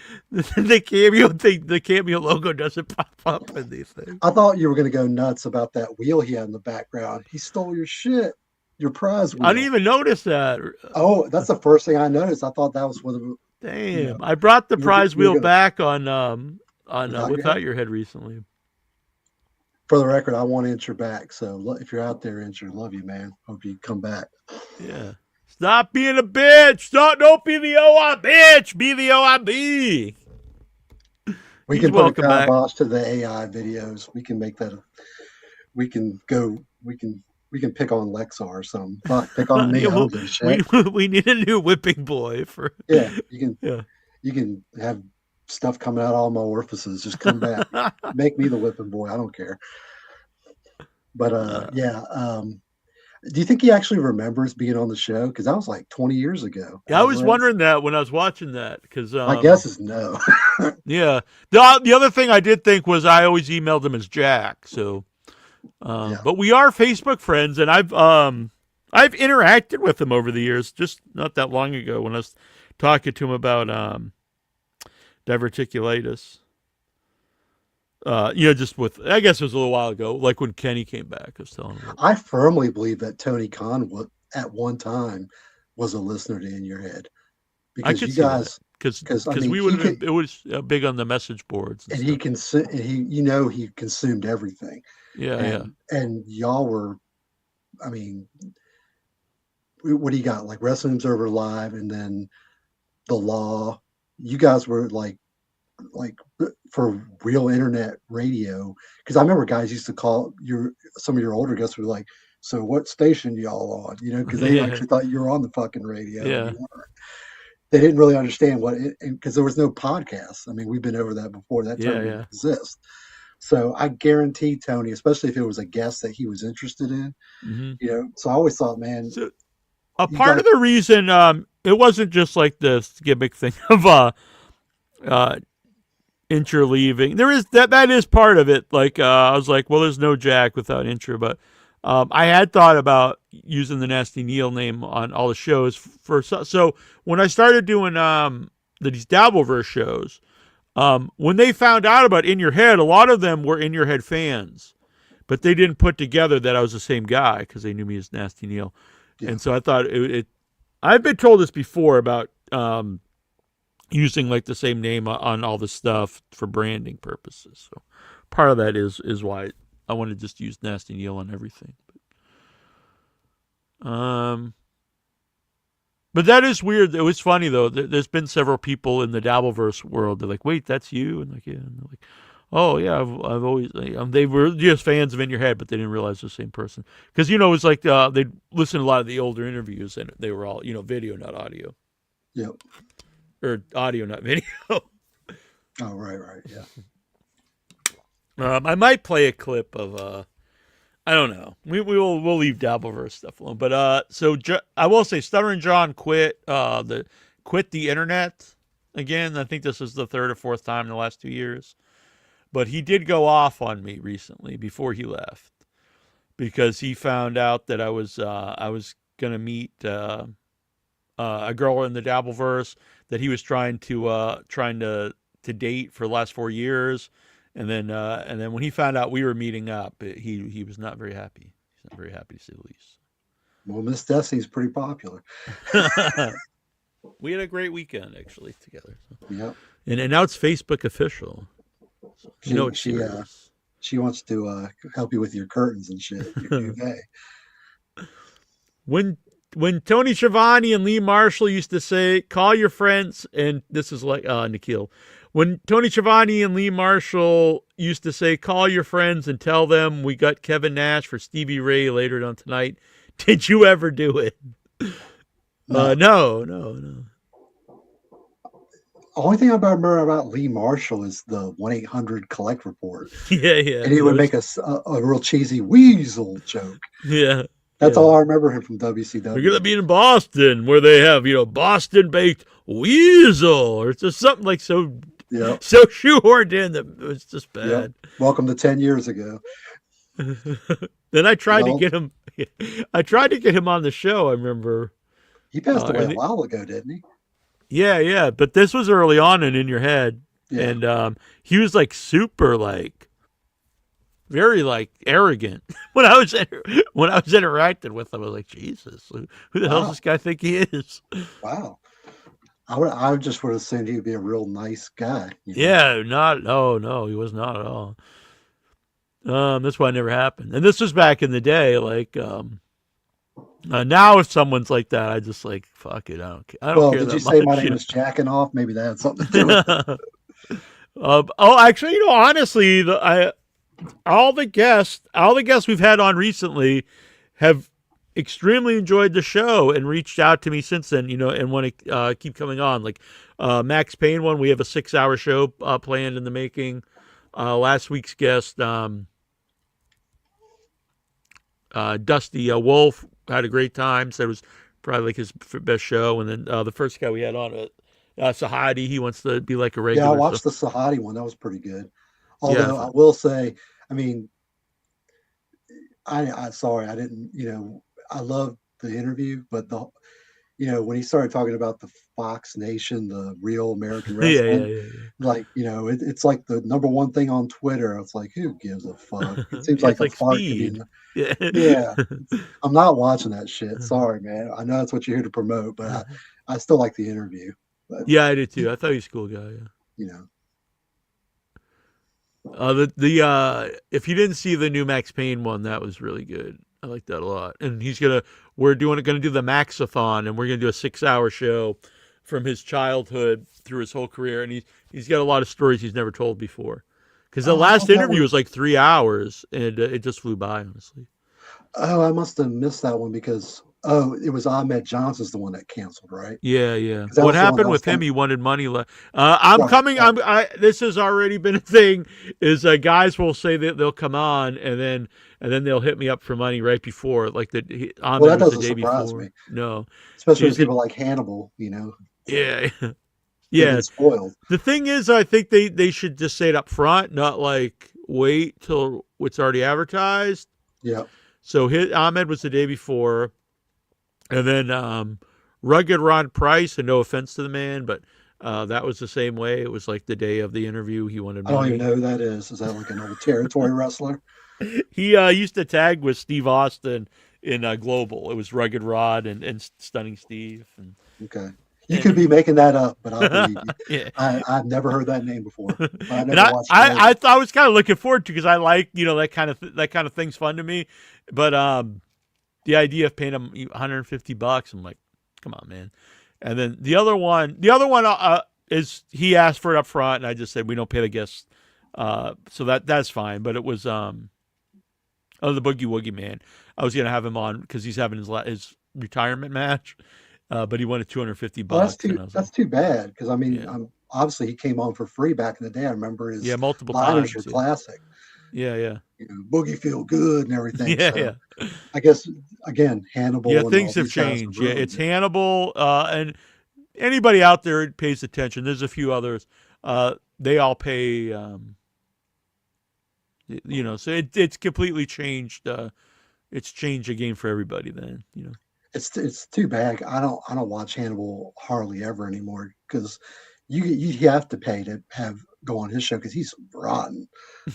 cameo logo doesn't pop up in these things. I thought you were going to go nuts about that wheel he had in the background. He stole your shit, your prize wheel. I didn't even notice that. Oh, that's the first thing I noticed. I thought that was one of the. Damn, I brought the prize wheel back on Without Your Head recently. For the record, I want Incher back. So if you're out there, Incher, love you, man. Hope you come back. Yeah. Stop being a bitch. Don't be the OI bitch. Be the OIB. We He's can put a welcome back. kibosh to the AI videos. We can make that. We can pick on Lexar or something. Fuck, pick on me. Yeah, I well, don't give a shit. we need a new whipping boy for. Yeah, you can. Yeah. You can have stuff coming out all my orifices. Just come back. Make me the whipping boy. I don't care. But yeah. Do you think he actually remembers being on the show? Because that was like 20 years ago. Yeah, I was wondering that when I was watching that because my guess is no. Yeah. The other thing I did think was I always emailed him as Jack. So, but we are Facebook friends, and I've interacted with him over the years. Just not that long ago when I was talking to him about diverticulitis. Just with, I guess it was a little while ago, like when Kenny came back. I was telling him. I firmly believe that Tony Khan at one time was a listener to In Your Head, because you guys, because we would have been, it was big on the message boards, and he he consumed everything. Yeah, and y'all were, I mean, what do you got? Like Wrestling Observer Live, and then The Law. You guys were like for real internet radio, because I remember guys used to call some of your older guests were like, so what station y'all on, because they actually thought you were on the fucking radio. Yeah. They didn't really understand because there was no podcast. I mean, we've been over that before. That term didn't exist. So I guarantee Tony, especially if it was a guest that he was interested in, so I always thought, man, a part of the reason it wasn't just like this gimmick thing of intro leaving. There is that is part of it. Like I was like, well, there's no Jack without intro, but I had thought about using the Nasty Neal name on all the shows so when I started doing these Dabbleverse shows, when they found out about In Your Head, a lot of them were In Your Head fans, but they didn't put together that I was the same guy because they knew me as Nasty Neal. And so I thought I've been told this before about using like the same name on all the stuff for branding purposes. So part of that is why I want to just use Nasty Neal on everything. But that is weird. It was funny though. There's been several people in the Dabbleverse world. They're like, "Wait, that's you?" And like, yeah. And they're like, "Oh yeah, I've always." They were just fans of In Your Head, but they didn't realize it was the same person. Because it was like they'd listen to a lot of the older interviews, and they were all video, not audio. Yep. Or audio, not video. Oh, right, yeah. I might play a clip of I don't know. We'll leave Dabbleverse stuff alone. But so I will say, Stuttering John quit the internet again. I think this is the third or fourth time in the last 2 years. But he did go off on me recently before he left, because he found out that I was gonna meet a girl in the Dabbleverse that he was trying to date for the last 4 years, and then when he found out we were meeting up, he was not very happy. He's not very happy, to say the least. Well, Miss Destiny's pretty popular. We had a great weekend actually together. So. Yep. And now it's Facebook official. So she wants to help you with your curtains and shit. Your duvet. When Tony Schiavone and Lee Marshall used to say, call your friends, and this is like Nikhil. When Tony Schiavone and Lee Marshall used to say, call your friends and tell them we got Kevin Nash for Stevie Ray later on tonight, did you ever do it? No. Only thing I remember about Lee Marshall is the 1-800 collect report. Yeah. And he would make a real cheesy weasel joke. Yeah. That's all I remember him from WCW. We're going to be in Boston, where they have, Boston baked weasel, or it's just something like so shoehorned in that it was just bad. Yep. Welcome to 10 years ago. Then I tried to get him. I tried to get him on the show. I remember he passed away a while ago, didn't he? Yeah. But this was early on and In Your Head, and he was like super very arrogant when I was interacting with him. I was like, Jesus, who the hell does this guy think he is? Wow. I just would have assumed he'd be a real nice guy. Yeah, no, he was not at all. That's why it never happened. And this was back in the day. Now if someone's like that, I just fuck it. I don't care. Did you say my name is Jacking Off? Maybe that had something to do with it. Actually, honestly, all the guests we've had on recently have extremely enjoyed the show and reached out to me since then, and want to keep coming on. Like Max Payne one, we have a 6-hour show planned in the making. Last week's guest, Dusty Wolf, had a great time. Said it was probably like his best show. And then the first guy we had on, Sahadi, he wants to be like a regular. Yeah, I watched the Sahadi one. That was pretty good. Although Yeah. I will say, I mean, I sorry, I didn't, I loved the interview, but when he started talking about the Fox Nation, the real American wrestling, Yeah. like, it's like the number one thing on Twitter. It's like, who gives a fuck? It seems Yeah, like it's a like fart. Speed. Yeah. I'm not watching that shit. Sorry, man. I know that's what you're here to promote, but I still like the interview. But, Yeah, I did too. I thought he was a cool guy. Yeah. you know, If you didn't see the new Max Payne one, that was really good. I like that a lot. And we're gonna do the Maxathon, and we're gonna do a 6-hour show from his childhood through his whole career, and he's got a lot of stories he's never told before. Because the last interview was like 3 hours, and it just flew by, honestly. I must have missed that one because it was Ahmed Johnson's the one that canceled, right? Yeah. that What was the happened one with that was him? He wanted money left. I'm Right, coming. right. This has already been a thing. Is guys will say that they'll come on, and then they'll hit me up for money right before, like Ahmed Well, that was the doesn't day surprise before. me. No, Especially with Seriously. people like Hannibal, Yeah. they Yeah. get spoiled. The thing is, I think they should just say it up front, not like wait till it's already advertised. Yeah. So Ahmed was the day before, and then Rugged Ron Price, and no offense to the man, but that was the same way. It was like the day of the interview. He wanted I don't money. even know who that is. Is that like an old territory wrestler? He used to tag with Steve Austin in Global. It was Rugged Rod and Stunning Steve. And, Okay. You could be making that up, but I'll believe you. yeah. I've never heard that name before. But I And never watched I was kind of looking forward to, because I like that kind of thing's fun to me, but the idea of paying him $150, I'm like, come on, man. And then the other one is he asked for it up front, and I just said we don't pay the guests, so that's fine. But it was the Boogie Woogie Man. I was gonna have him on because he's having his retirement match, but he wanted $250. Well, that's like, too bad because I mean, Yeah. obviously he came on for free back in the day. I remember his multiple liners times. were classic. Yeah. Boogie feel good and everything. Yeah, so yeah. I guess again, Hannibal. Yeah, and things all have these guys have changed. Yeah, ruined it's it. Hannibal, and anybody out there who pays attention. There's a few others. They all pay. So it's completely changed. It's changed the game for everybody. Then It's too bad. I don't watch Hannibal hardly ever anymore because you have to pay to go on his show because he's rotten.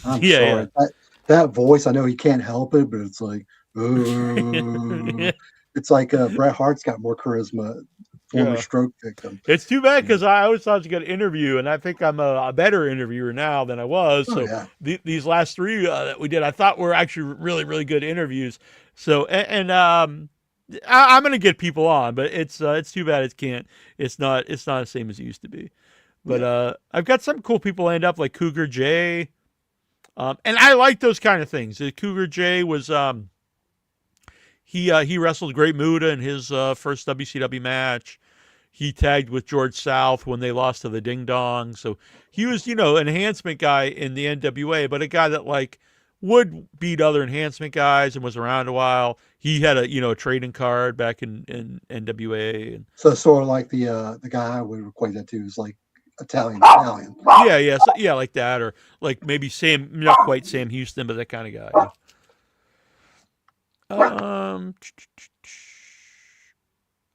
I'm Yeah, sorry. That voice, I know he can't help it, but it's like, ooh. It's like Bret Hart's got more charisma, former Yeah. stroke victim. It's too bad because I always thought it was a good interview, and I think I'm a better interviewer now than I was. Oh, So yeah. these last three that we did, I thought were actually really, really good interviews. So I'm going to get people on, but it's too bad it's not the same as it used to be. But I've got some cool people lined up like Cougar J, and I like those kind of things. Cougar J was he wrestled Great Muta in his first WCW match. He tagged with George South when they lost to the Ding Dong. So he was, an enhancement guy in the NWA, but a guy that like would beat other enhancement guys and was around a while. He had a trading card back in NWA. And, So sort of like the guy I would equate that to is like Italian. yeah, like that, or like maybe not quite Sam Houston, but that kind of guy.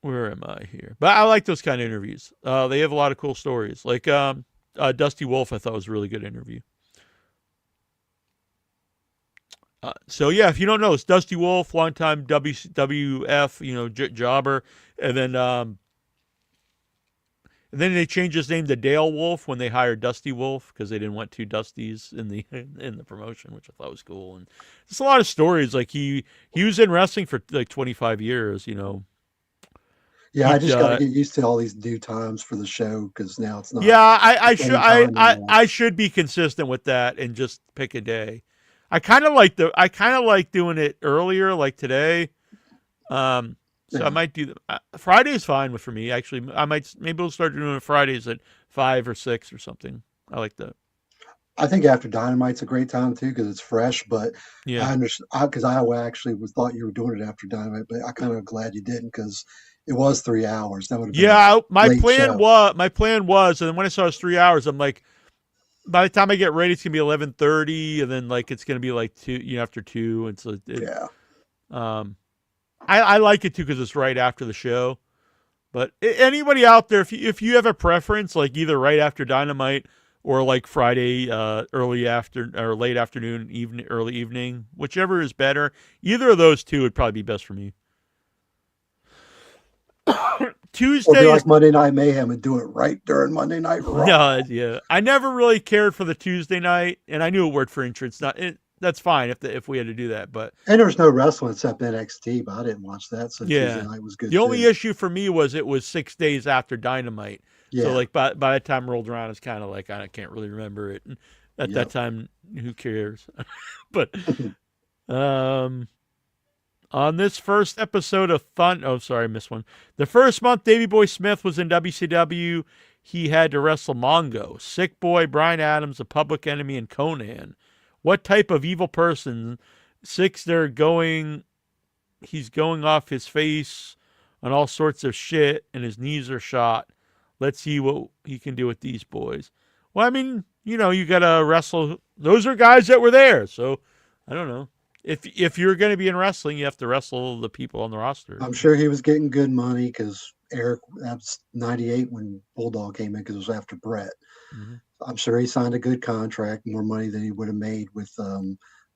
Where am I here? But I like those kind of interviews. They have a lot of cool stories. Like Dusty Wolf, I thought was a really good interview. So yeah, if you don't know, it's Dusty Wolf, longtime WWF, jobber, and then they changed his name to Dale Wolf when they hired Dusty Wolf because they didn't want two Dusties in the promotion, which I thought was cool. And there's a lot of stories. Like he was in wrestling for like 25 years. Yeah, I just got to get used to all these new times for the show because now it's not. Yeah, I the should same time anymore. I should be consistent with that and just pick a day. I kind of like doing it earlier, like today. So Yeah. I might do Friday is fine for me. Actually, maybe we'll start doing it Fridays at 5 or 6 or something. I like that. I think after Dynamite's a great time too because it's fresh. But Yeah. I understand because I actually thought you were doing it after Dynamite, but I kind of glad you didn't because it was 3 hours. That would have been My late plan show. was, and then when I saw it was 3 hours, I'm like, by the time I get ready, it's gonna be 11:30, and then like it's gonna be like 2, after 2, and so Yeah. I like it too because it's right after the show. But anybody out there, if you have a preference, like either right after Dynamite or like Friday, early after or late afternoon, early evening, whichever is better, either of those two would probably be best for me. Tuesday Or be is like Monday Night Mayhem and do it right during Monday Night Raw. no, yeah. I never really cared for the Tuesday night, and I knew it worked for entrance. That's fine if we had to do that, but And there was no wrestling except NXT, but I didn't watch that, so yeah, Tuesday night was good. the only too. issue for me was it was 6 days after Dynamite. Yeah. So like by the time rolled around, it's kind of like I can't really remember it. And at that time, who cares? But on this first episode of I missed one. The first month Davey Boy Smith was in WCW, he had to wrestle Mongo, Sick Boy, Brian Adams, The Public Enemy, and Conan. What type of evil person? He's going off his face on all sorts of shit, and his knees are shot. Let's see what he can do with these boys. Well, I mean, you got to wrestle. Those are guys that were there, so I don't know. If you're going to be in wrestling, you have to wrestle the people on the roster. I'm sure he was getting good money because Eric, that's 98 when Bulldog came in because it was after Brett. Mm-hmm. I'm sure he signed a good contract, more money than he would have made with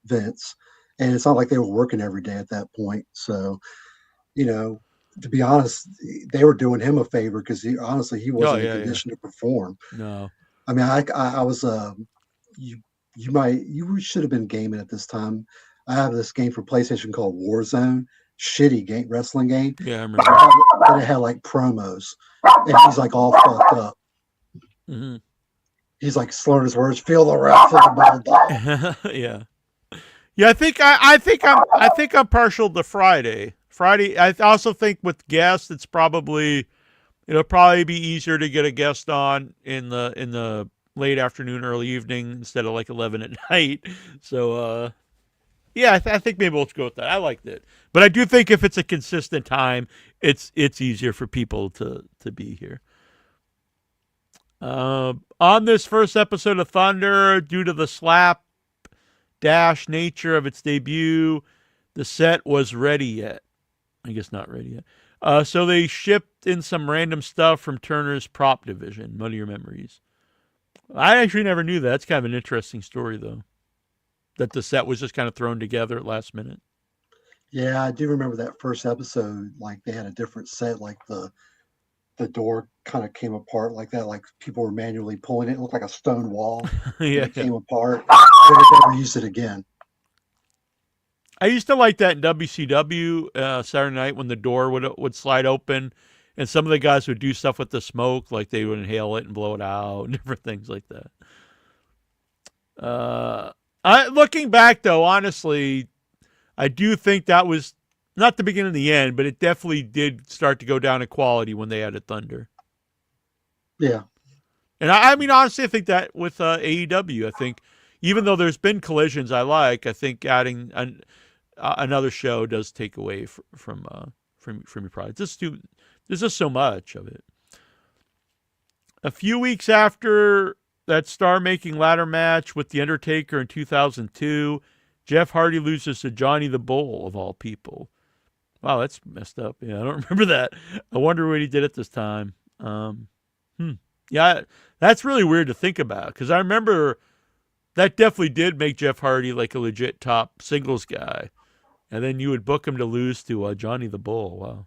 Vince. And it's not like they were working every day at that point. So, to be honest, they were doing him a favor because he wasn't in condition to perform. No. I mean, I was, you should have been gaming at this time. I have this game for PlayStation called Warzone, shitty wrestling game. Yeah, I remember. And it had like promos, and he's like all fucked up. Mm-hmm. He's like slurring his words. Feel the wrath of the bulldog. Yeah. I think I'm partial to Friday. I also think with guests, it'll probably be easier to get a guest on in the late afternoon, early evening instead of like 11 at night. So, I think maybe we'll go with that. I liked it, but I do think if it's a consistent time, it's easier for people to be here. On this first episode of Thunder, due to the slapdash nature of its debut, the set was ready yet. I guess not ready yet. So they shipped in some random stuff from Turner's prop division. What are your memories? I actually never knew that. That's kind of an interesting story, though. That the set was just kind of thrown together at last minute. Yeah, I do remember that first episode. Like they had a different set. Like the door kind of came apart like that. Like people were manually pulling it. It looked like a stone wall. It came apart. They never used it again. I used to like that in WCW Saturday Night when the door would slide open, and some of the guys would do stuff with the smoke, like they would inhale it and blow it out, and different things like that. Looking back, though, honestly, I do think that was not the beginning of the end, but it definitely did start to go down in quality when they added Thunder. Yeah. And I mean, honestly, I think that with AEW, I think even though there's been collisions I think adding another show does take away from your product. There's just so much of it. A few weeks after that star-making ladder match with The Undertaker in 2002, Jeff Hardy loses to Johnny the Bull, of all people. Wow, that's messed up. Yeah, I don't remember that. I wonder what he did at this time. Yeah, that's really weird to think about, because I remember that definitely did make Jeff Hardy like a legit top singles guy. And then you would book him to lose to Johnny the Bull. Wow.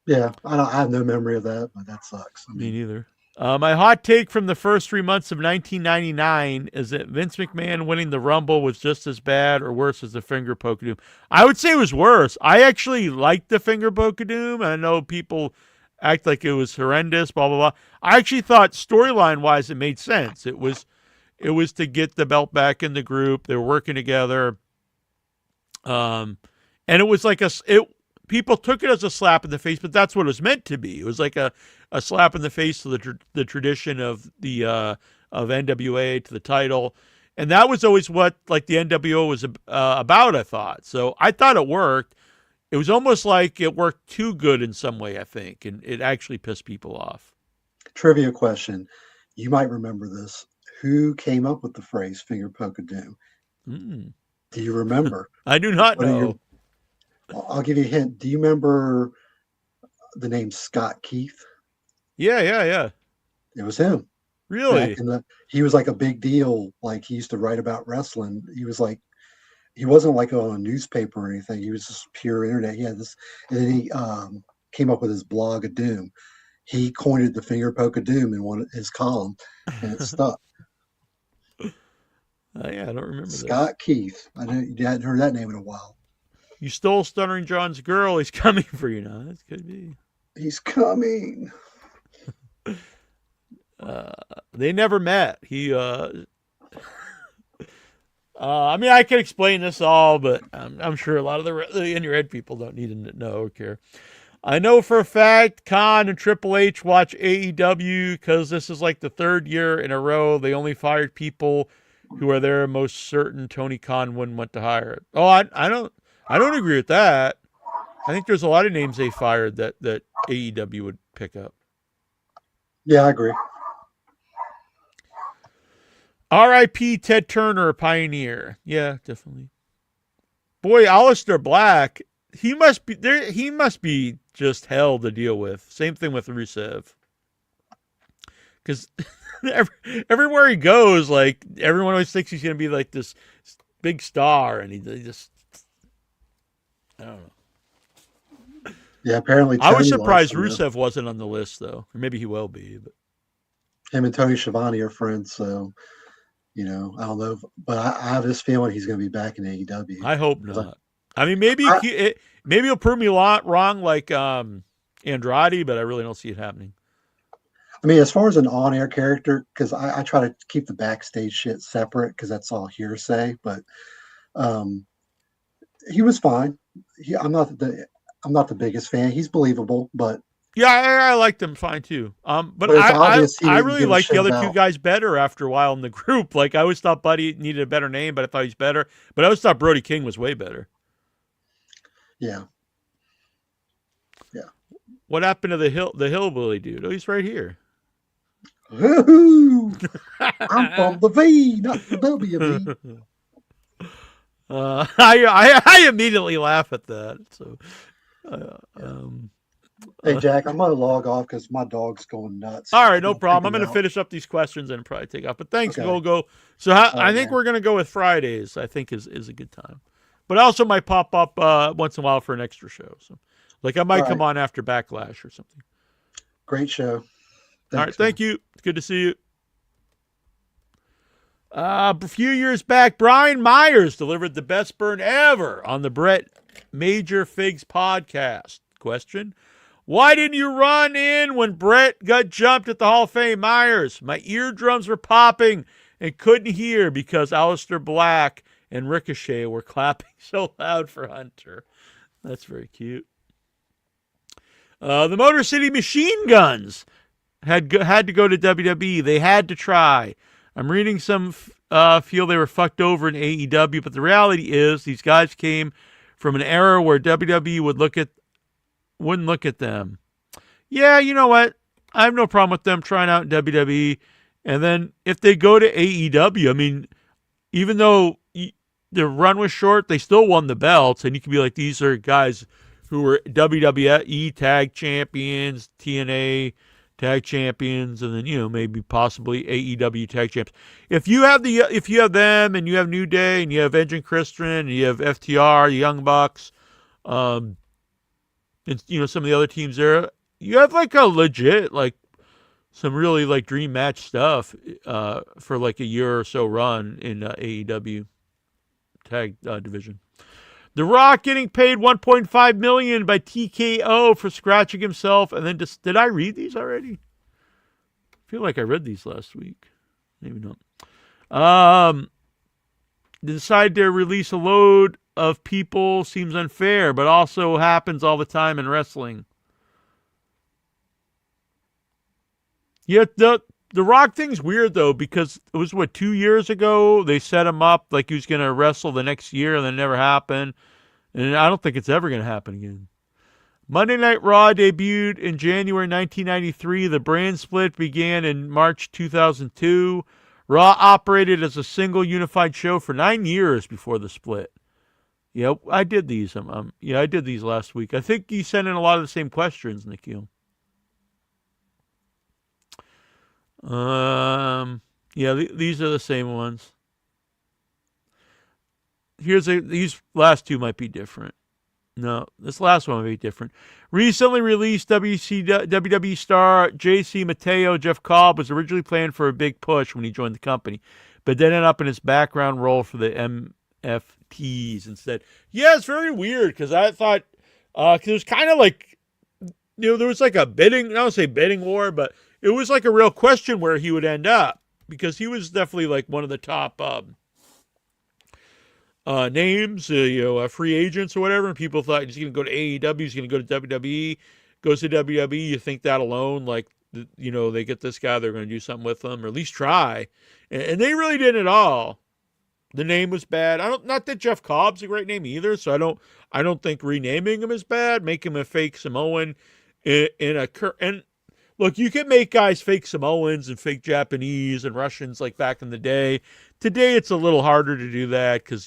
Yeah, I have no memory of that, but that sucks. Me neither. My hot take from the first 3 months of 1999 is that Vince McMahon winning the Rumble was just as bad or worse as the finger poke of doom. I would say it was worse. I actually liked the finger poke of doom, and I know people act like it was horrendous, blah, blah, blah. I actually thought storyline-wise it made sense. It was to get the belt back in the group. They were working together. And it was like people took it as a slap in the face, but that's what it was meant to be. It was like a slap in the face to the tradition of the of NWA, to the title, and that was always what like the NWO was about. I thought so. I thought it worked. It was almost like it worked too good in some way, I think, and it actually pissed people off. Trivia question. You might remember this. Who came up with the phrase finger poke of doom? Mm. Do you remember? I do not know. I'll give you a hint. Do you remember the name Scott Keith? Yeah. It was him. Really? He was like a big deal. Like he used to write about wrestling. He wasn't like on a newspaper or anything. He was just pure internet. He had this, and then he came up with his blog of doom. He coined the finger poke of doom in one of his column, and it stuck. Yeah, I don't remember Scott Keith. I know you hadn't heard that name in a while. You stole Stuttering John's girl. He's coming for you now. That could be. He's coming. They never met. He. I mean, I can explain this all, but I'm sure a lot of the in your head people don't need to know or care. I know for a fact Khan and Triple H watch AEW because this is like the third year in a row they only fired people who are there most certain Tony Khan wouldn't want to hire. Oh, I don't agree with that. I think there's a lot of names they fired that AEW would pick up. Yeah, I agree. R.I.P. Ted Turner, a pioneer. Yeah, definitely. Boy, Aleister Black, he must be just hell to deal with. Same thing with Rusev. Because everywhere he goes, like everyone always thinks he's going to be like this big star, and he just, I don't know. Yeah, apparently. I was surprised Rusev wasn't on the list, though. Or maybe he will be. But him and Tony Schiavone are friends, so I don't know. But I have this feeling he's going to be back in AEW. I hope not. I mean, maybe he'll prove me wrong, like Andrade, but I really don't see it happening. I mean, as far as an on-air character, because I try to keep the backstage shit separate because that's all hearsay. But he was fine. I'm not the biggest fan. He's believable, but yeah, I liked him fine too. But I really liked the other two guys better after a while in the group. Like I always thought Buddy needed a better name, but I thought he's better. But I always thought Brody King was way better. Yeah. What happened to the hillbilly dude? Oh, he's right here. I'm from the V, not the WV. I immediately laugh at that. So, hey Jack, I'm gonna log off because my dog's going nuts. All right, no problem. I'm gonna finish up these questions and probably take off. But thanks, Go. So I think we're gonna go with Fridays. I think is a good time. But I also might pop up once in a while for an extra show. So, like I might come on after Backlash or something. Great show. All right, thank you. It's good to see you. A few years back, Brian Myers delivered the best burn ever on the Brett Major Figs podcast. Question: why didn't you run in when Brett got jumped at the Hall of Fame? Myers, my eardrums were popping and couldn't hear because Aleister Black and Ricochet were clapping so loud for Hunter. That's very cute. The Motor City Machine Guns had to go to WWE. They had to try. I'm reading some feel they were fucked over in AEW, but the reality is these guys came from an era where WWE wouldn't look at them. Yeah, you know what? I have no problem with them trying out in WWE. And then if they go to AEW, I mean, even though the run was short, they still won the belts. And you can be like, these are guys who were WWE tag champions, TNA tag champions, and then maybe possibly AEW tag champs. If you have them, and you have New Day, and you have Edge and Christian, and you have FTR, Young Bucks, and some of the other teams there, you have like a legit some really like dream match stuff for like a year or so run in AEW tag division. The Rock getting paid $1.5 million by TKO for scratching himself, and then did I read these already? I feel like I read these last week. Maybe not. They decided to release a load of people seems unfair, but also happens all the time in wrestling. Yet the Rock thing's weird though, because it was 2 years ago they set him up like he was going to wrestle the next year, and then it never happened. And I don't think it's ever going to happen again. Monday Night Raw debuted in January 1993. The brand split began in March 2002. Raw operated as a single unified show for 9 years before the split. Yeah, I did these. I did these last week. I think you sent in a lot of the same questions, Nikhil. These are the same ones. These last two might be different. No, this last one might be different. Recently released WWE star JC Mateo Jeff Cobb was originally planned for a big push when he joined the company, but then ended up in his background role for the MFTs instead. Yeah, it's very weird because I thought because it was kind of like there was like a bidding. I don't say bidding war, but it was like a real question where he would end up because he was definitely like one of the top names, free agents or whatever, and people thought he's going to go to AEW, he's going to go to WWE. Goes to WWE, you think that alone, like, they get this guy, they're going to do something with him, or at least try, and they really didn't at all. The name was bad. Not that Jeff Cobb's a great name either, so I don't think renaming him is bad. Make him a fake Samoan and look, you can make guys fake Samoans and fake Japanese and Russians like back in the day. Today, it's a little harder to do that because,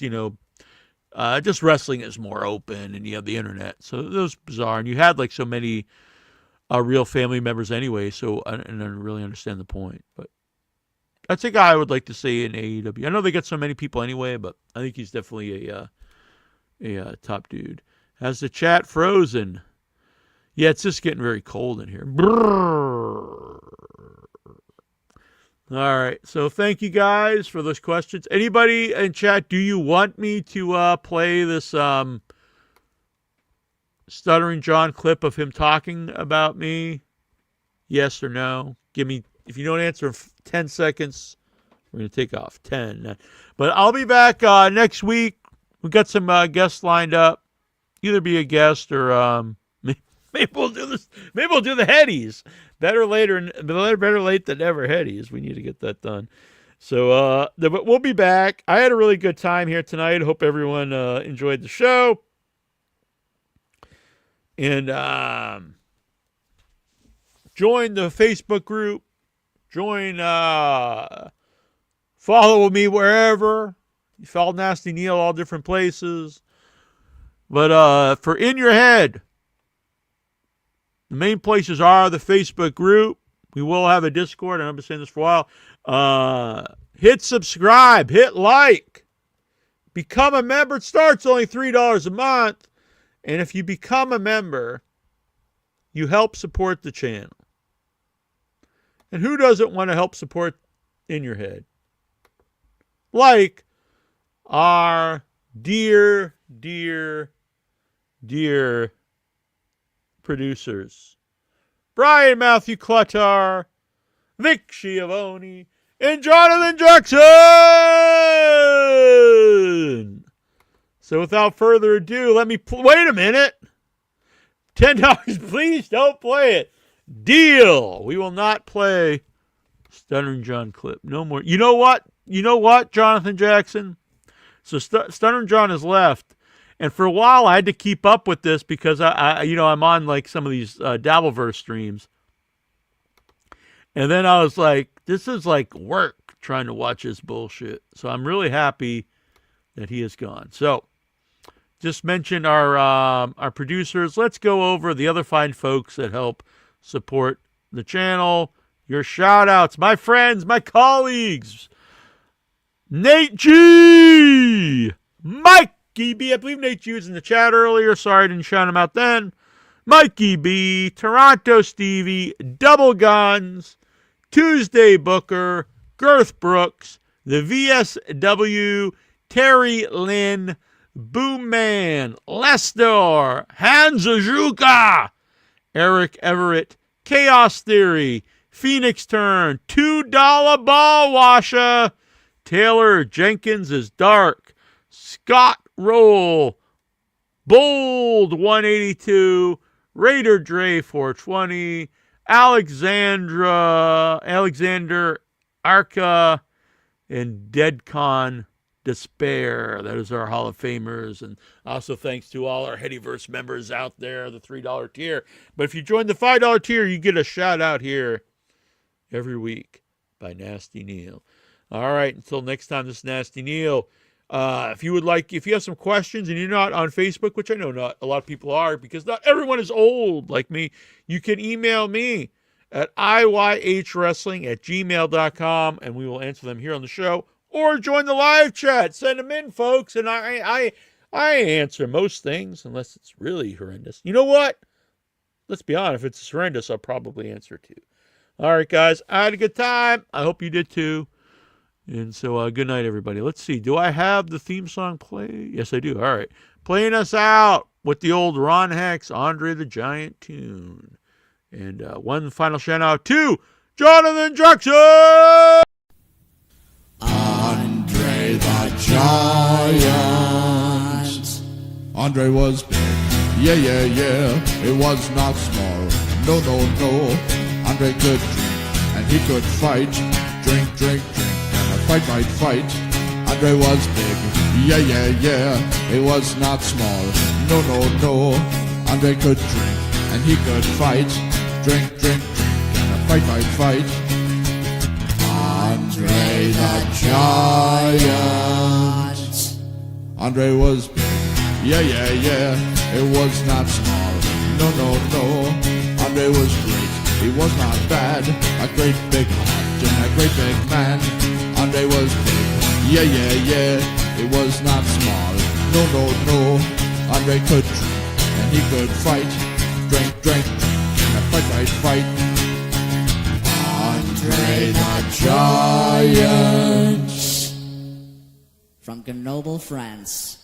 just wrestling is more open and you have the internet. So it was bizarre. And you had like so many real family members anyway. So I don't really understand the point. But that's a guy I would like to see in AEW. I know they get so many people anyway, but I think he's definitely a top dude. Has the chat frozen? Yeah, it's just getting very cold in here. Brrr. All right, so thank you guys for those questions. Anybody in chat, do you want me to play this Stuttering John clip of him talking about me? Yes or no? If you don't answer in 10 seconds, we're going to take off. 10. But I'll be back next week. We've got some guests lined up. Either be a guest or maybe we'll do this. Maybe we'll do the Headies. Better late than never. Headies. We need to get that done. So, but we'll be back. I had a really good time here tonight. Hope everyone enjoyed the show. And join the Facebook group. Join. Follow me wherever. You follow Nasty Neal all different places. But for In Your Head, the main places are the Facebook group. We will have a Discord, and I've been saying this for a while. Hit subscribe. Hit like. Become a member. It starts only $3 a month. And if you become a member, you help support the channel. And who doesn't want to help support In Your Head? Like our dear producers, Brian Matthew Cluttar, Vic Schiavone, and Jonathan Jackson. So without further ado, let me wait a minute. $10, please don't play it. Deal. We will not play Stuttering John clip. No more. You know what, Jonathan Jackson? So Stuttering John has left. And for a while, I had to keep up with this because I'm on like some of these Dabbleverse streams. And then I was like, this is like work trying to watch this bullshit. So I'm really happy that he is gone. So just mention our producers. Let's go over the other fine folks that help support the channel. Your shout outs, my friends, my colleagues. Nate G, Mikey B. I believe Nate G was in the chat earlier. Sorry I didn't shout him out then. Mikey B, Toronto Stevie, Double Guns, Tuesday Booker, Girth Brooks, the VSW, Terry Lynn, Boom Man, Lesnar, Hans Ajuka, Eric Everett, Chaos Theory, Phoenix Turn, $2 Ball Washer, Taylor Jenkins is Dark, Scott Roll, Bold 182, Raider Dre 420, Alexander Arca, and Deadcon Despair. That is our Hall of Famers. And also thanks to all our Headyverse members out there, the $3 tier. But if you join the $5 tier, you get a shout out here every week by Nasty Neal. All right, until next time, this is Nasty Neal. If you have some questions and you're not on Facebook, which I know not a lot of people are, because not everyone is old like me, you can email me at iyhwrestling@gmail.com, and we will answer them here on the show, or join the live chat. Send them in, folks, and I answer most things, unless it's really horrendous. You know what? Let's be honest. If it's horrendous, I'll probably answer too. All right, guys. I had a good time. I hope you did too. And so, good night, everybody. Let's see. Do I have the theme song play? Yes, I do. All right. Playing us out with the old Ron Hex, Andre the Giant tune. And one final shout out to Jonathan Jackson! Andre the Giant. Andre was big. Yeah, yeah, yeah. It was not small. No, no, no. Andre could drink and he could fight. Drink, drink, drink. Fight, fight, fight. Andre was big. Yeah, yeah, yeah. It was not small. No, no, no. Andre could drink and he could fight. Drink, drink, drink. And fight, fight, fight. Andre the Giant. Andre was big. Yeah, yeah, yeah. It was not small. No, no, no. Andre was great. He was not bad. A great big heart and a great big man. Andre was big, yeah, yeah, yeah, it was not small, no, no, no, Andre could drink, and he could fight, drink, drink, drink, and fight, fight, fight, Andre the Giant. From Grenoble, France.